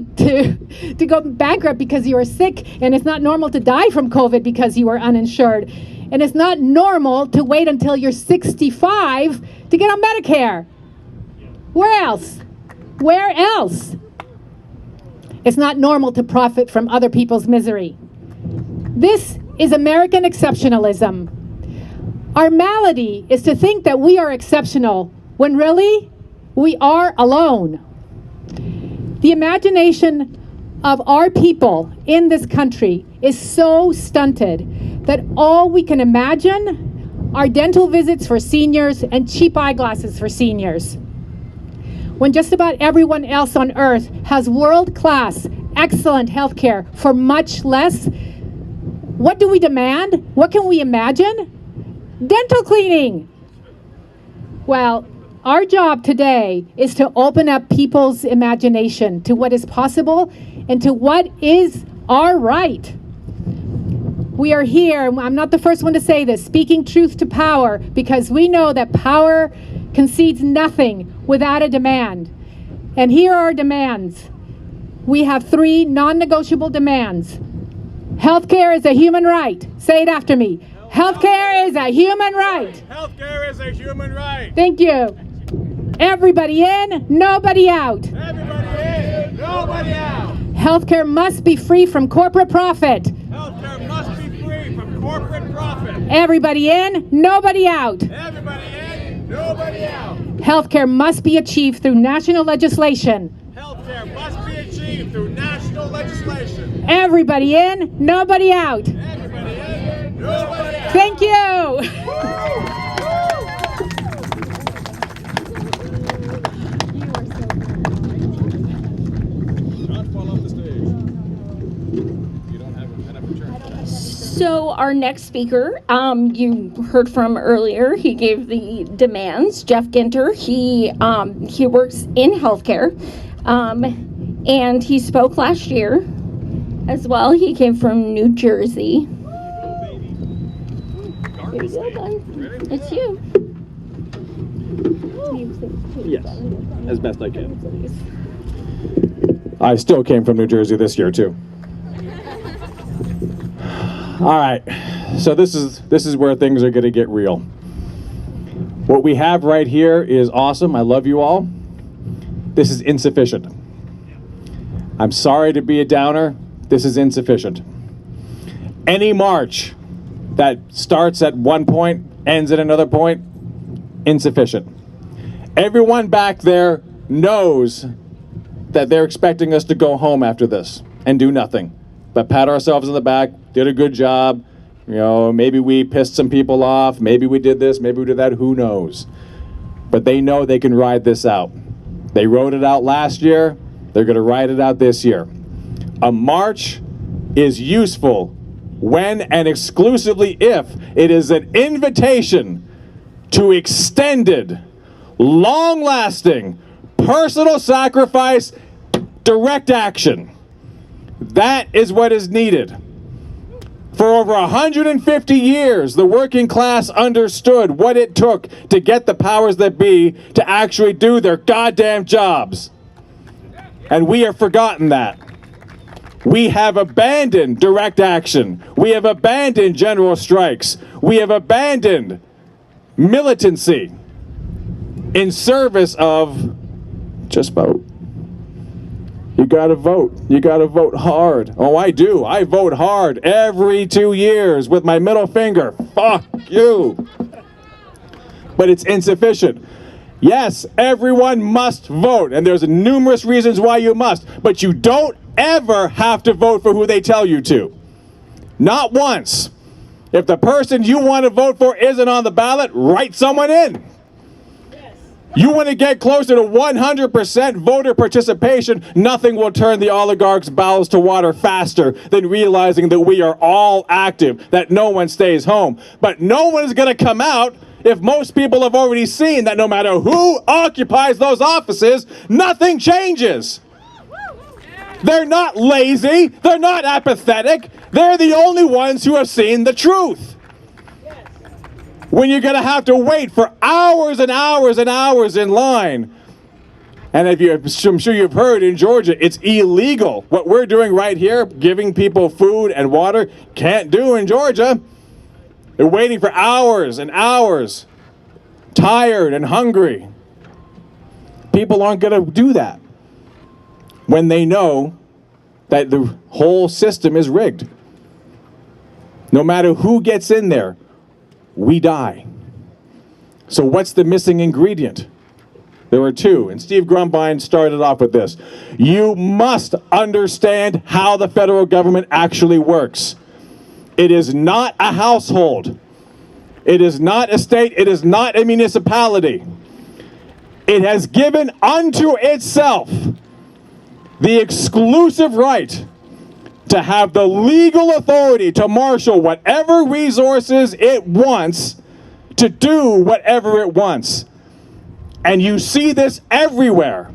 go bankrupt because you were sick, and it's not normal to die from COVID because you were uninsured. And it's not normal to wait until you're 65 to get on Medicare. Where else? Where else? It's not normal to profit from other people's misery. This is American exceptionalism. Our malady is to think that we are exceptional when really we are alone. The imagination of our people in this country is so stunted that all we can imagine are dental visits for seniors and cheap eyeglasses for seniors. When just about everyone else on earth has world-class, excellent healthcare for much less, what do we demand? What can we imagine? Dental cleaning. Well, our job today is to open up people's imagination to what is possible and to what is our right. We are here, I'm not the first one to say this, speaking truth to power, because we know that power concedes nothing without a demand. And here are our demands. We have 3 non-negotiable demands. Healthcare is a human right. Say it after me. Healthcare is a human right. Healthcare is a human right. Thank you. Everybody in, nobody out. Everybody in, nobody out. Healthcare must be free from corporate profit. Healthcare must be free from corporate profit. Everybody in, nobody out. Everybody in, nobody out. Healthcare must be achieved through national legislation. Healthcare must be achieved through national legislation. Everybody in, nobody out. Everybody in, nobody out. Thank you. So our next speaker, you heard from earlier, he gave the demands. Geoff Ginter, he works in healthcare, and he spoke last year as well. He came from New Jersey. Here you go, bud. It's you. Yes, as best I can. I still came from New Jersey this year too. All right, so this is where things are going to get real. What we have right here is awesome. I love you all. This is insufficient. I'm sorry to be a downer. This is insufficient. Any march that starts at one point, ends at another point, insufficient. Everyone back there knows that they're expecting us to go home after this and do nothing but pat ourselves on the back, did a good job, you know, maybe we pissed some people off, maybe we did this, maybe we did that, who knows. But they know they can ride this out. They rode it out last year, they're gonna ride it out this year. A march is useful when and exclusively if it is an invitation to extended, long-lasting, personal sacrifice, direct action. That is what is needed. For over 150 years, the working class understood what it took to get the powers that be to actually do their goddamn jobs. And we have forgotten that. We have abandoned direct action. We have abandoned general strikes. We have abandoned militancy in service of just vote. You gotta vote. You gotta vote hard. Oh, I do. I vote hard every 2 years with my middle finger. Fuck you. But it's insufficient. Yes, everyone must vote, and there's numerous reasons why you must, but you don't ever have to vote for who they tell you to. Not once. If the person you want to vote for isn't on the ballot, write someone in. You want to get closer to 100% voter participation, nothing will turn the oligarchs' bowels to water faster than realizing that we are all active, that no one stays home. But no one is going to come out if most people have already seen that no matter who occupies those offices, nothing changes. They're not lazy. They're not apathetic. They're the only ones who have seen the truth. When you're going to have to wait for hours and hours and hours in line. And I'm sure you've heard in Georgia, it's illegal. What we're doing right here, giving people food and water, can't do in Georgia. They're waiting for hours and hours, tired and hungry. People aren't going to do that when they know that the whole system is rigged. No matter who gets in there, we die. So what's the missing ingredient? There were two, and Steve Grumbine started off with this. You must understand how the federal government actually works. It is not a household. It is not a state. It is not a municipality. It has given unto itself the exclusive right to have the legal authority to marshal whatever resources it wants to do whatever it wants. And you see this everywhere.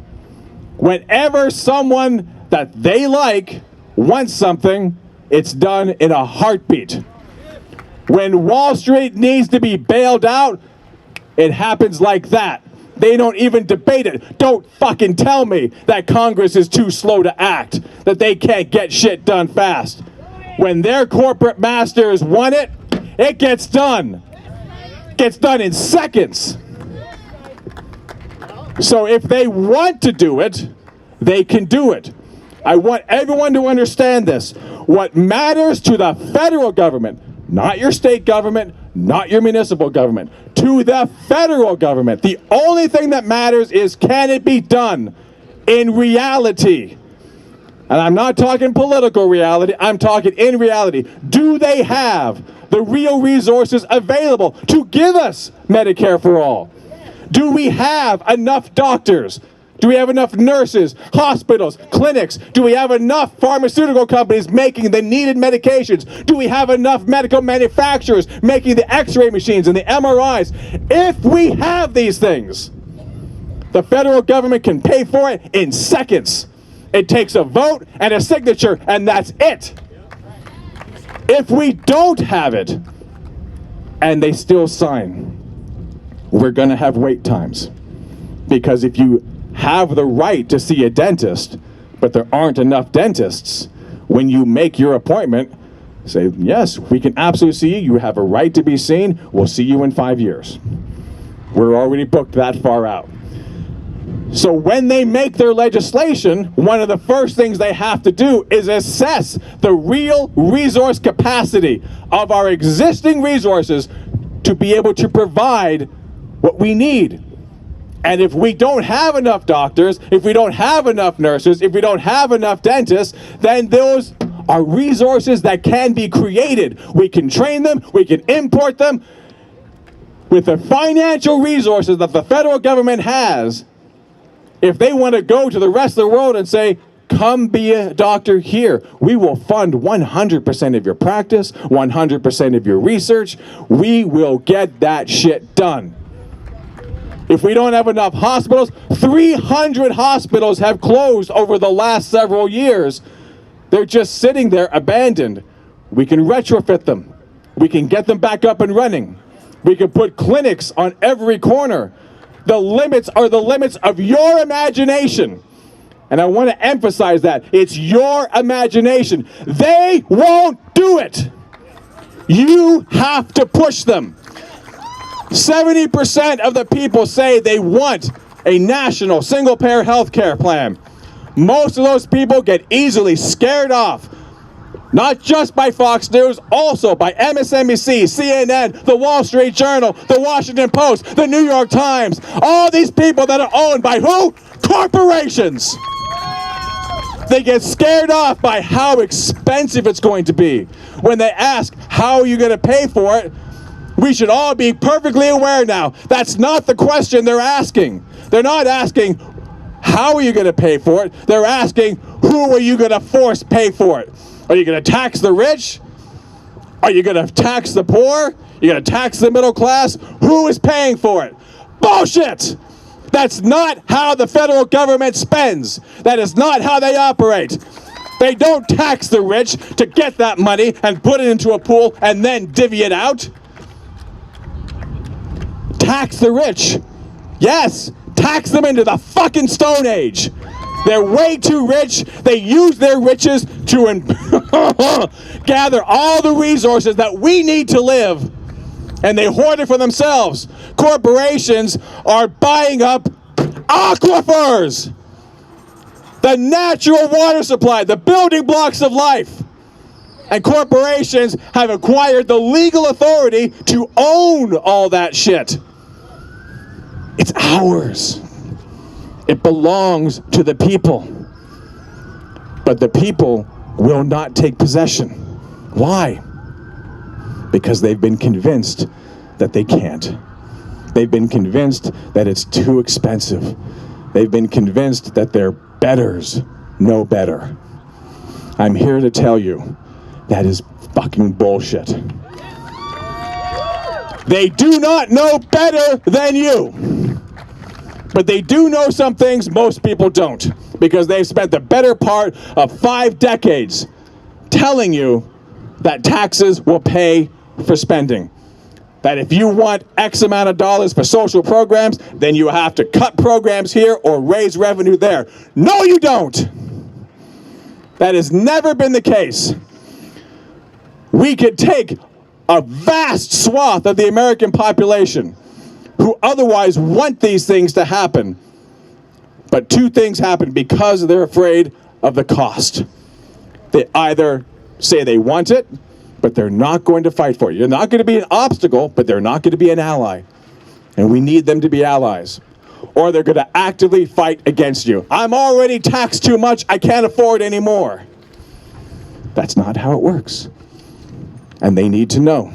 Whenever someone that they like wants something, it's done in a heartbeat. When Wall Street needs to be bailed out, it happens like that. They don't even debate it. Don't fucking tell me that Congress is too slow to act, that they can't get shit done fast. When their corporate masters want it, it gets done. It gets done in seconds. So if they want to do it, they can do it. I want everyone to understand this. What matters to the federal government, not your state government, not your municipal government, to the federal government, the only thing that matters is, can it be done in reality? And I'm not talking political reality, I'm talking in reality. Do they have the real resources available to give us Medicare for all? Do we have enough doctors? Do we have enough nurses, hospitals, clinics? Do we have enough pharmaceutical companies making the needed medications? Do we have enough medical manufacturers making the x-ray machines and the MRIs? If we have these things, the federal government can pay for it in seconds. It takes a vote and a signature, and that's it. If we don't have it, and they still sign, we're gonna have wait times. Because if you have the right to see a dentist, but there aren't enough dentists, when you make your appointment, say, yes, we can absolutely see you. You have a right to be seen. We'll see you in 5 years. We're already booked that far out. So when they make their legislation, one of the first things they have to do is assess the real resource capacity of our existing resources to be able to provide what we need. And if we don't have enough doctors, if we don't have enough nurses, if we don't have enough dentists, then those are resources that can be created. We can train them, we can import them. With the financial resources that the federal government has, if they want to go to the rest of the world and say, come be a doctor here, we will fund 100% of your practice, 100% of your research, we will get that shit done. If we don't have enough hospitals, 300 hospitals have closed over the last several years. They're just sitting there abandoned. We can retrofit them. We can get them back up and running. We can put clinics on every corner. The limits are the limits of your imagination. And I want to emphasize that. It's your imagination. They won't do it. You have to push them. 70% of the people say they want a national single-payer health care plan. Most of those people get easily scared off, not just by Fox News, also by MSNBC, CNN, the Wall Street Journal, the Washington Post, the New York Times, all these people that are owned by who? Corporations. They get scared off by how expensive it's going to be. When they ask, how are you going to pay for it? We should all be perfectly aware now, that's not the question they're asking. They're not asking, how are you going to pay for it? They're asking, who are you going to force pay for it? Are you going to tax the rich? Are you going to tax the poor? You're going to tax the middle class? Who is paying for it? Bullshit! That's not how the federal government spends. That is not how they operate. They don't tax the rich to get that money and put it into a pool and then divvy it out. Tax the rich. Yes, tax them into the fucking Stone Age. They're way too rich. They use their riches to gather all the resources that we need to live, and they hoard it for themselves. Corporations are buying up aquifers, the natural water supply, the building blocks of life. And corporations have acquired the legal authority to own all that shit. It's ours. It belongs to the people. But the people will not take possession. Why? Because they've been convinced that they can't. They've been convinced that it's too expensive. They've been convinced that their betters know better. I'm here to tell you that is fucking bullshit. They do not know better than you. But they do know some things most people don't, because they've spent the better part of 5 decades telling you that taxes will pay for spending. That if you want X amount of dollars for social programs, then you have to cut programs here or raise revenue there. No, you don't. That has never been the case. We could take a vast swath of the American population who otherwise want these things to happen. But 2 things happen because they're afraid of the cost. They either say they want it, but they're not going to fight for it. You're not going to be an obstacle, but they're not going to be an ally. And we need them to be allies. Or they're going to actively fight against you. I'm already taxed too much, I can't afford any more. That's not how it works. And they need to know,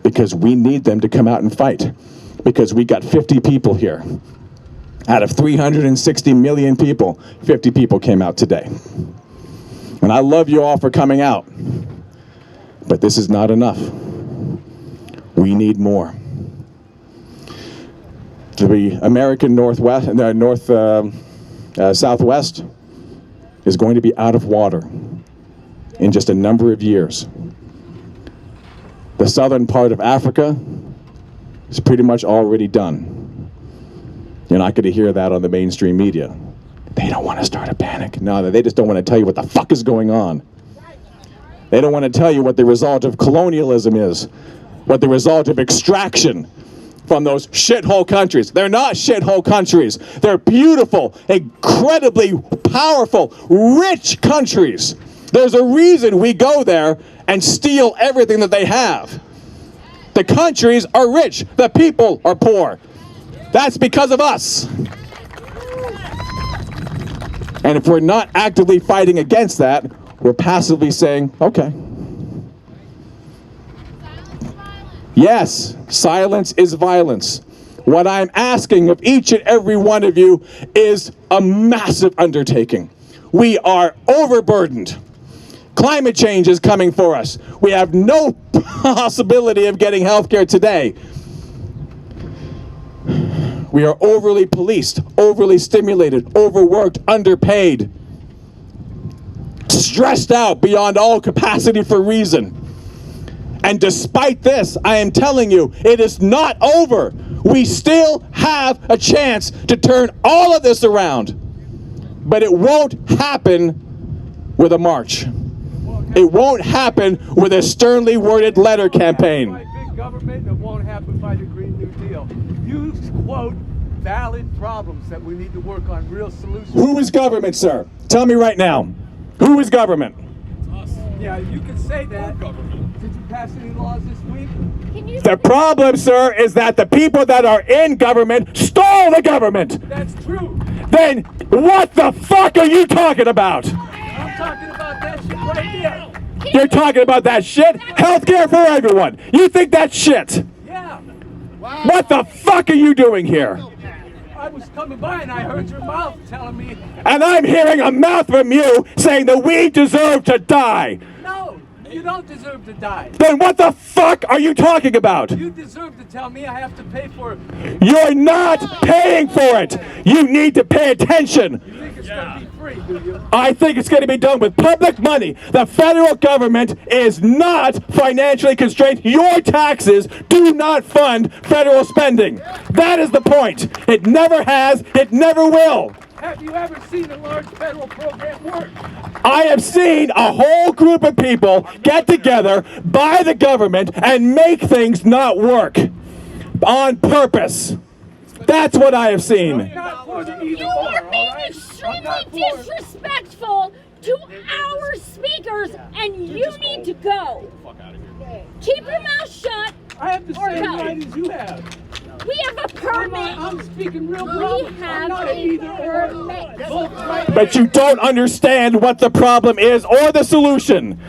because we need them to come out and fight. Because we got 50 people here. Out of 360 million people, 50 people came out today. And I love you all for coming out. But this is not enough. We need more. The American Southwest is going to be out of water in just a number of years. The southern part of Africa is pretty much already done. You're not going to hear that on the mainstream media. They don't want to start a panic. No, they just don't want to tell you what the fuck is going on. They don't want to tell you what the result of colonialism is, what the result of extraction from those shithole countries. They're not shithole countries. They're beautiful, incredibly powerful, rich countries. There's a reason we go there and steal everything that they have. The countries are rich. The people are poor. That's because of us. And if we're not actively fighting against that, we're passively saying, okay. Yes, silence is violence. What I'm asking of each and every one of you is a massive undertaking. We are overburdened. Climate change is coming for us. We have no possibility of getting health care today. We are overly policed, overly stimulated, overworked, underpaid, stressed out beyond all capacity for reason. And despite this, I am telling you, it is not over. We still have a chance to turn all of this around. But it won't happen with a march. It won't happen with a sternly worded letter campaign. By big government, it won't happen by the Green New Deal. You quote valid problems that we need to work on, real solutions. Who is government, sir? Tell me right now. Who is government? Yeah, you can say that. Did you pass any laws this week? The problem, sir, is that the people that are in government stole the government. That's true. Then what the fuck are you talking about? I'm talking about that shit right here. You're talking about that shit? Healthcare for everyone. You think that's shit? Yeah. Wow. What the fuck are you doing here? I was coming by and I heard your mouth telling me. And I'm hearing a mouth from you saying that we deserve to die. No. You don't deserve to die. Then what the fuck are you talking about? You deserve to tell me I have to pay for it. You're not paying for it. You need to pay attention. You think it's going to be free, do you? I think it's going to be done with public money. The federal government is not financially constrained. Your taxes do not fund federal spending. That is the point. It never has. It never will. Have you ever seen a large federal program work? I have seen a whole group of people get together, buy the government, and make things not work on purpose. That's what I have seen. You are being extremely disrespectful to our speakers, and you need to go. Keep your mouth shut. I have the same right as you have. We have a permit. I'm speaking real We problem. have I'm not a either or. permit. But you don't understand what the problem is or the solution.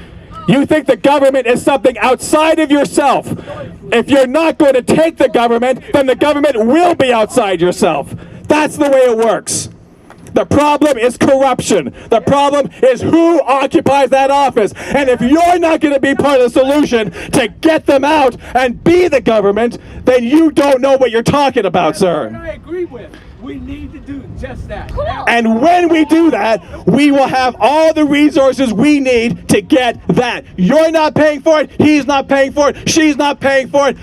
You think the government is something outside of yourself. If you're not going to take the government, then the government will be outside yourself. That's the way it works. The problem is corruption. The problem is who occupies that office. And if you're not going to be part of the solution to get them out and be the government, then you don't know what you're talking about, sir. I agree with. We need to do just that. And when we do that, we will have all the resources we need to get that. You're not paying for it. He's not paying for it. She's not paying for it.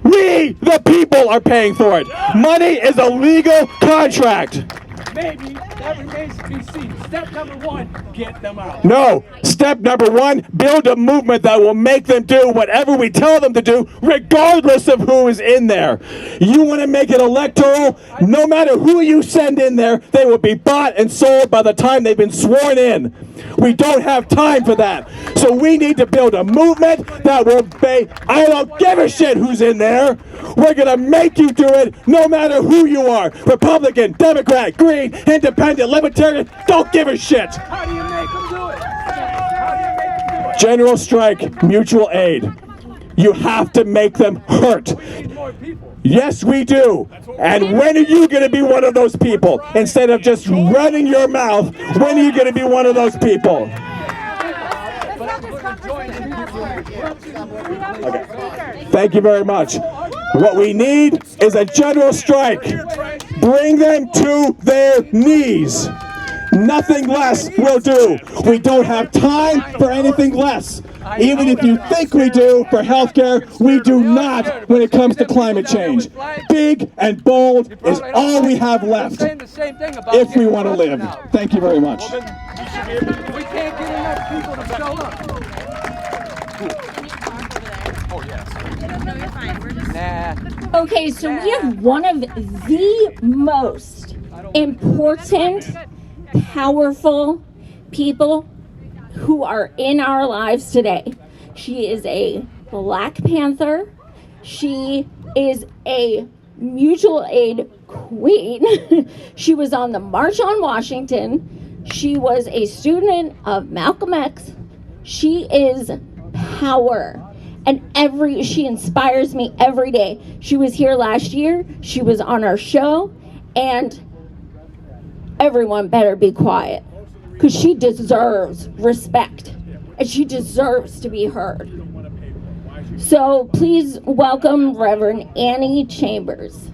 We, the people, are paying for it. Money is a legal contract. Maybe that remains to be seen. Step number one, get them out. No. Step number one, build a movement that will make them do whatever we tell them to do, regardless of who is in there. You want to make it electoral? No matter who you send in there, they will be bought and sold by the time they've been sworn in. We don't have time for that. So we need to build a movement that will pay. I don't give a shit who's in there. We're going to make you do it no matter who you are. Republican, Democrat, Green, Independent, Libertarian, don't give a shit. How do you make them do it? How do you make them do it? General strike, mutual aid. You have to make them hurt. Yes, we do. And when are you going to be one of those people? Instead of just running your mouth, when are you going to be one of those people? Okay. Thank you very much. What we need is a general strike. Bring them to their knees. Nothing less will do. We don't have time for anything less. Even if you think we do for healthcare, we do not when it comes to climate change. Big and bold is all we have left if we want to live. Thank you very much. We can't get enough people to show up. Okay, so we have one of the most important, powerful people who are in our lives today. She is a Black Panther. She is a mutual aid queen. She was on the March on Washington. She was a student of Malcolm X. She is power. And she inspires me every day. She was here last year. She was on our show. And everyone better be quiet. Because she deserves respect. And she deserves to be heard. So please welcome Rev Annie Chambers.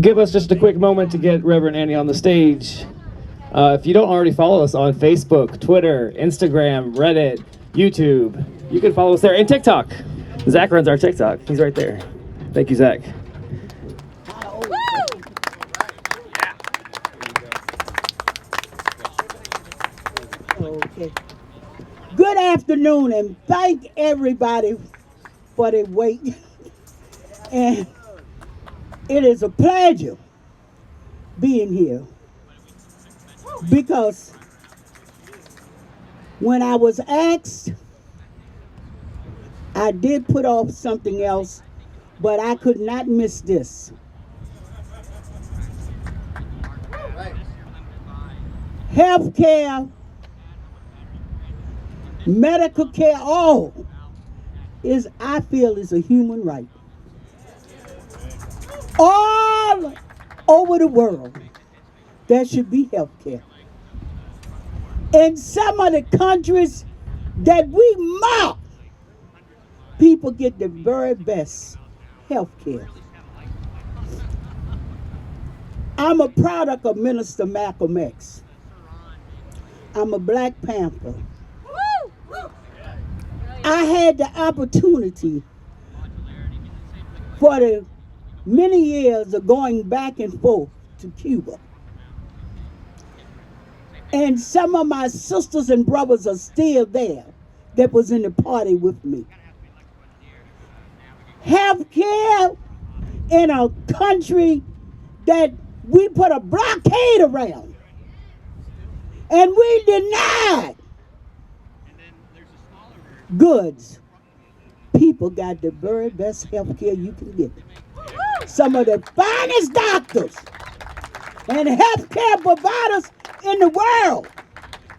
Give us just a quick moment to get Reverend Annie on the stage. If you don't already follow us on Facebook, Twitter, Instagram, Reddit, YouTube, you can follow us there, and TikTok. Zach runs our TikTok. He's right there. Thank you, Zach. Okay. Good afternoon, and thank everybody for their wait. And it is a pleasure being here, because when I was asked, I did put off something else, but I could not miss this. Health care, medical care, all I feel is a human right. All over the world, there should be health care. In some of the countries that we mock, people get the very best health care. I'm a product of Minister Malcolm X. I'm a Black Panther. I had the opportunity for the many years of going back and forth to Cuba. And some of my sisters and brothers are still there that was in the party with me. Health care in a country that we put a blockade around and we denied goods. People got the very best health care you can get. Some of the finest doctors and health care providers in the world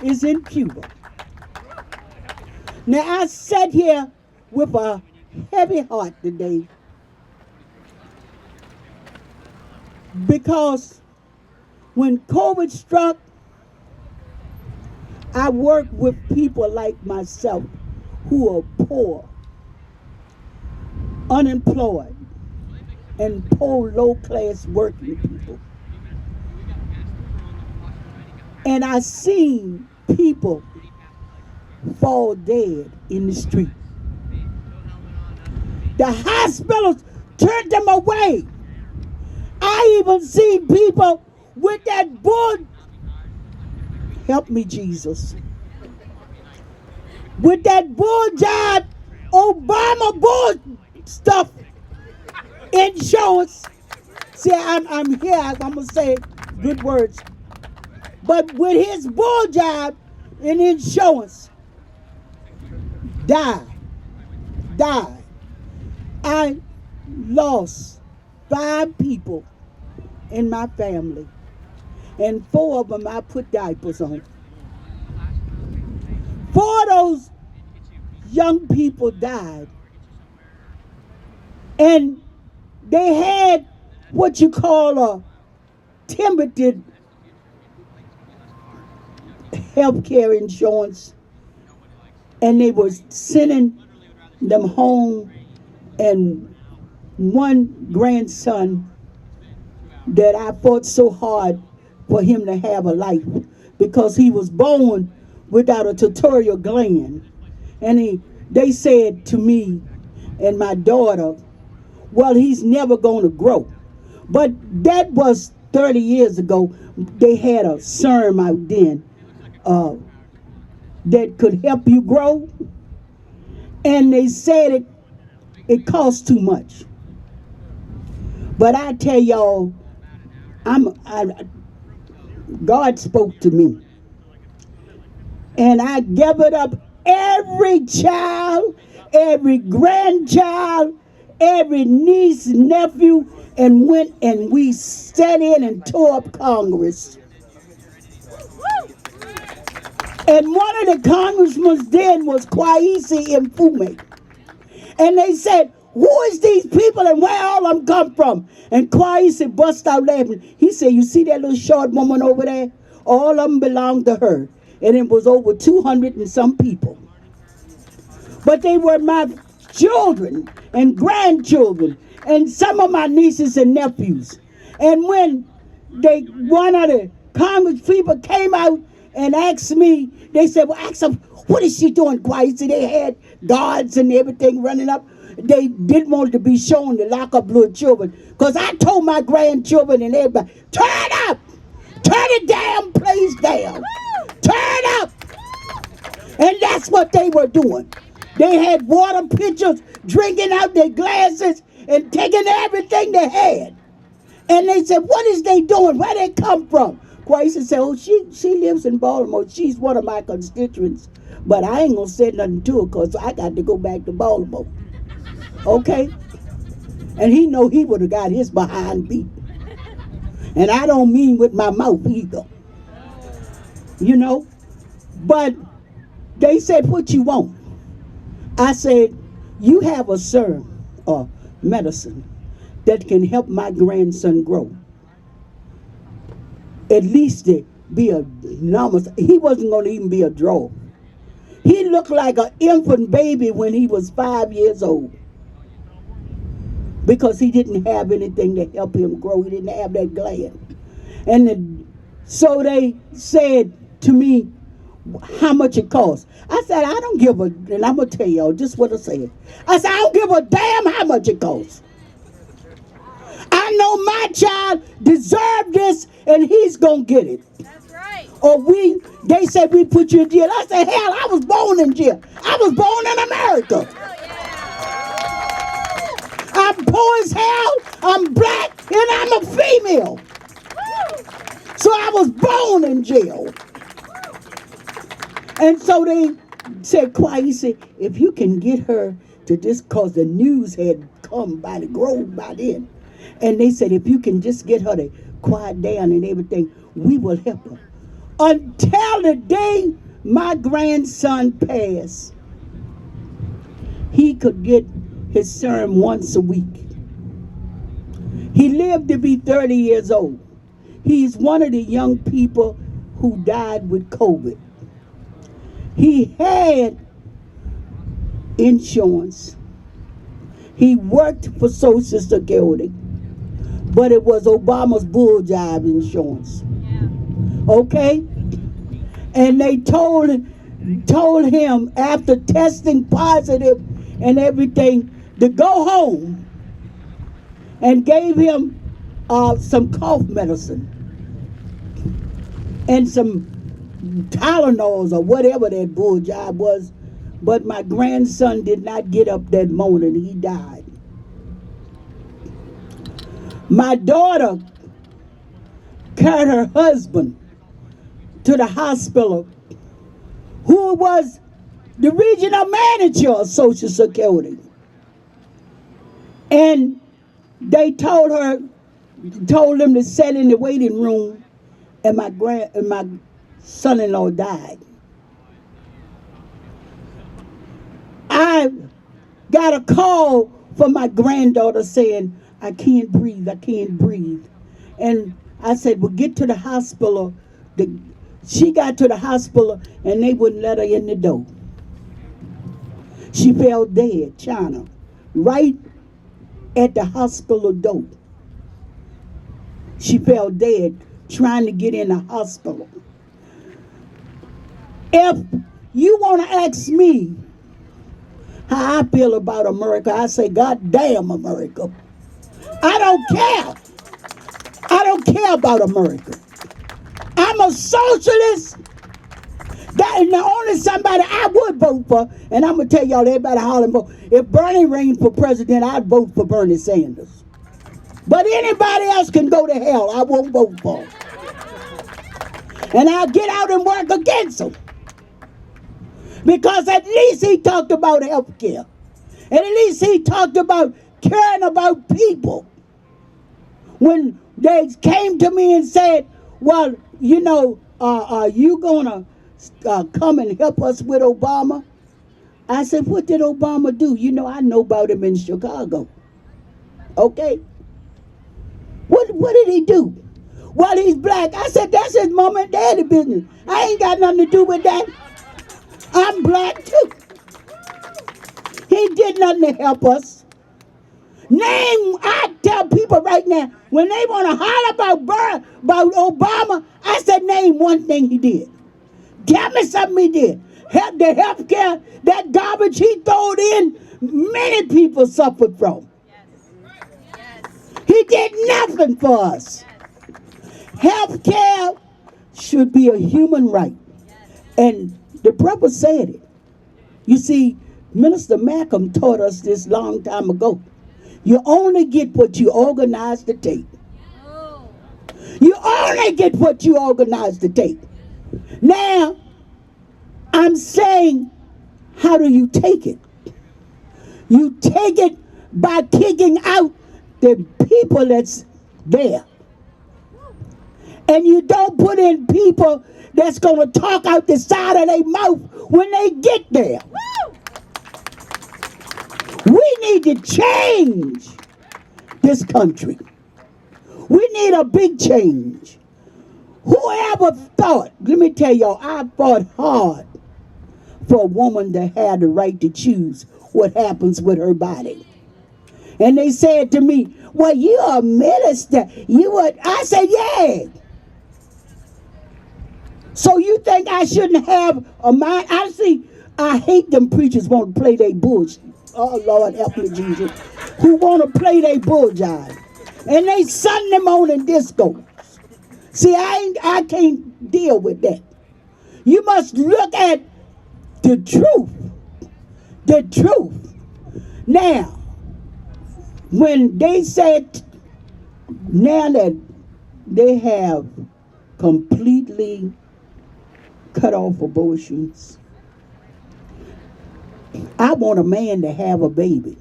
is in Cuba. Now I sat here with a heavy heart today because when COVID struck, I worked with people like myself who are poor, unemployed, and poor low-class working people. And I seen people fall dead in the street. The hospitals turned them away. I even seen people with that bull, help me Jesus, with that bull job, Obama bull stuff, insurance. See, I'm here, I'm gonna say good words. But with his bull job and insurance, died. I lost 5 people in my family, and 4 of them I put diapers on. 4 of those young people died, and they had what you call a limited health care insurance, and they were sending them home. And one grandson that I fought so hard for him to have a life because he was born without a tutorial gland, and they said to me and my daughter, well, he's never going to grow. But that was 30 years ago. They had a serum out then that could help you grow, and they said it costs too much. But I tell y'all, God spoke to me, and I gathered up every child, every grandchild, every niece, nephew, and went and we sat in and tore up Congress. And one of the congressmen then was Kwesi Mfume. And they said, who is these people and where all of them come from? And Kwesi bust out laughing. He said, you see that little short woman over there? All of them belong to her. And it was over 200 and some people. But they were my children and grandchildren and some of my nieces and nephews. And when one of the Congress people came out and asked me, they said, well, ask them, what is she doing, Kwesi? They had guards and everything running up. They didn't want to be shown to lock up little children. Because I told my grandchildren and everybody, turn up! Turn the damn place down! Turn up! And that's what they were doing. They had water pitchers drinking out their glasses and taking everything they had. And they said, what is they doing? Where they come from? Kwesi said, oh, she lives in Baltimore. She's one of my constituents. But I ain't going to say nothing to her because I got to go back to Baltimore. Okay? And he know he would have got his behind beat. And I don't mean with my mouth either. You know? But they said, what you want? I said, you have a serum or medicine that can help my grandson grow. at least to be a normal. He wasn't going to even be a draw. He looked like an infant baby when he was 5 years old because he didn't have anything to help him grow. He didn't have that gland. And so they said to me, how much it costs. I said, I don't give a, and I'm going to tell y'all just what I said. I said, I don't give a damn how much it costs. I know my child deserved this, and he's going to get it. That's right. Or they said we put you in jail. I said, hell, I was born in jail. I was born in America. I'm poor as hell, I'm black, and I'm a female. So I was born in jail. And so they said, Kwaisi, if you can get her to this, because the news had come by the grove by then. And they said, if you can just get her to quiet down and everything, we will help her. Until the day my grandson passed, he could get his serum once a week. He lived to be 30 years old. He's one of the young people who died with COVID. He had insurance. He worked for Social Security, but it was Obama's bull job insurance. Okay? And they told him after testing positive and everything to go home, and gave him some cough medicine and some Tylenols or whatever that bull job was. But my grandson did not get up that morning. He died. My daughter carried her husband to the hospital, who was the regional manager of Social Security. And they told them to sit in the waiting room, and my son-in-law died. I got a call from my granddaughter saying, I can't breathe, I can't breathe. And I said, well, get to the hospital. She got to the hospital, and they wouldn't let her in the door. She fell dead, China, right at the hospital door. She fell dead trying to get in the hospital. If you want to ask me how I feel about America, I say, God damn America. I don't care. I don't care about America. I'm a socialist. That is the only somebody I would vote for, and I'm going to tell y'all, everybody holler and vote. If Bernie ran for president, I'd vote for Bernie Sanders. But anybody else can go to hell. I won't vote for him. And I'll get out and work against him. Because at least he talked about health care. And at least he talked about caring about people. When they came to me and said, well, you know, are you going to come and help us with Obama? I said, what did Obama do? You know, I know about him in Chicago. Okay? What did he do? Well, he's black. I said, that's his mom and daddy business. I ain't got nothing to do with that. I'm black too. He did nothing to help us. I tell people right now, when they want to holler about Obama, I said, name one thing he did. Tell me something he did. The health care, that garbage he throwed in, many people suffered from. He did nothing for us. Health care should be a human right. And the brother said it. You see, Minister Malcolm taught us this long time ago. You only get what you organize to take. You only get what you organize to take. Now, I'm saying, how do you take it? You take it by kicking out the people that's there. And you don't put in people that's going to talk out the side of their mouth when they get there. We need to change this country. We need a big change. Whoever thought, let me tell y'all, I fought hard for a woman to have the right to choose what happens with her body. And they said to me, well, you're a minister. I said, yeah. So you think I shouldn't have a mind? I hate them preachers want to play their bullshit. Oh, Lord, help me, Jesus. Who want to play their bullshit. And they sun them on in disco. See, I can't deal with that. You must look at the truth. The truth. Now, when they said now that they have completely cut off abortions, I want a man to have a baby.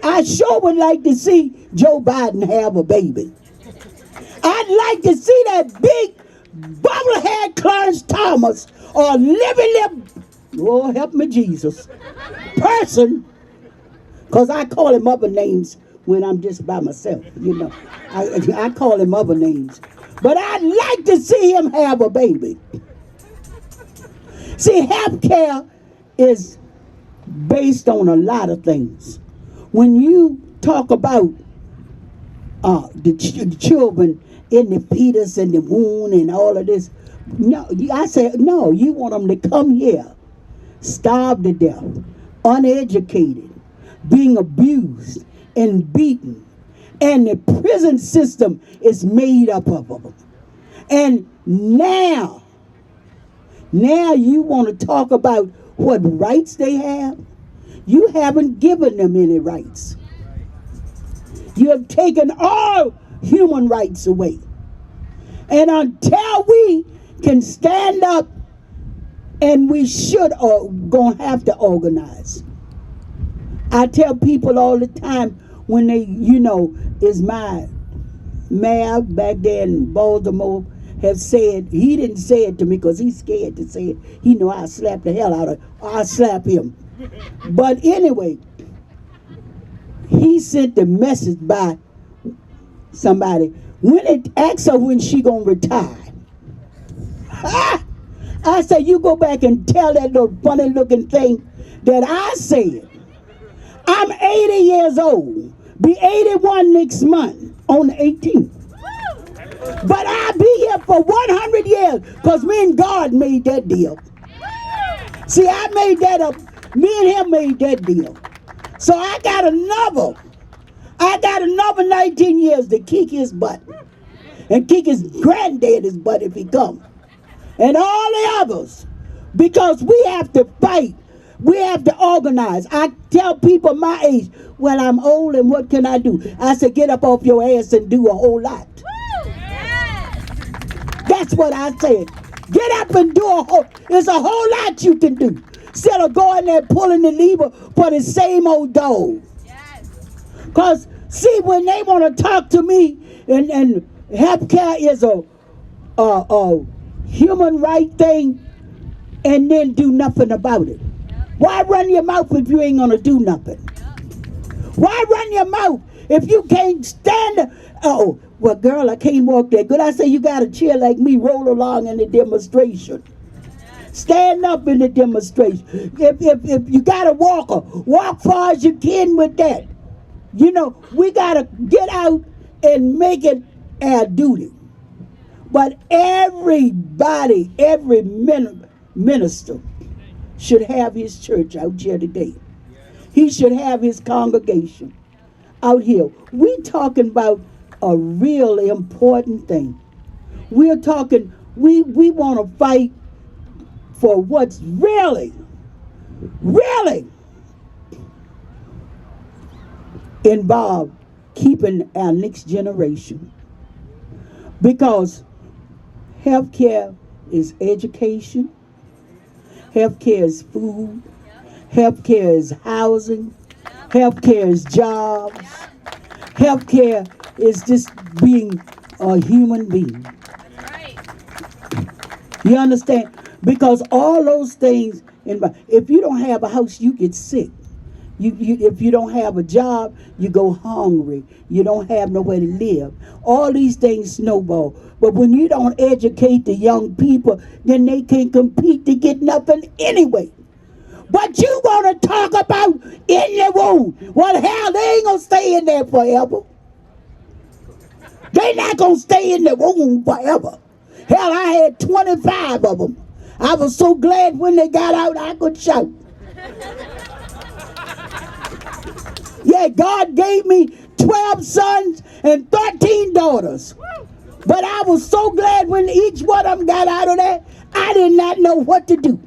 I sure would like to see Joe Biden have a baby. I'd like to see that big bubblehead Clarence Thomas or living lip, oh help me Jesus, person, because I call him other names when I'm just by myself, you know. I call him other names. But I'd like to see him have a baby. See, health care is based on a lot of things. When you talk about the children in the fetus and the womb and all of this, no, I said, no, you want them to come here, starved to death, uneducated, being abused and beaten. And the prison system is made up of them. And now you want to talk about what rights they have? You haven't given them any rights. You have taken all human rights away. And until we can stand up, and we should gonna have to organize. I tell people all the time when they, is my mayor back there in Baltimore have said, he didn't say it to me because he's scared to say it. He know I'll slap the hell out of, I'll slap him. But anyway, he sent the message by somebody. When it asks her when she gonna retire, I said, you go back and tell that little funny looking thing that I said. I'm 80 years old, be 81 next month on the 18th. But I'll be here for 100 years because me and God made that deal. See, I made that up. Me and him made that deal. So I got another 19 years to kick his butt. And kick his granddaddy's butt if he comes. And all the others. Because we have to fight. We have to organize. I tell people my age, well, I'm old and what can I do? I said, get up off your ass and do a whole lot. That's what I said. Get up and do there's a whole lot you can do. Instead of going there pulling the lever for the same old dog. Because, see, when they want to talk to me, and health care is a human right thing, and then do nothing about it. Why run your mouth if you ain't going to do nothing? Why run your mouth if you can't stand? Oh, well, girl, I can't walk that good. I say you got a chair like me, roll along in the demonstration. Stand up in the demonstration. If you got a walker, walk far as you can with that. We got to get out and make it our duty. But everybody, every minister should have his church out here today. He should have his congregation out here. We're talking about a real important thing. We're talking, we want to fight for what's really involved keeping our next generation. Because healthcare is education, healthcare is food, healthcare is housing, healthcare is jobs, healthcare is just being a human being. You understand? Because all those things, if you don't have a house, you get sick. If you don't have a job, you go hungry. You don't have nowhere to live. All these things snowball. But when you don't educate the young people, then they can't compete to get nothing anyway. But you want to talk about in the womb. Well, hell, they ain't going to stay in there forever. They not going to stay in the womb forever. Hell, I had 25 of them. I was so glad when they got out, I could shout. Yeah, God gave me 12 sons and 13 daughters. But I was so glad when each one of them got out of there, I did not know what to do.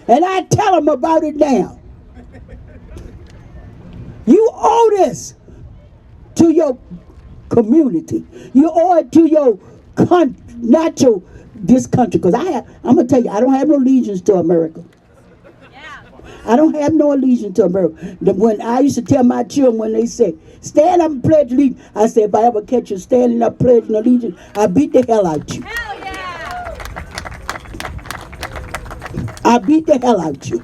And I tell them about it now. You owe this to your community. You owe it to your not your this country. Because I'm going to tell you, I don't have no allegiance to America. I don't have no allegiance to America. When I used to tell my children when they say, stand up and pledge allegiance, I said, if I ever catch you standing up pledging allegiance, I beat the hell out you. Hell yeah! I beat the hell out you.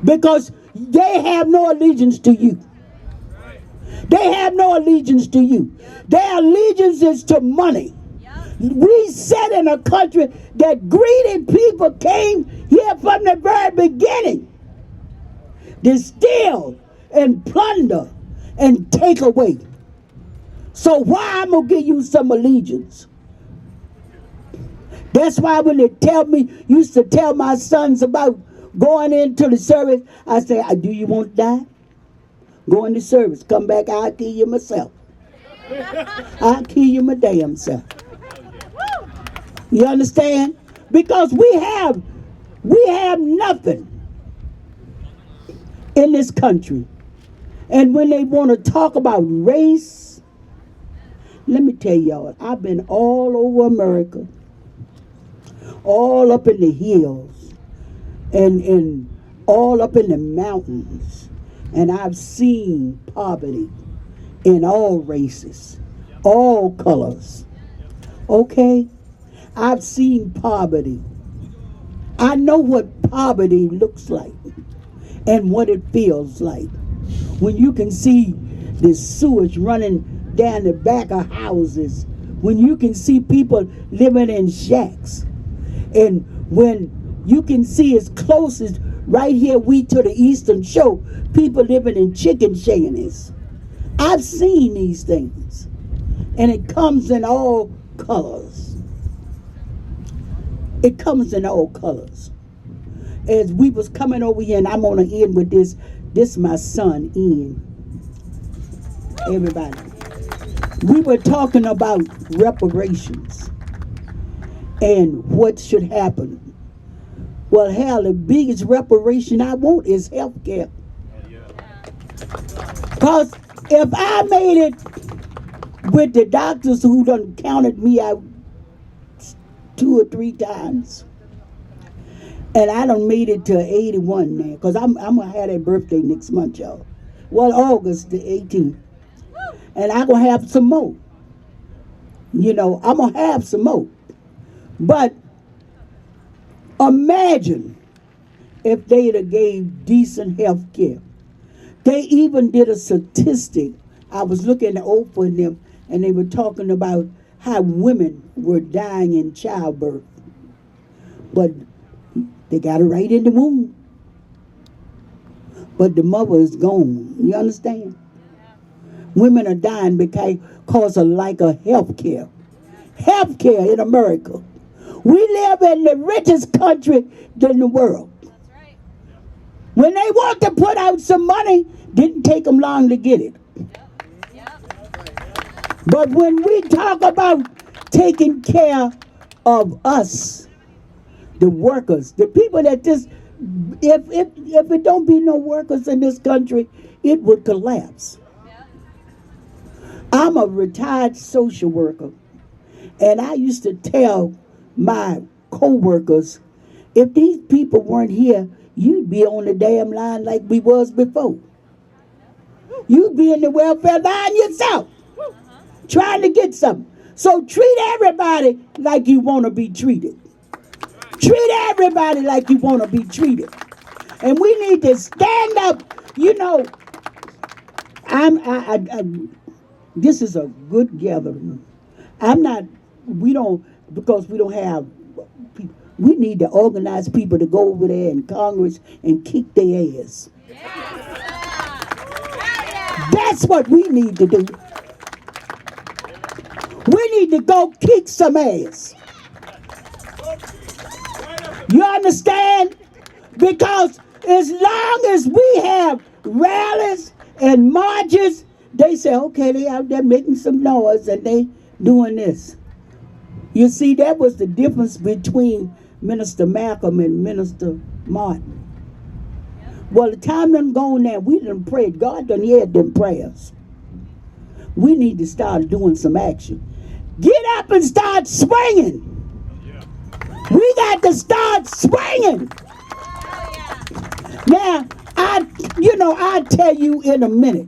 Because they have no allegiance to you. They have no allegiance to you. Their allegiance is to money. We sit in a country that greedy people came here from the very beginning to steal and plunder and take away. So why I'm going to give you some allegiance? That's why when they used to tell my sons about going into the service, I say, do you want to die? Go into service. Come back, I'll kill you myself. I'll kill you my damn self. You understand? Because we have nothing in this country. And when they want to talk about race, let me tell y'all, I've been all over America, all up in the hills, and all up in the mountains. And I've seen poverty in all races, all colors. Okay? I've seen poverty. I know what poverty looks like and what it feels like. When you can see the sewage running down the back of houses, when you can see people living in shacks, and when you can see as close as right here to the Eastern Shore, people living in chicken shanties. I've seen these things, and it comes in all colors. It comes in all colors. As we was coming over here, and I'm going to end with this. This my son, Ian. Everybody. We were talking about reparations and what should happen. Well, hell, the biggest reparation I want is health care. Because if I made it with the doctors who done counted me out 2 or 3 times, and I done made it to 81 now, because I'm going to have that birthday next month, y'all. Well, August the 18th. And I'm going to have some more. You know, I'm going to have some more. But imagine if they'd have gave decent health care. They even did a statistic. I was looking at Oprah and them, and they were talking about how women were dying in childbirth. But they got it right in the womb. But the mother is gone. You understand? Women are dying because of lack of health care. Health care in America. We live in the richest country in the world. When they want to put out some money, didn't take them long to get it. But when we talk about taking care of us, the workers, the people that just, if it don't be no workers in this country, it would collapse. I'm a retired social worker, and I used to tell my co-workers, if these people weren't here, you'd be on the damn line like we was before. You'd be in the welfare line yourself, trying to get something. So treat everybody like you want to be treated. Treat everybody like you want to be treated. And we need to stand up. You know, this is a good gathering. Because we don't have people. We need to organize people to go over there in Congress and kick their ass. That's what we need to do. We need to go kick some ass. You understand? Because as long as we have rallies and marches, they say, okay, they out there making some noise and they doing this. You see, that was the difference between Minister Malcolm and Minister Martin. Well, the time done gone now, we done prayed. God done heard them prayers. We need to start doing some action. Get up and start swinging. We got to start swinging. Now, I'll tell you in a minute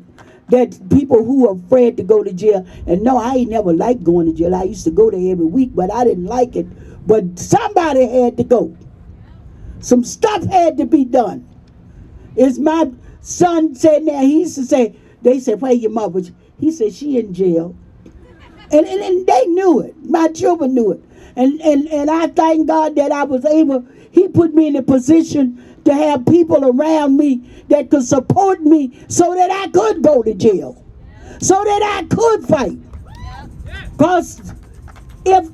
that people who are afraid to go to jail, and no, I ain't never liked going to jail. I used to go there every week, but I didn't like it. But somebody had to go. Some stuff had to be done. As my son said now, he used to say, they said, where your mother? He said, she in jail. And they knew it. My children knew it. And I thank God that I was able, he put me in a position to have people around me that could support me so that I could go to jail. So that I could fight. Because if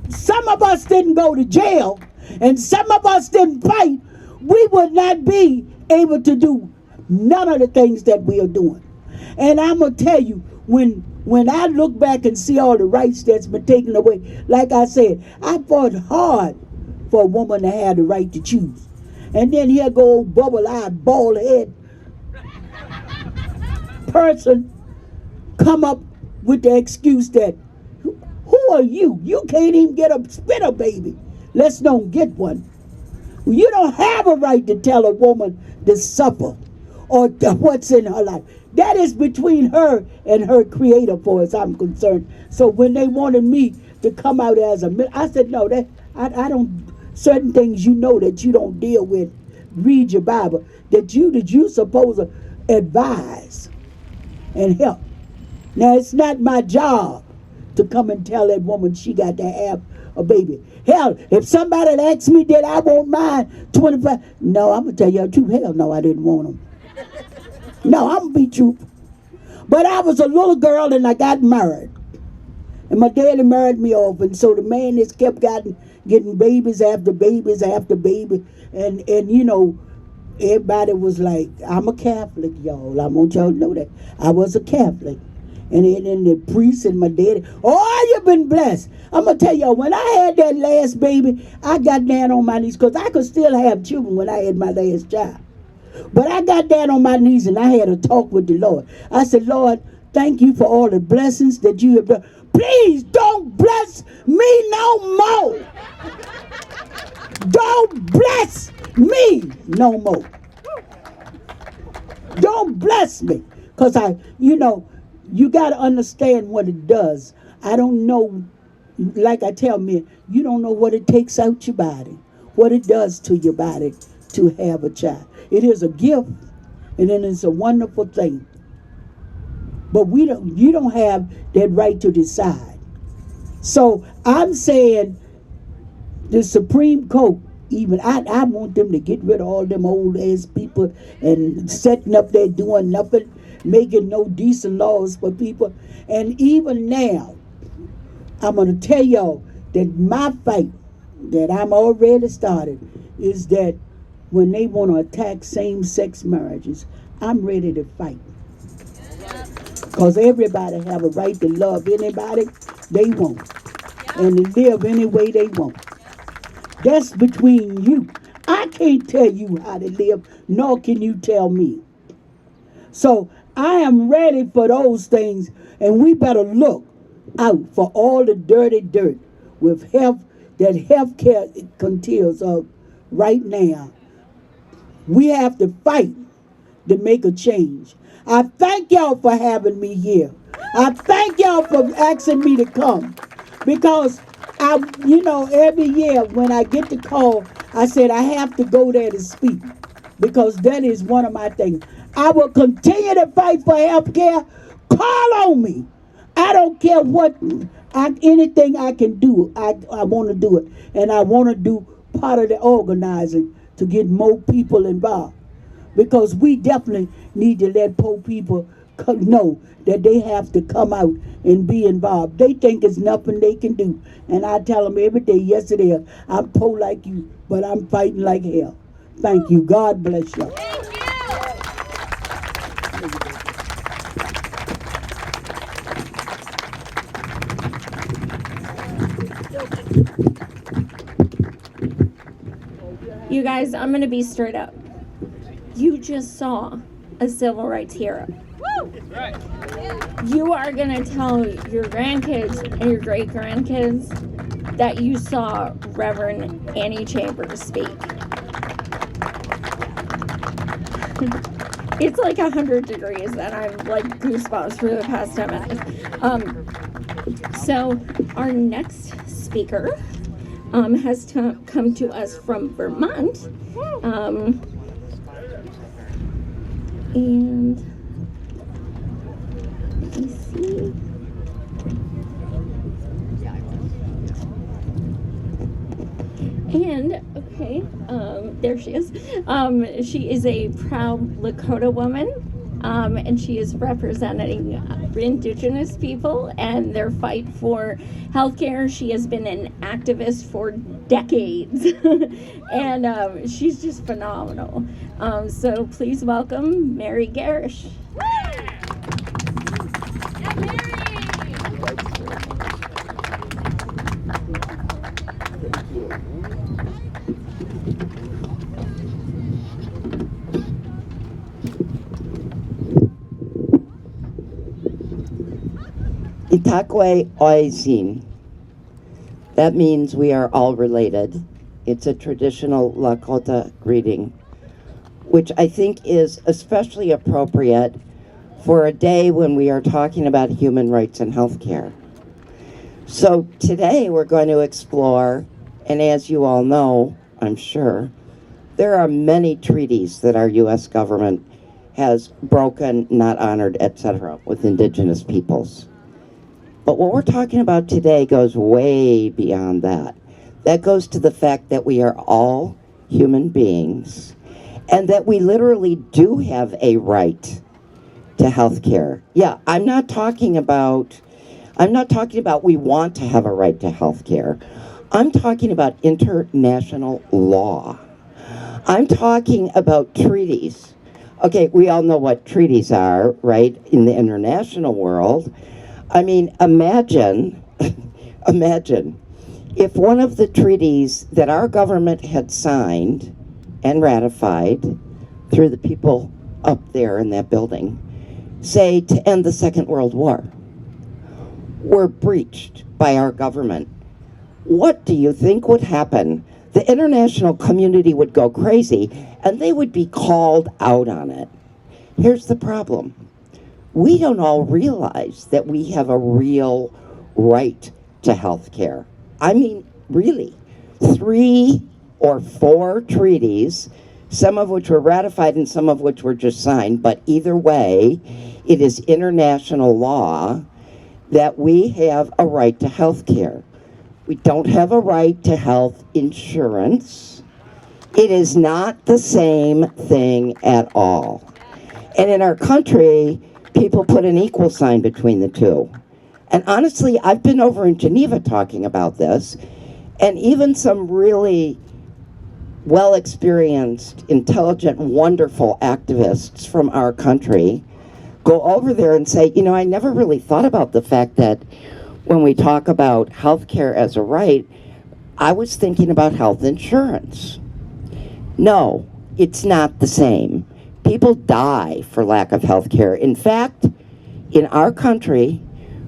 some of us didn't go to jail and some of us didn't fight, we would not be able to do none of the things that we are doing. And I'm going to tell you, when I look back and see all the rights that's been taken away, like I said, I fought hard for a woman to have the right to choose. And then here go old bubble-eyed, bald-head person come up with the excuse that, who are you? You can't even get a spinner baby. Let's don't get one. You don't have a right to tell a woman to suffer or what's in her life. That is between her and her creator, for as I'm concerned. So when they wanted me to come out as I said, no, that I don't, certain things you know that you don't deal with, read your Bible, that you supposed to advise and help. Now, it's not my job to come and tell that woman she got to have a baby. Hell, if somebody asks me that I won't mind 25, no, I'm going to tell you the truth. Hell no, I didn't want them. No, I'm going to be truthful. But I was a little girl and I got married. And my daddy married me off. And so the man just kept getting babies after babies after baby. And you know, everybody was like, I'm a Catholic, y'all. I want y'all to know that. I was a Catholic. And then the priest and my daddy, oh, you've been blessed. I'm going to tell y'all, when I had that last baby, I got down on my knees because I could still have children when I had my last child. But I got down on my knees and I had a talk with the Lord. I said, Lord, thank you for all the blessings that you have done. Please don't bless me no more. Don't bless me no more. Don't bless me. Because you got to understand what it does. I don't know, like I tell men, you don't know what it takes out your body, what it does to your body to have a child. It is a gift, and then it's a wonderful thing. But you don't have that right to decide. So I'm saying the Supreme Court, even I want them to get rid of all them old ass people and setting up there doing nothing, making no decent laws for people. And even now, I'm going to tell y'all that my fight that I'm already started is that when they want to attack same-sex marriages, I'm ready to fight. Because everybody have a right to love anybody they want and to live any way they want. That's between you. I can't tell you how to live, nor can you tell me. So I am ready for those things, and we better look out for all the dirty dirt with health that healthcare contains of right now. We have to fight to make a change. I thank y'all for having me here. I thank y'all for asking me to come, because every year when I get the call, I said I have to go there to speak. because that is one of my things. I will continue to fight for health care. Call on me. I don't care anything I can do. I want to do it. And I want to do part of the organizing to get more people involved. Because we definitely need to let poor people know that they have to come out and be involved. They think it's nothing they can do. And I tell them every day, yes it is. I'm poor like you, but I'm fighting like hell. Thank you. God bless you. You guys, I'm going to be straight up. You just saw a civil rights hero. Right. You are going to tell your grandkids and your great-grandkids that you saw Reverend Annie Chambers speak. It's like 100 degrees and I'm like goosebumps for the past 10 minutes. So our next speaker has come to us from Vermont. And let me see. And okay, there she is. She is a proud Lakota woman, and she is representing Indigenous people and their fight for healthcare. She has been an activist for decades, and she's just phenomenal. So please welcome Mary Gerisch. Itakwe Oisin. That means we are all related. It's a traditional Lakota greeting, which I think is especially appropriate for a day when we are talking about human rights and healthcare. So today we're going to explore, and as you all know, I'm sure, there are many treaties that our U.S. government has broken, not honored, etc., with indigenous peoples. But what we're talking about today goes way beyond that. That goes to the fact that we are all human beings and that we literally do have a right to health care. Yeah, I'm not talking about we want to have a right to health care. I'm talking about international law. I'm talking about treaties. Okay, we all know what treaties are, right, in the international world. I mean, imagine if one of the treaties that our government had signed and ratified through the people up there in that building, say to end the Second World War, were breached by our government. What do you think would happen? The international community would go crazy and they would be called out on it. Here's the problem. We don't all realize that we have a real right to health care. I mean, really, 3 or 4 treaties, some of which were ratified and some of which were just signed, but either way, it is international law that we have a right to health care. We don't have a right to health insurance. It is not the same thing at all. And in our country, people put an equal sign between the two. And honestly, I've been over in Geneva talking about this, and even some really well-experienced, intelligent, wonderful activists from our country go over there and say, you know, I never really thought about the fact that when we talk about healthcare as a right, I was thinking about health insurance. No, it's not the same. People die for lack of health care. In fact, in our country,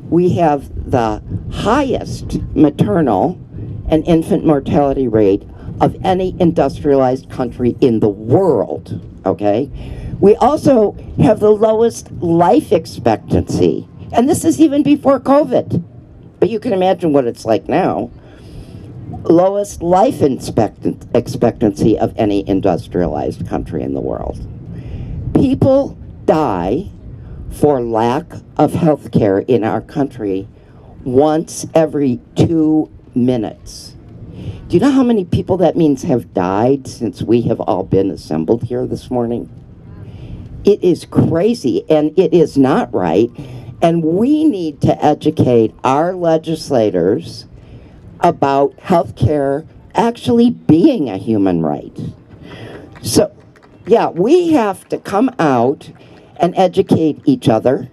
we have the highest maternal and infant mortality rate of any industrialized country in the world, okay? We also have the lowest life expectancy, and this is even before COVID, but you can imagine what it's like now. lowest life expectancy of any industrialized country in the world. People die for lack of health care in our country once every 2 minutes. Do you know how many people that means have died since we have all been assembled here this morning? It is crazy, and it is not right, and we need to educate our legislators about health care actually being a human right. So, yeah, we have to come out and educate each other,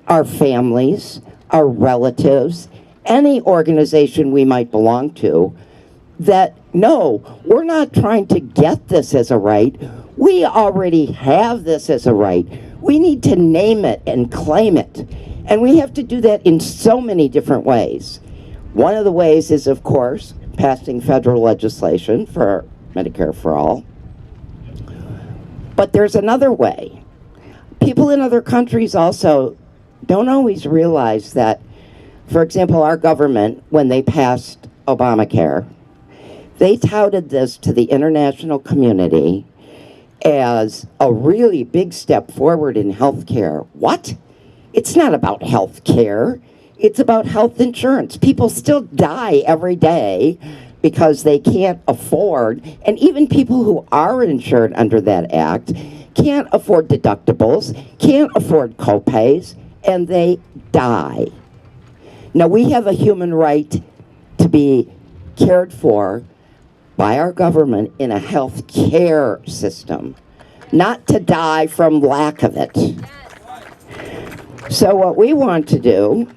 our families, our relatives, any organization we might belong to, that no, we're not trying to get this as a right. We already have this as a right. We need to name it and claim it. And we have to do that in so many different ways. One of the ways is, of course, passing federal legislation for Medicare for all. But there's another way. People in other countries also don't always realize that, for example, our government, when they passed Obamacare, they touted this to the international community as a really big step forward in health care. What? It's not about health care. It's about health insurance. People still die every day because they can't afford, and even people who are insured under that act can't afford deductibles, can't afford copays, and they die. Now, we have a human right to be cared for by our government in a health care system, not to die from lack of it. So what we want to do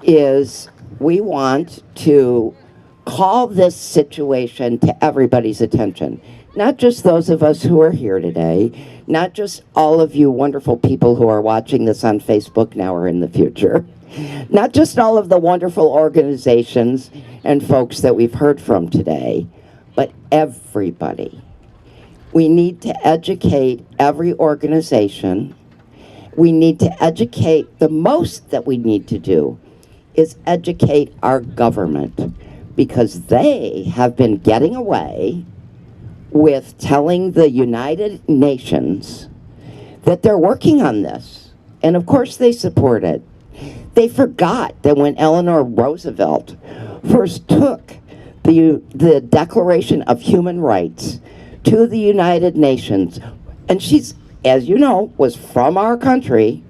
is we want to call this situation to everybody's attention. Not just those of us who are here today, not just all of you wonderful people who are watching this on Facebook now or in the future, not just all of the wonderful organizations and folks that we've heard from today, but everybody. We need to educate every organization. We need to educate, the most that we need to do is educate our government, because they have been getting away with telling the United Nations that they're working on this. And of course they support it. They forgot that when Eleanor Roosevelt first took the Declaration of Human Rights to the United Nations, and she's, as you know, was from our country,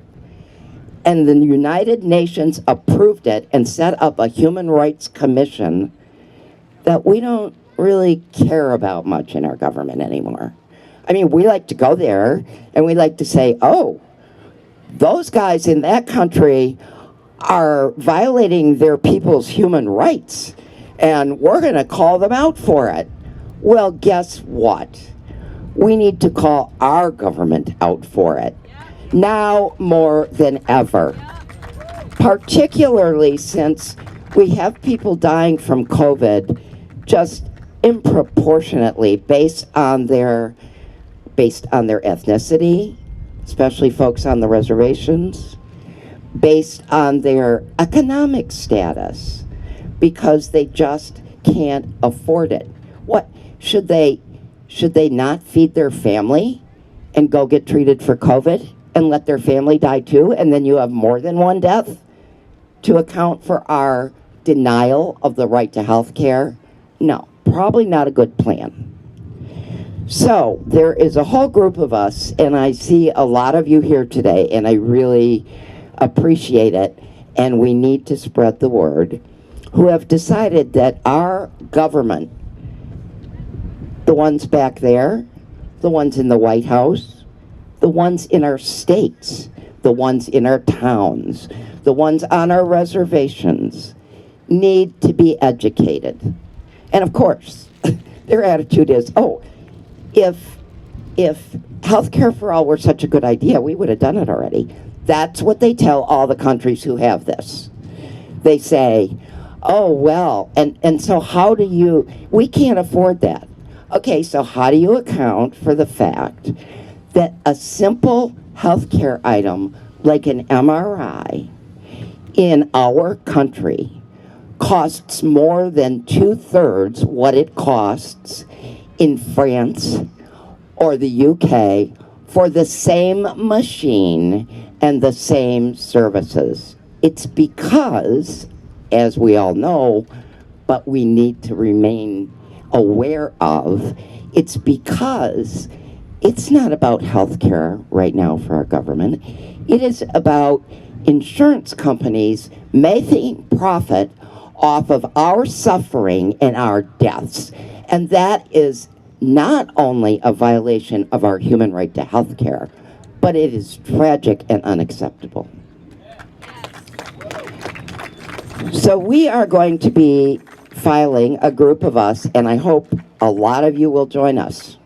and the United Nations approved it and set up a Human Rights Commission that we don't really care about much in our government anymore. I mean, we like to go there and we like to say, oh, those guys in that country are violating their people's human rights, and we're going to call them out for it. Well, guess what? We need to call our government out for it, now more than ever. Particularly since we have people dying from COVID just disproportionately based on their ethnicity, especially folks on the reservations, based on their economic status, because they just can't afford it. What, should they not feed their family and go get treated for COVID and let their family die too, and then you have more than one death to account for our denial of the right to health care? No, probably not a good plan. So there is a whole group of us, and I see a lot of you here today, and I really appreciate it, and we need to spread the word, who have decided that our government, the ones back there, the ones in the White House, the ones in our states, the ones in our towns, the ones on our reservations, need to be educated. And of course, their attitude is, oh, if healthcare for all were such a good idea, we would have done it already. That's what they tell all the countries who have this. They say, oh, well, and so how do you, we can't afford that. Okay, so how do you account for the fact that a simple healthcare item like an MRI in our country costs more than 2/3 what it costs in France or the UK for the same machine and the same services. It's because, as we all know, but we need to remain aware of, it's because it's not about healthcare right now for our government. It is about insurance companies making profit off of our suffering and our deaths. And that is not only a violation of our human right to health care, but it is tragic and unacceptable. So we are going to be filing, a group of us, and I hope a lot of you will join us.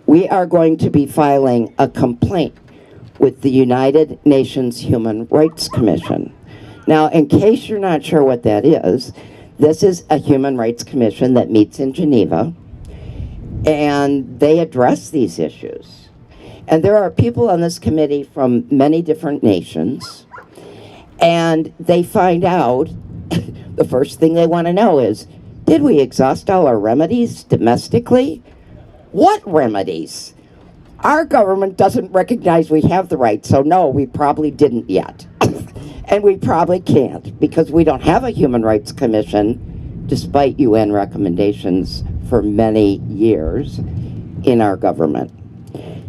We are going to be filing a complaint with the United Nations Human Rights Commission. Now, in case you're not sure what that is, this is a human rights commission that meets in Geneva, and they address these issues. And there are people on this committee from many different nations, and they find out, the first thing they want to know is, did we exhaust all our remedies domestically? What remedies? Our government doesn't recognize we have the right, so no, we probably didn't yet. And we probably can't, because we don't have a human rights commission, despite UN recommendations for many years in our government.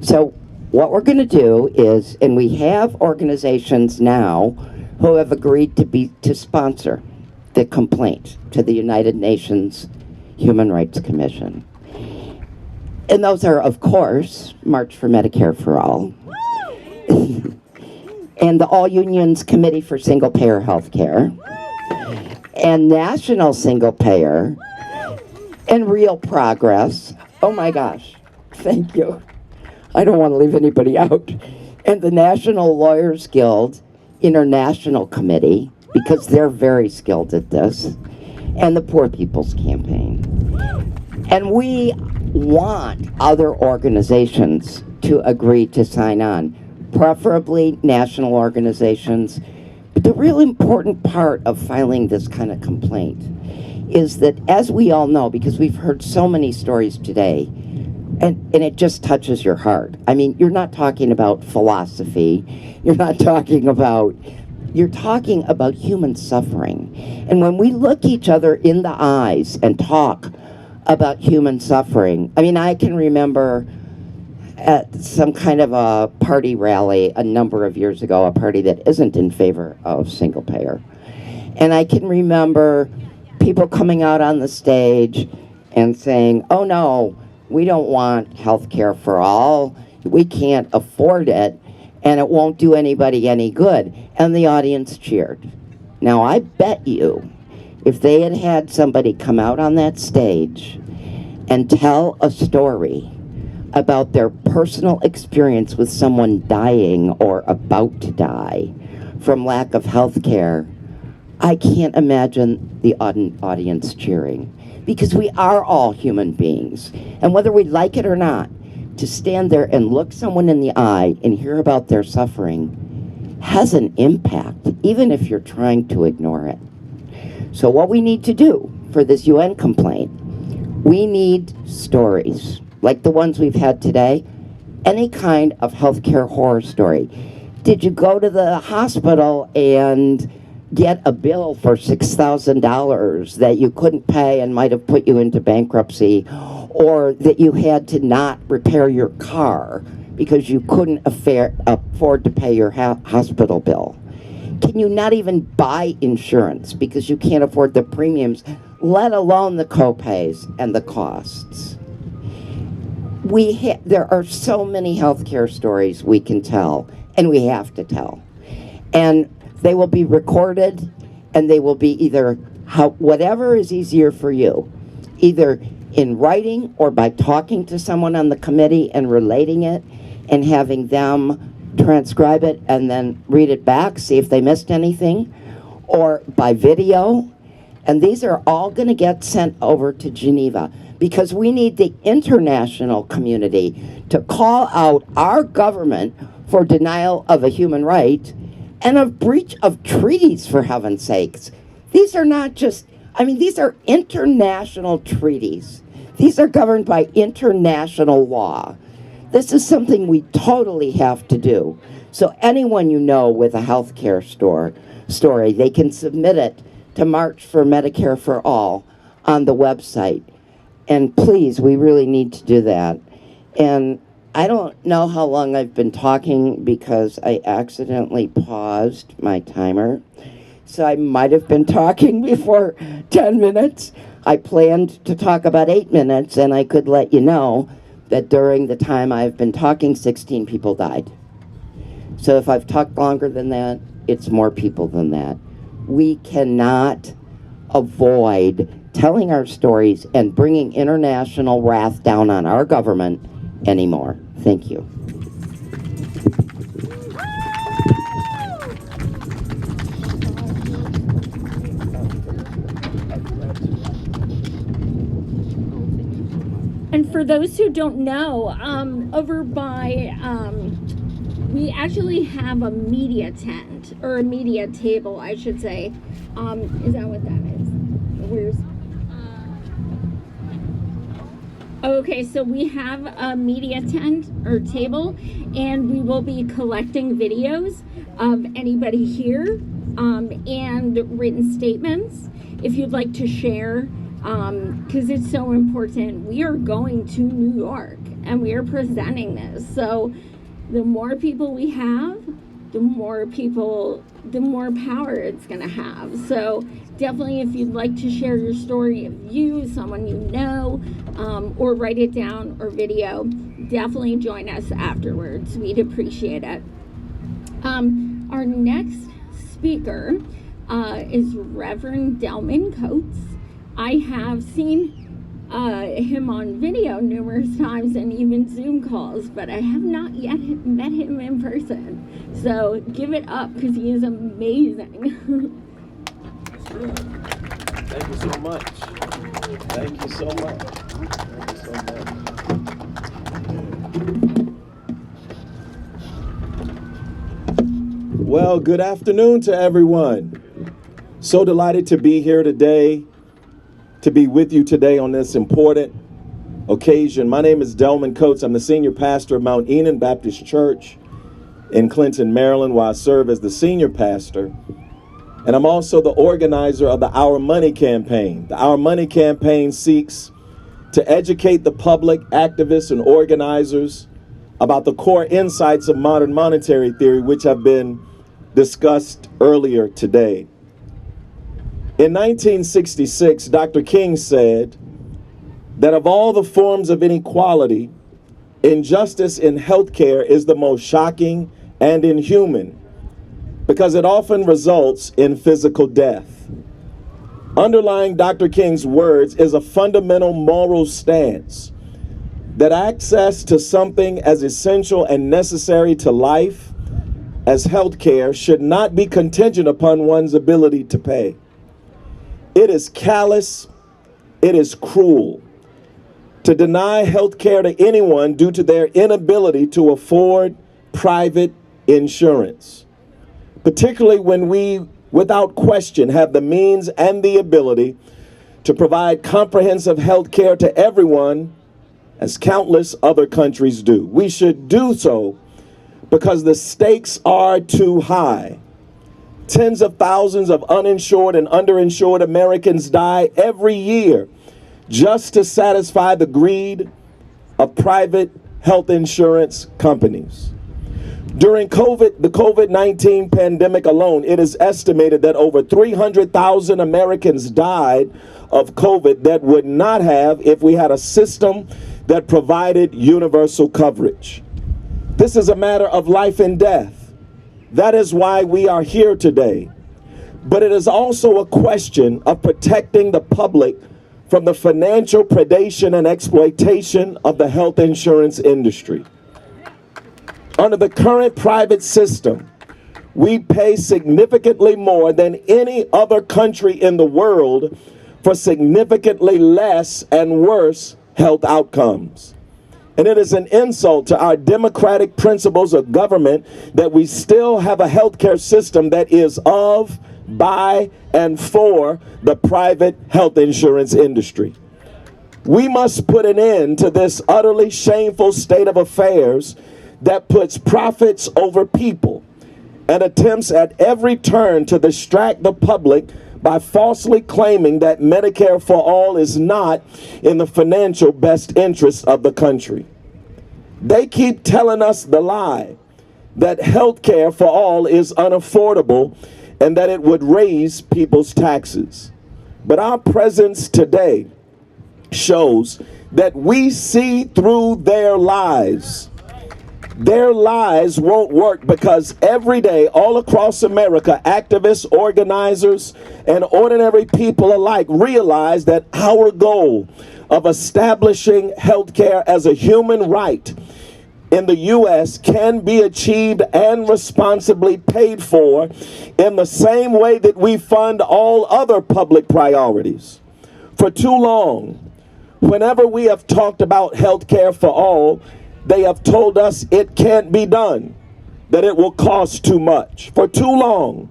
So what we're going to do is, and we have organizations now who have agreed to sponsor the complaint to the United Nations Human Rights Commission. And those are, of course, March for Medicare for All, and the All Unions Committee for Single Payer Health Care, and National Single Payer, and Real Progress. Oh my gosh, thank you. I don't want to leave anybody out. And the National Lawyers Guild International Committee, because they're very skilled at this, and the Poor People's Campaign. And we want other organizations to agree to sign on, preferably national organizations. But the real important part of filing this kind of complaint is that, as we all know, because we've heard so many stories today, and it just touches your heart. I mean, you're not talking about philosophy. You're talking about human suffering. And when we look each other in the eyes and talk about human suffering, I mean, I can remember at some kind of a party rally a number of years ago, a party that isn't in favor of single payer. And I can remember people coming out on the stage and saying, oh no, we don't want health care for all. We can't afford it, and it won't do anybody any good. And the audience cheered. Now, I bet you, if they had had somebody come out on that stage and tell a story about their personal experience with someone dying or about to die from lack of health care, I can't imagine the audience cheering. Because we are all human beings. And whether we like it or not, to stand there and look someone in the eye and hear about their suffering has an impact, even if you're trying to ignore it. So what we need to do for this UN complaint, we need stories, like the ones we've had today, any kind of healthcare horror story. Did you go to the hospital and get a bill for $6,000 that you couldn't pay and might have put you into bankruptcy, or that you had to not repair your car because you couldn't afford to pay your hospital bill? Can you not even buy insurance because you can't afford the premiums, let alone the co-pays and the costs? There are so many healthcare stories we can tell, and we have to tell. And they will be recorded, and they will be either whatever is easier for you, either in writing or by talking to someone on the committee and relating it and having them transcribe it and then read it back, see if they missed anything, or by video. And these are all going to get sent over to Geneva, because we need the international community to call out our government for denial of a human right and a breach of treaties, for heaven's sakes. These are not just, these are international treaties. These are governed by international law. This is something we totally have to do. So anyone you know with a healthcare story, they can submit it to March for Medicare for All on the website. And please, we really need to do that. And I don't know how long I've been talking because I accidentally paused my timer. So I might have been talking before 10 minutes. I planned to talk about 8 minutes, and I could let you know that during the time I've been talking, 16 people died. So if I've talked longer than that, it's more people than that. We cannot avoid telling our stories and bringing international wrath down on our government anymore. Thank you. And for those who don't know, over by, we actually have a media tent, or a media table, I should say. Is that what that is? Where's? Okay, so we have a media tent or table, and we will be collecting videos of anybody here and written statements if you'd like to share, because it's so important. We are going to New York and we are presenting this. So the more people we have, the more power it's going to have. So definitely, if you'd like to share your story of you, someone you know, or write it down or video, definitely join us afterwards. We'd appreciate it. Our next speaker is Reverend Delman Coates. I have seen him on video numerous times and even Zoom calls, but I have not yet met him in person. So give it up, because he is amazing. Thank you so much. Thank you so much. Thank you so much. Well, good afternoon to everyone. So delighted to be here today, to be with you today on this important occasion. My name is Delman Coates. I'm the senior pastor of Mount Enon Baptist Church in Clinton, Maryland, where I serve as the senior pastor. And I'm also the organizer of the Our Money campaign. The Our Money campaign seeks to educate the public, activists, and organizers about the core insights of modern monetary theory, which have been discussed earlier today. In 1966, Dr. King said that of all the forms of inequality, injustice in healthcare is the most shocking and inhuman, because it often results in physical death. Underlying Dr. King's words is a fundamental moral stance that access to something as essential and necessary to life as healthcare should not be contingent upon one's ability to pay. It is callous, it is cruel to deny healthcare to anyone due to their inability to afford private insurance, particularly when we, without question, have the means and the ability to provide comprehensive health care to everyone, as countless other countries do. We should do so because the stakes are too high. Tens of thousands of uninsured and underinsured Americans die every year just to satisfy the greed of private health insurance companies. During the COVID-19 pandemic alone, it is estimated that over 300,000 Americans died of COVID that would not have if we had a system that provided universal coverage. This is a matter of life and death. That is why we are here today. But it is also a question of protecting the public from the financial predation and exploitation of the health insurance industry. Under the current private system, we pay significantly more than any other country in the world for significantly less and worse health outcomes. And it is an insult to our democratic principles of government that we still have a healthcare system that is of by and for the private health insurance industry. We must put an end to this utterly shameful state of affairs that puts profits over people and attempts at every turn to distract the public by falsely claiming that Medicare for all is not in the financial best interest of the country. They keep telling us the lie that health care for all is unaffordable and that it would raise people's taxes. But our presence today shows that we see through their lies. Their lies won't work because every day all across America, activists, organizers, and ordinary people alike realize that our goal of establishing healthcare as a human right in the U.S. can be achieved and responsibly paid for in the same way that we fund all other public priorities. For too long, whenever we have talked about healthcare for all, they have told us it can't be done, that it will cost too much. For too long,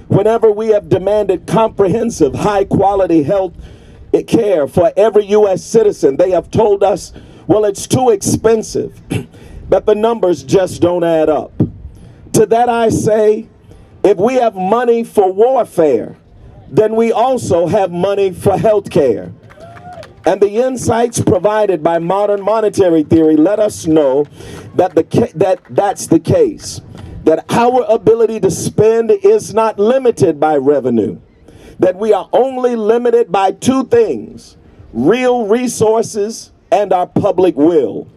whenever we have demanded comprehensive, high-quality health care for every U.S. citizen, they have told us, well, it's too expensive, that the numbers just don't add up. To that I say, if we have money for warfare, then we also have money for health care. And the insights provided by modern monetary theory let us know that that's the case, that our ability to spend is not limited by revenue, that we are only limited by two things: real resources and our public will.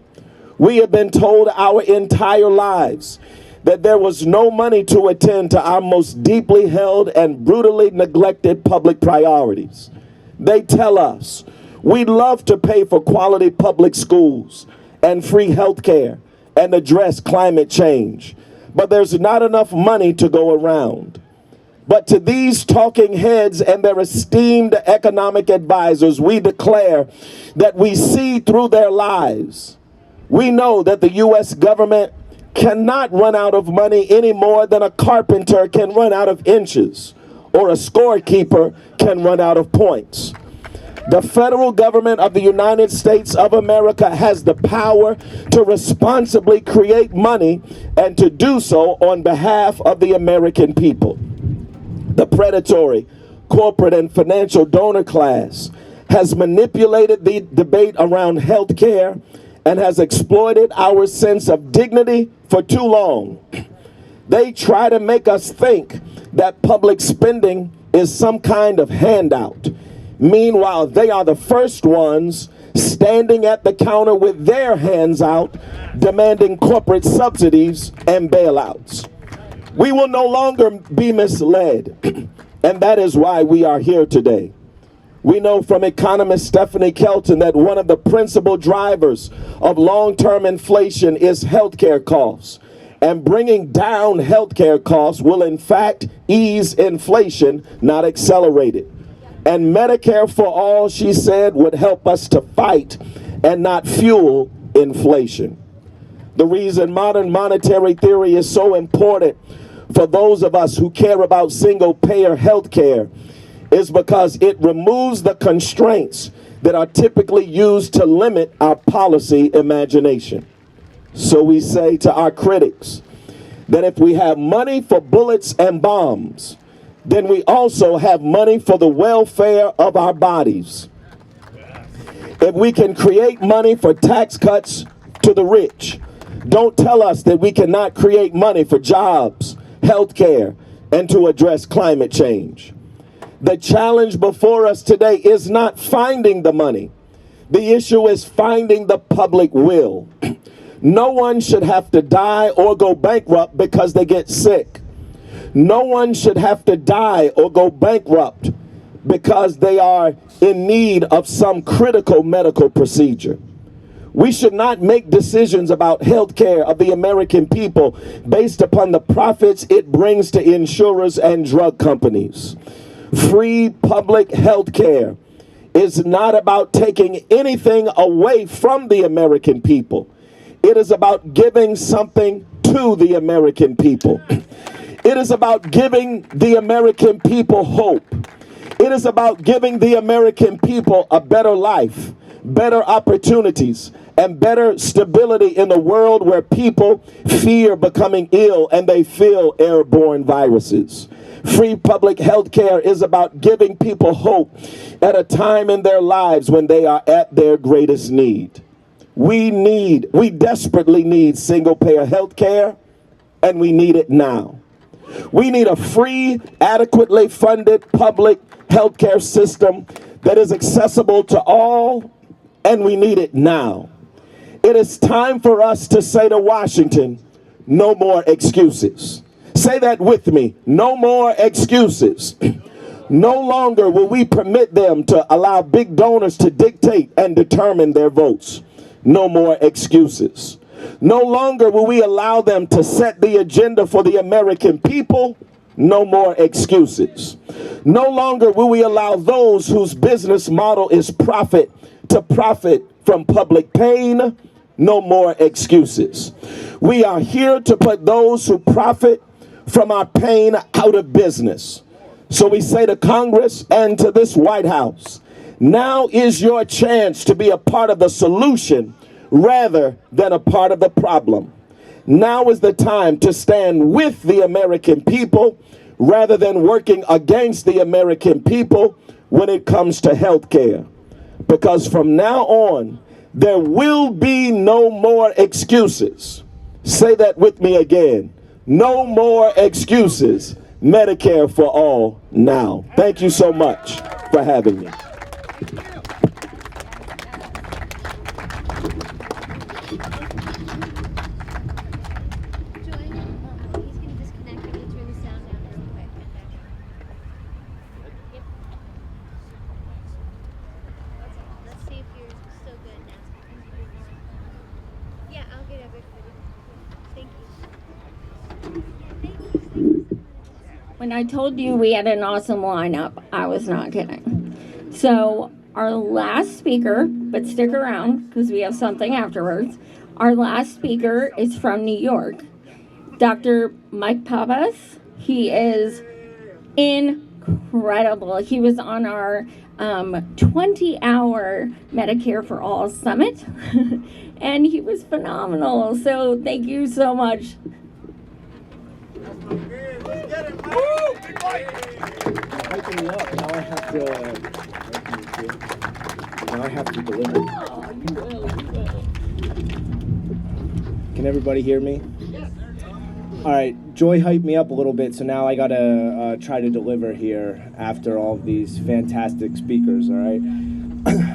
We have been told our entire lives that there was no money to attend to our most deeply held and brutally neglected public priorities. They tell us we'd love to pay for quality public schools and free health care and address climate change, but there's not enough money to go around. But to these talking heads and their esteemed economic advisors, we declare that we see through their lies. We know that the U.S. government cannot run out of money any more than a carpenter can run out of inches, or a scorekeeper can run out of points. The federal government of the United States of America has the power to responsibly create money and to do so on behalf of the American people. The predatory, corporate, and financial donor class has manipulated the debate around health care and has exploited our sense of dignity for too long. They try to make us think that public spending is some kind of handout. Meanwhile, they are the first ones standing at the counter with their hands out, demanding corporate subsidies and bailouts. We will no longer be misled, and that is why we are here today. We know from economist Stephanie Kelton that one of the principal drivers of long-term inflation is healthcare costs. And bringing down healthcare costs will in fact ease inflation, not accelerate it. And Medicare for all, she said, would help us to fight and not fuel inflation. The reason modern monetary theory is so important for those of us who care about single-payer healthcare is because it removes the constraints that are typically used to limit our policy imagination. So we say to our critics that if we have money for bullets and bombs, then we also have money for the welfare of our bodies. If we can create money for tax cuts to the rich, don't tell us that we cannot create money for jobs, health care, and to address climate change. The challenge before us today is not finding the money. The issue is finding the public will. No one should have to die or go bankrupt because they get sick. No one should have to die or go bankrupt because they are in need of some critical medical procedure. We should not make decisions about health care of the American people based upon the profits it brings to insurers and drug companies. Free public health care is not about taking anything away from the American people. It is about giving something to the American people. It is about giving the American people hope. It is about giving the American people a better life, better opportunities, and better stability in a world where people fear becoming ill and they feel airborne viruses. Free public health care is about giving people hope at a time in their lives when they are at their greatest need. We desperately need single-payer health care, and we need it now. We need a free, adequately funded public health care system that is accessible to all, and we need it now. It is time for us to say to Washington, no more excuses. Say that with me, no more excuses. No longer will we permit them to allow big donors to dictate and determine their votes. No more excuses. No longer will we allow them to set the agenda for the American people. No more excuses. No longer will we allow those whose business model is profit to profit from public pain. No more excuses. We are here to put those who profit from our pain out of business. So we say to Congress and to this White House, now is your chance to be a part of the solution rather than a part of the problem. Now is the time to stand with the American people rather than working against the American people when it comes to health care. Because from now on, there will be no more excuses. Say that with me again. No more excuses. Medicare for all now. Thank you so much for having me. When I told you we had an awesome lineup, I was not kidding. So our last speaker, but stick around because we have something afterwards. Our last speaker is from New York, Dr. Mike Pappas. He is incredible. He was on our 20-hour Medicare for All Summit, and he was phenomenal. So thank you so much. Hyping me up. Now I have to deliver. Oh, you will. Can everybody hear me? All right, Joy hyped me up a little bit, so now I gotta try to deliver here after all of these fantastic speakers, all right?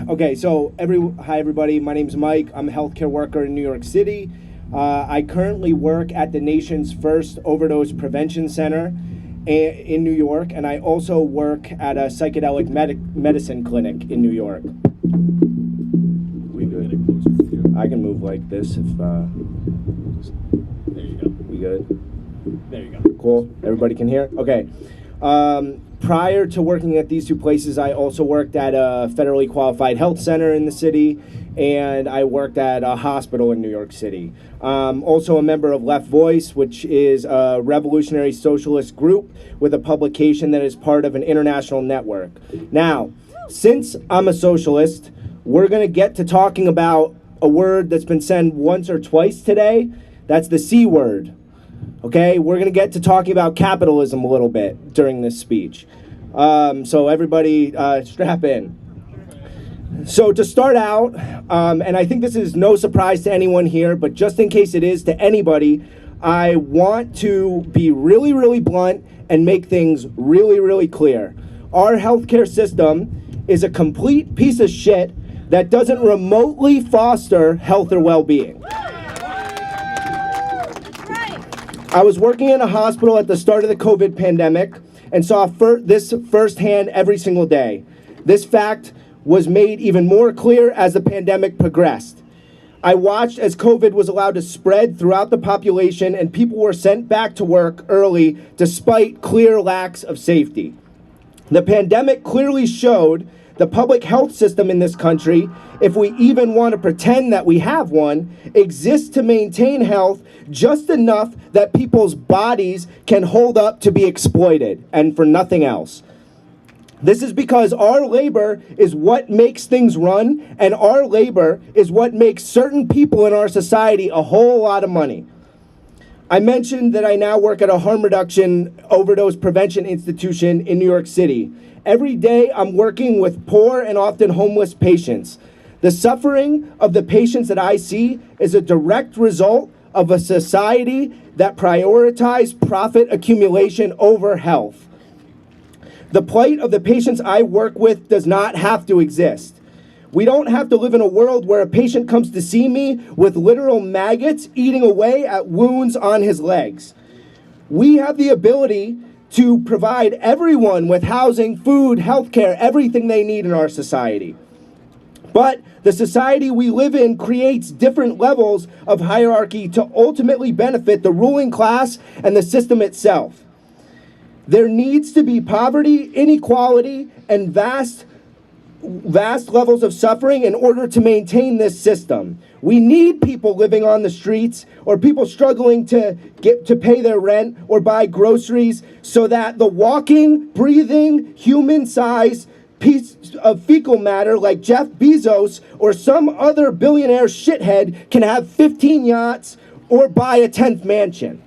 Okay, so hi everybody, my name's Mike. I'm a healthcare worker in New York City. I currently work at the nation's first overdose prevention center in New York, and I also work at a psychedelic medicine clinic in New York. We good? I can move like this if... There you go. We good? There you go. Cool. Everybody can hear? Okay. Prior to working at these two places, I also worked at a federally qualified health center in the city, and I worked at a hospital in New York City. Also a member of Left Voice, which is a revolutionary socialist group with a publication that is part of an international network. Now, since I'm a socialist, we're going to get to talking about a word that's been said once or twice today. That's the C word. Okay, we're going to get to talking about capitalism a little bit during this speech. So everybody strap in. So to start out, and I think this is no surprise to anyone here, but just in case it is to anybody, I want to be really, really blunt and make things really, really clear. Our healthcare system is a complete piece of shit that doesn't remotely foster health or well-being. I was working in a hospital at the start of the COVID pandemic and saw this firsthand every single day. This fact was made even more clear as the pandemic progressed. I watched as COVID was allowed to spread throughout the population and people were sent back to work early despite clear lacks of safety. The pandemic clearly showed the public health system in this country, if we even want to pretend that we have one, exists to maintain health just enough that people's bodies can hold up to be exploited and for nothing else. This is because our labor is what makes things run, and our labor is what makes certain people in our society a whole lot of money. I mentioned that I now work at a harm reduction overdose prevention institution in New York City. Every day I'm working with poor and often homeless patients. The suffering of the patients that I see is a direct result of a society that prioritizes profit accumulation over health. The plight of the patients I work with does not have to exist. We don't have to live in a world where a patient comes to see me with literal maggots eating away at wounds on his legs. We have the ability to provide everyone with housing, food, healthcare, everything they need in our society. But the society we live in creates different levels of hierarchy to ultimately benefit the ruling class and the system itself. There needs to be poverty, inequality, and vast levels of suffering in order to maintain this system. We need people living on the streets or people struggling to pay their rent or buy groceries so that the walking, breathing, human-sized piece of fecal matter like Jeff Bezos or some other billionaire shithead can have 15 yachts or buy a 10th mansion.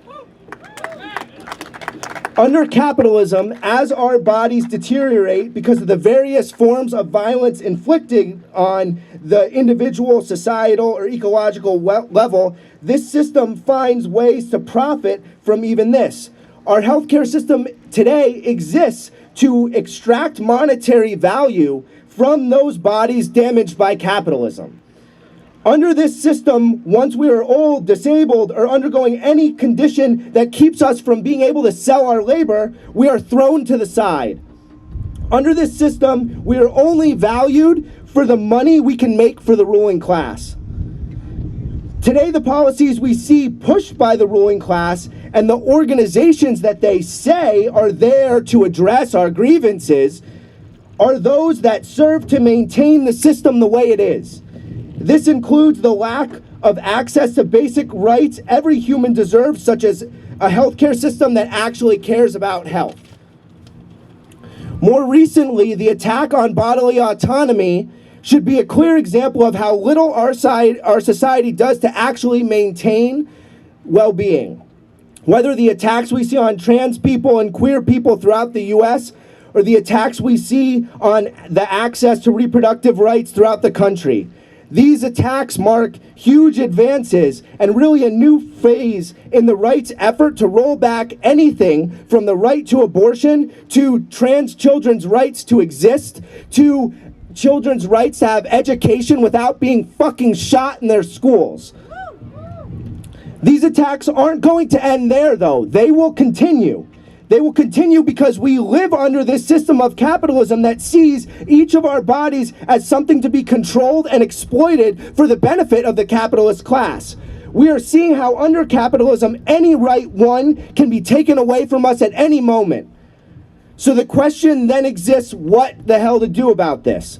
Under capitalism, as our bodies deteriorate because of the various forms of violence inflicted on the individual, societal, or ecological level, this system finds ways to profit from even this. Our healthcare system today exists to extract monetary value from those bodies damaged by capitalism. Under this system, once we are old, disabled, or undergoing any condition that keeps us from being able to sell our labor, we are thrown to the side. Under this system, we are only valued for the money we can make for the ruling class. Today, the policies we see pushed by the ruling class and the organizations that they say are there to address our grievances are those that serve to maintain the system the way it is. This includes the lack of access to basic rights every human deserves, such as a healthcare system that actually cares about health. More recently, the attack on bodily autonomy should be a clear example of how little our society does to actually maintain well-being. Whether the attacks we see on trans people and queer people throughout the U.S. or the attacks we see on the access to reproductive rights throughout the country. These attacks mark huge advances and really a new phase in the right's effort to roll back anything from the right to abortion, to trans children's rights to exist, to children's rights to have education without being fucking shot in their schools. These attacks aren't going to end there, though. They will continue. They will continue because we live under this system of capitalism that sees each of our bodies as something to be controlled and exploited for the benefit of the capitalist class. We are seeing how under capitalism, any right won can be taken away from us at any moment. So the question then exists, what the hell to do about this?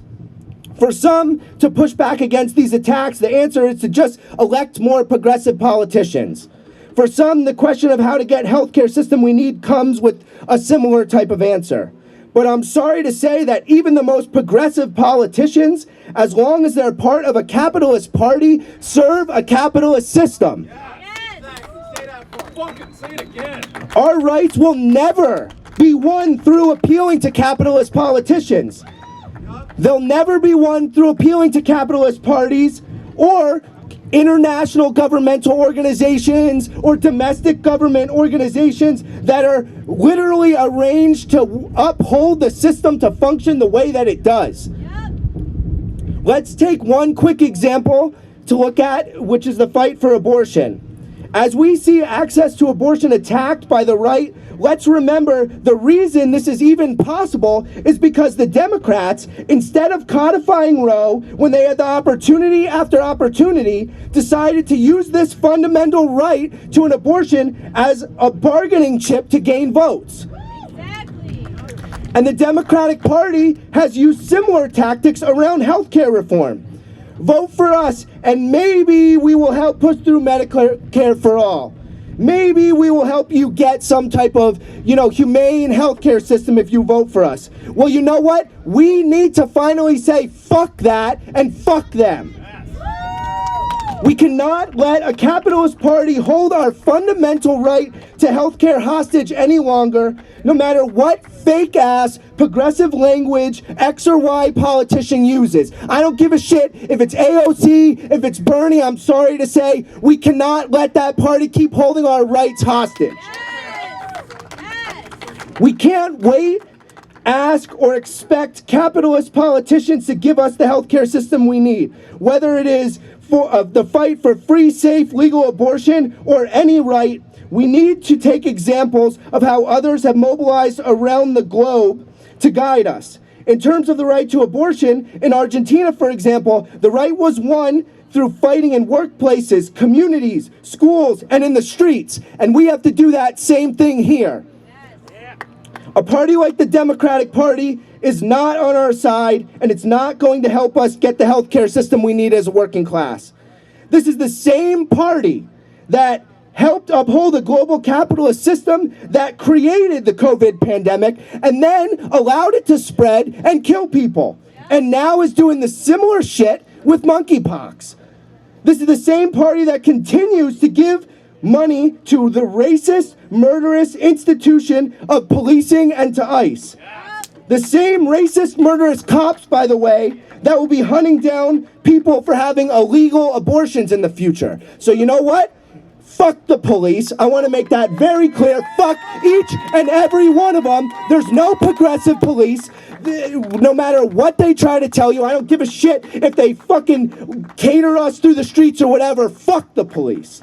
For some to push back against these attacks, the answer is to just elect more progressive politicians. For some, the question of how to get healthcare system we need comes with a similar type of answer. But I'm sorry to say that even the most progressive politicians, as long as they're part of a capitalist party, serve a capitalist system. Say it again. Our rights will never be won through appealing to capitalist politicians. They'll never be won through appealing to capitalist parties or international governmental organizations or domestic government organizations that are literally arranged to uphold the system to function the way that it does. Let's take one quick example to look at, which is the fight for abortion. As we see access to abortion attacked by the right, let's remember the reason this is even possible is because the Democrats, instead of codifying Roe when they had the opportunity after opportunity, decided to use this fundamental right to an abortion as a bargaining chip to gain votes. And the Democratic Party has used similar tactics around healthcare reform. Vote for us, and maybe we will help push through Medicare for all. Maybe we will help you get some type of, humane healthcare system if you vote for us. Well, you know what? We need to finally say fuck that and fuck them. We cannot let a capitalist party hold our fundamental right to healthcare hostage any longer, no matter what fake-ass progressive language X or Y politician uses. I don't give a shit if it's AOC, if it's Bernie, I'm sorry to say, we cannot let that party keep holding our rights hostage. We can't wait, ask, or expect capitalist politicians to give us the healthcare system we need, whether it is for the fight for free, safe, legal abortion, or any right. We need to take examples of how others have mobilized around the globe to guide us. In terms of the right to abortion, in Argentina, for example, the right was won through fighting in workplaces, communities, schools, and in the streets. And we have to do that same thing here. A party like the Democratic Party is not on our side, and it's not going to help us get the healthcare system we need as a working class. This is the same party that helped uphold a global capitalist system that created the COVID pandemic and then allowed it to spread and kill people. And now is doing the similar shit with monkeypox. This is the same party that continues to give money to the racist, murderous institution of policing and to ICE. The same racist, murderous cops, by the way, that will be hunting down people for having illegal abortions in the future. So you know what? Fuck the police. I want to make that very clear. Fuck each and every one of them. There's no progressive police. No matter what they try to tell you, I don't give a shit if they fucking cater us through the streets or whatever. Fuck the police.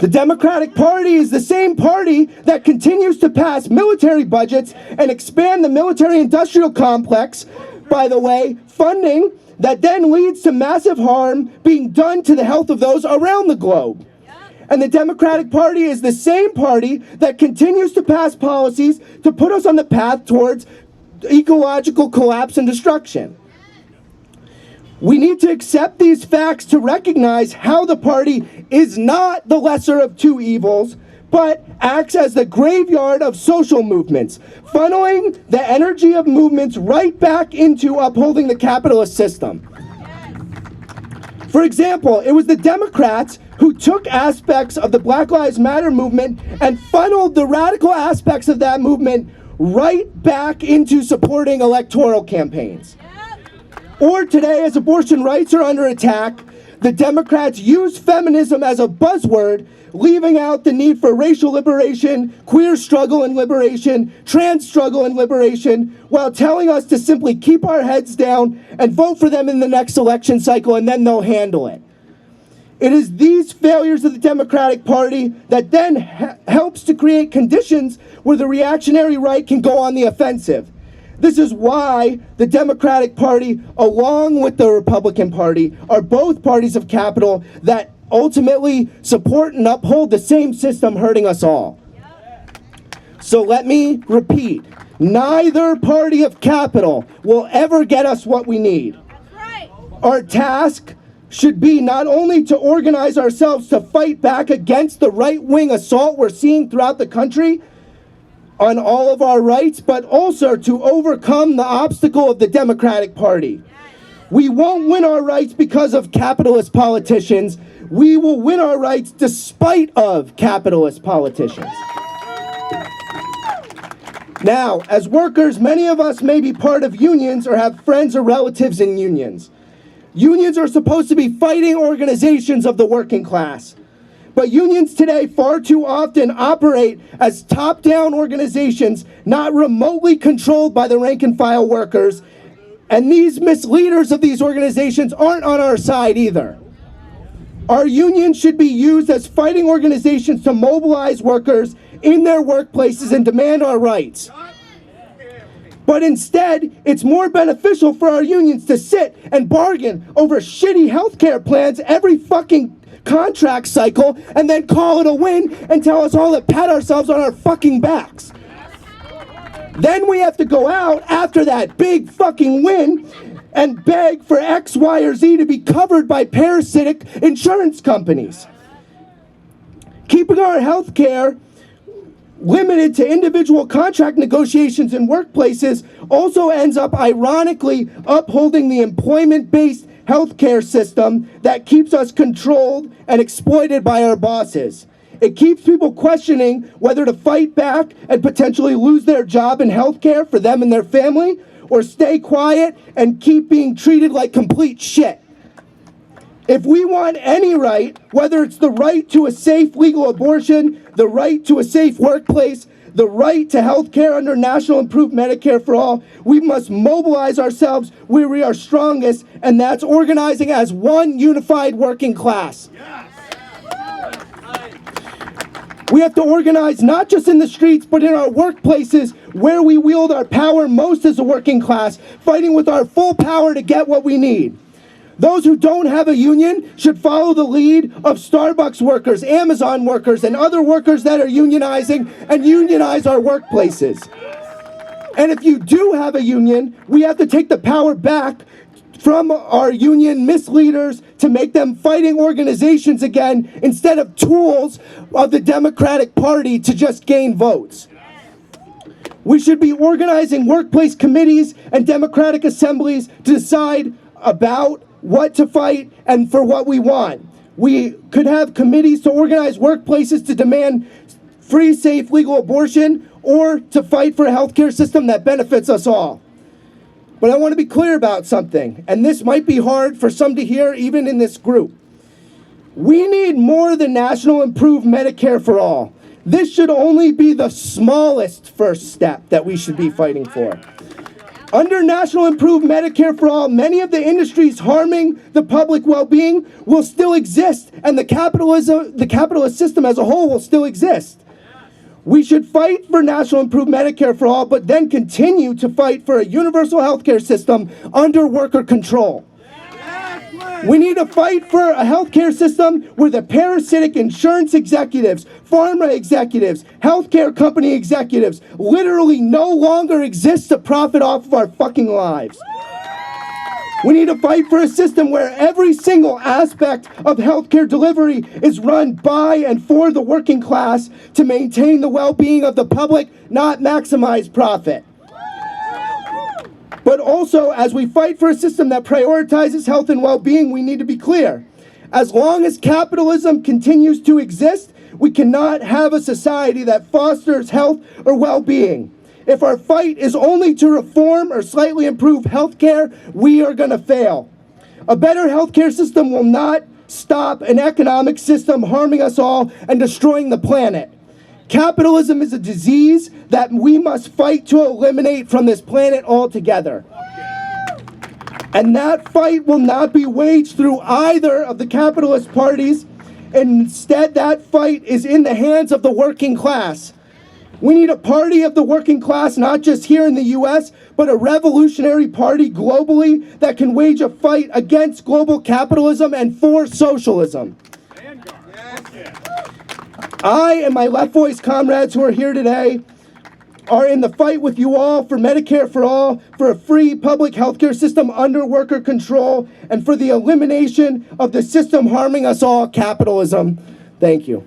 The Democratic Party is the same party that continues to pass military budgets and expand the military-industrial complex, by the way, funding that then leads to massive harm being done to the health of those around the globe. And the Democratic Party is the same party that continues to pass policies to put us on the path towards ecological collapse and destruction. We need to accept these facts to recognize how the party is not the lesser of two evils, but acts as the graveyard of social movements, funneling the energy of movements right back into upholding the capitalist system. For example, it was the Democrats who took aspects of the Black Lives Matter movement and funneled the radical aspects of that movement right back into supporting electoral campaigns. Or today, as abortion rights are under attack, the Democrats use feminism as a buzzword, leaving out the need for racial liberation, queer struggle and liberation, trans struggle and liberation, while telling us to simply keep our heads down and vote for them in the next election cycle, and then they'll handle it. It is these failures of the Democratic Party that then helps to create conditions where the reactionary right can go on the offensive. This is why the Democratic Party, along with the Republican Party, are both parties of capital that ultimately support and uphold the same system hurting us all. So let me repeat, neither party of capital will ever get us what we need. Our task should be not only to organize ourselves to fight back against the right-wing assault we're seeing throughout the country on all of our rights, but also to overcome the obstacle of the Democratic Party. We won't win our rights because of capitalist politicians. We will win our rights despite of capitalist politicians. Now, as workers, many of us may be part of unions or have friends or relatives in unions. Unions are supposed to be fighting organizations of the working class. But unions today far too often operate as top-down organizations not remotely controlled by the rank-and-file workers, and these misleaders of these organizations aren't on our side either. Our unions should be used as fighting organizations to mobilize workers in their workplaces and demand our rights. But instead, it's more beneficial for our unions to sit and bargain over shitty healthcare plans every fucking contract cycle and then call it a win and tell us all to pat ourselves on our fucking backs. Then we have to go out after that big fucking win and beg for X, Y, or Z to be covered by parasitic insurance companies. Keeping our health care limited to individual contract negotiations in workplaces also ends up ironically upholding the employment-based healthcare system that keeps us controlled and exploited by our bosses. It keeps people questioning whether to fight back and potentially lose their job in healthcare for them and their family, or stay quiet and keep being treated like complete shit. If we want any right, whether it's the right to a safe legal abortion, the right to a safe workplace, the right to health care under National Improved Medicare for All, we must mobilize ourselves where we are strongest, and that's organizing as one unified working class. We have to organize not just in the streets, but in our workplaces where we wield our power most as a working class, fighting with our full power to get what we need. Those who don't have a union should follow the lead of Starbucks workers, Amazon workers, and other workers that are unionizing, and unionize our workplaces. And if you do have a union, we have to take the power back from our union misleaders to make them fighting organizations again instead of tools of the Democratic Party to just gain votes. We should be organizing workplace committees and democratic assemblies to decide about what to fight and for what we want. We could have committees to organize workplaces to demand free, safe, legal abortion, or to fight for a healthcare system that benefits us all. But I want to be clear about something, and this might be hard for some to hear even in this group. We need more than National Improved Medicare for All. This should only be the smallest first step that we should be fighting for. Under National Improved Medicare for All, many of the industries harming the public well-being will still exist, and the capitalist system as a whole will still exist. We should fight for National Improved Medicare for All, but then continue to fight for a universal healthcare system under worker control. We need to fight for a healthcare system where the parasitic insurance executives, pharma executives, healthcare company executives literally no longer exist to profit off of our fucking lives. We need to fight for a system where every single aspect of healthcare delivery is run by and for the working class to maintain the well-being of the public, not maximize profit. But also, as we fight for a system that prioritizes health and well-being, we need to be clear. As long as capitalism continues to exist, we cannot have a society that fosters health or well-being. If our fight is only to reform or slightly improve healthcare, we are going to fail. A better healthcare system will not stop an economic system harming us all and destroying the planet. Capitalism is a disease that we must fight to eliminate from this planet altogether. And that fight will not be waged through either of the capitalist parties. Instead, that fight is in the hands of the working class. We need a party of the working class, not just here in the US, but a revolutionary party globally that can wage a fight against global capitalism and for socialism. I and my Left Voice comrades who are here today are in the fight with you all for Medicare for all, for a free public healthcare system under worker control, and for the elimination of the system harming us all, capitalism. Thank you.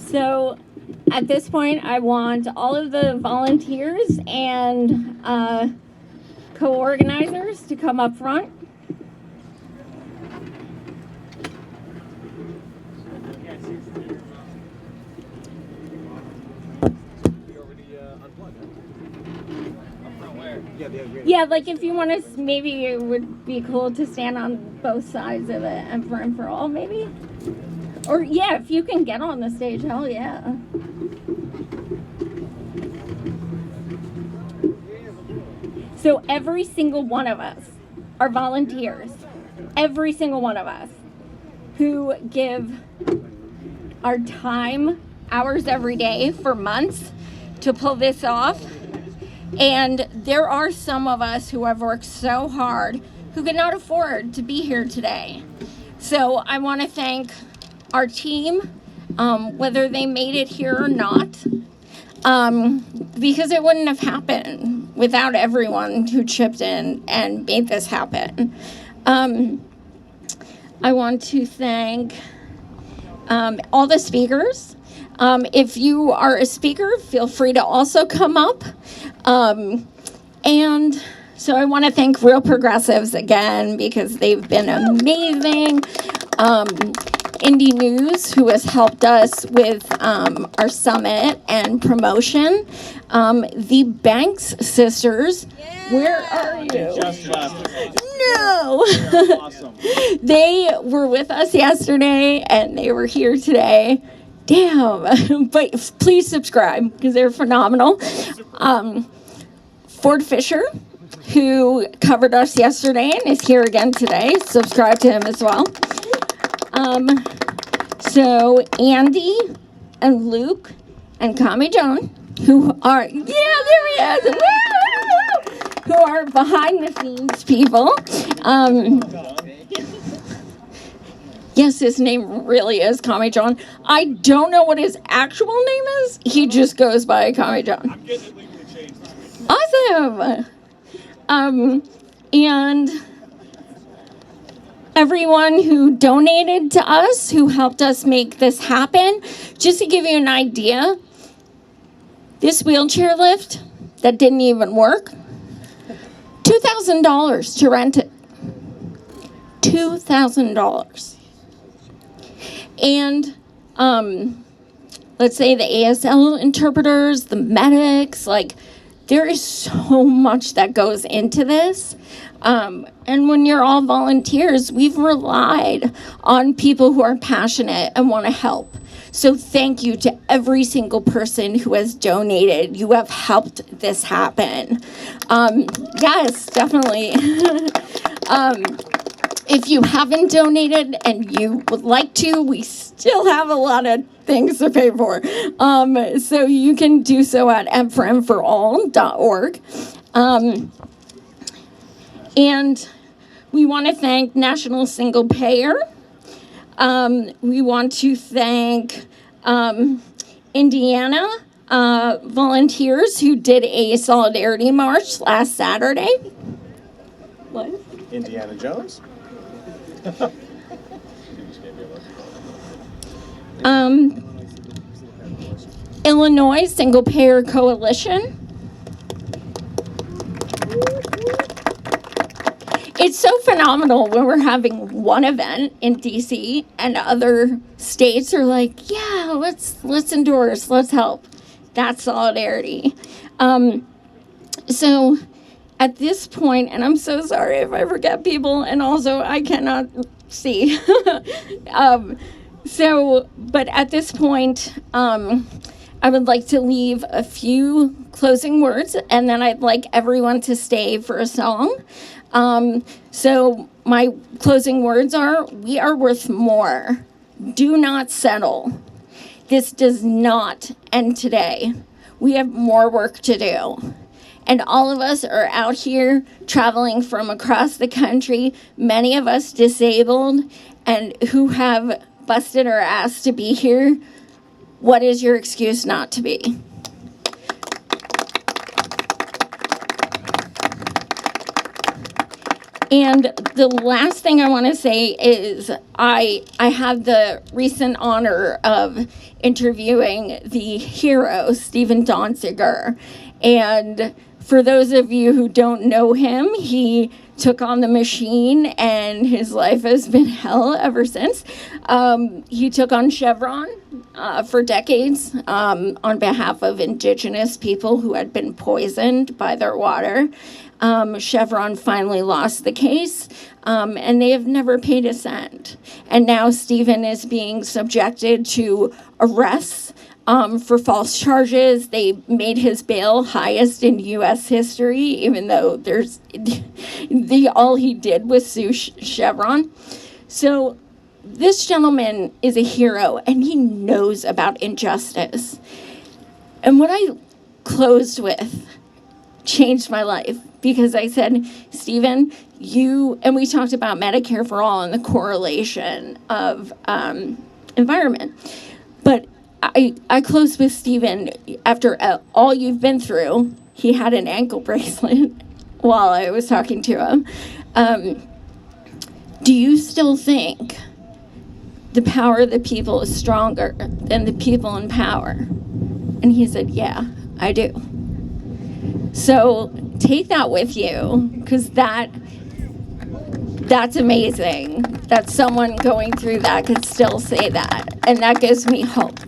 So at this point, I want all of the volunteers and co-organizers to come up front. Yeah, like if you want to, maybe it would be cool to stand on both sides of it and for all, maybe? Or yeah, if you can get on the stage, hell yeah. So every single one of us are volunteers. Every single one of us who give our time hours every day for months to pull this off. And there are some of us who have worked so hard who cannot afford to be here today. So I want to thank our team, whether they made it here or not, because it wouldn't have happened without everyone who chipped in and made this happen. I want to thank all the speakers. If you are a speaker, feel free to also come up. And so I want to thank Real Progressives again, because they've been amazing. Indie News, who has helped us with our summit and promotion. The Banks sisters, where are you? Just left. No! Awesome. They were with us yesterday and they were here today. Damn. But please subscribe because they're phenomenal. Ford Fischer, who covered us yesterday and is here again today. Subscribe to him as well. So Andy and Luke and Kami John, who are, yeah, there he is, woo! Who are behind the scenes people. Yes, his name really is Kami John. I don't know what his actual name is. He just goes by Kami John. I'm getting it legally changed. Awesome. And everyone who donated to us, who helped us make this happen. Just to give you an idea, this wheelchair lift that didn't even work, $2,000 to rent it. $2,000. And let's say the ASL interpreters, the medics, like there is so much that goes into this. And when you're all volunteers, we've relied on people who are passionate and want to help. So thank you to every single person who has donated. You have helped this happen. Yes, definitely. If you haven't donated and you would like to, we still have a lot of things to pay for. So you can do so at mforall.org. And we want to thank National Single Payer. We want to thank Indiana volunteers who did a solidarity march last Saturday. What? Indiana Jones? Illinois Single Payer Coalition. It's so phenomenal when we're having one event in DC and other states are like, yeah, let's endorse, let's help. That's solidarity. So at this point, and I'm so sorry if I forget people, and also I cannot see. But at this point, I would like to leave a few closing words, and then I'd like everyone to stay for a song. So my closing words are, we are worth more. Do not settle. This does not end today. We have more work to do. And all of us are out here traveling from across the country, many of us disabled, and who have busted our ass to be here. What is your excuse not to be? And the last thing I want to say is I had the recent honor of interviewing the hero, Stephen Donziger. And for those of you who don't know him, he took on the machine and his life has been hell ever since. He took on Chevron for decades on behalf of indigenous people who had been poisoned by their water. Chevron finally lost the case, and they have never paid a cent. And now Stephen is being subjected to arrests for false charges. They made his bail highest in U.S. history, even though all he did was sue Chevron. So this gentleman is a hero, and he knows about injustice. And what I closed with changed my life, because I said, Stephen, and we talked about Medicare for all and the correlation of environment. But I closed with Stephen, after all you've been through, he had an ankle bracelet while I was talking to him. Do you still think the power of the people is stronger than the people in power? And he said, yeah, I do. So take that with you, because that's amazing that someone going through that could still say that. And that gives me hope.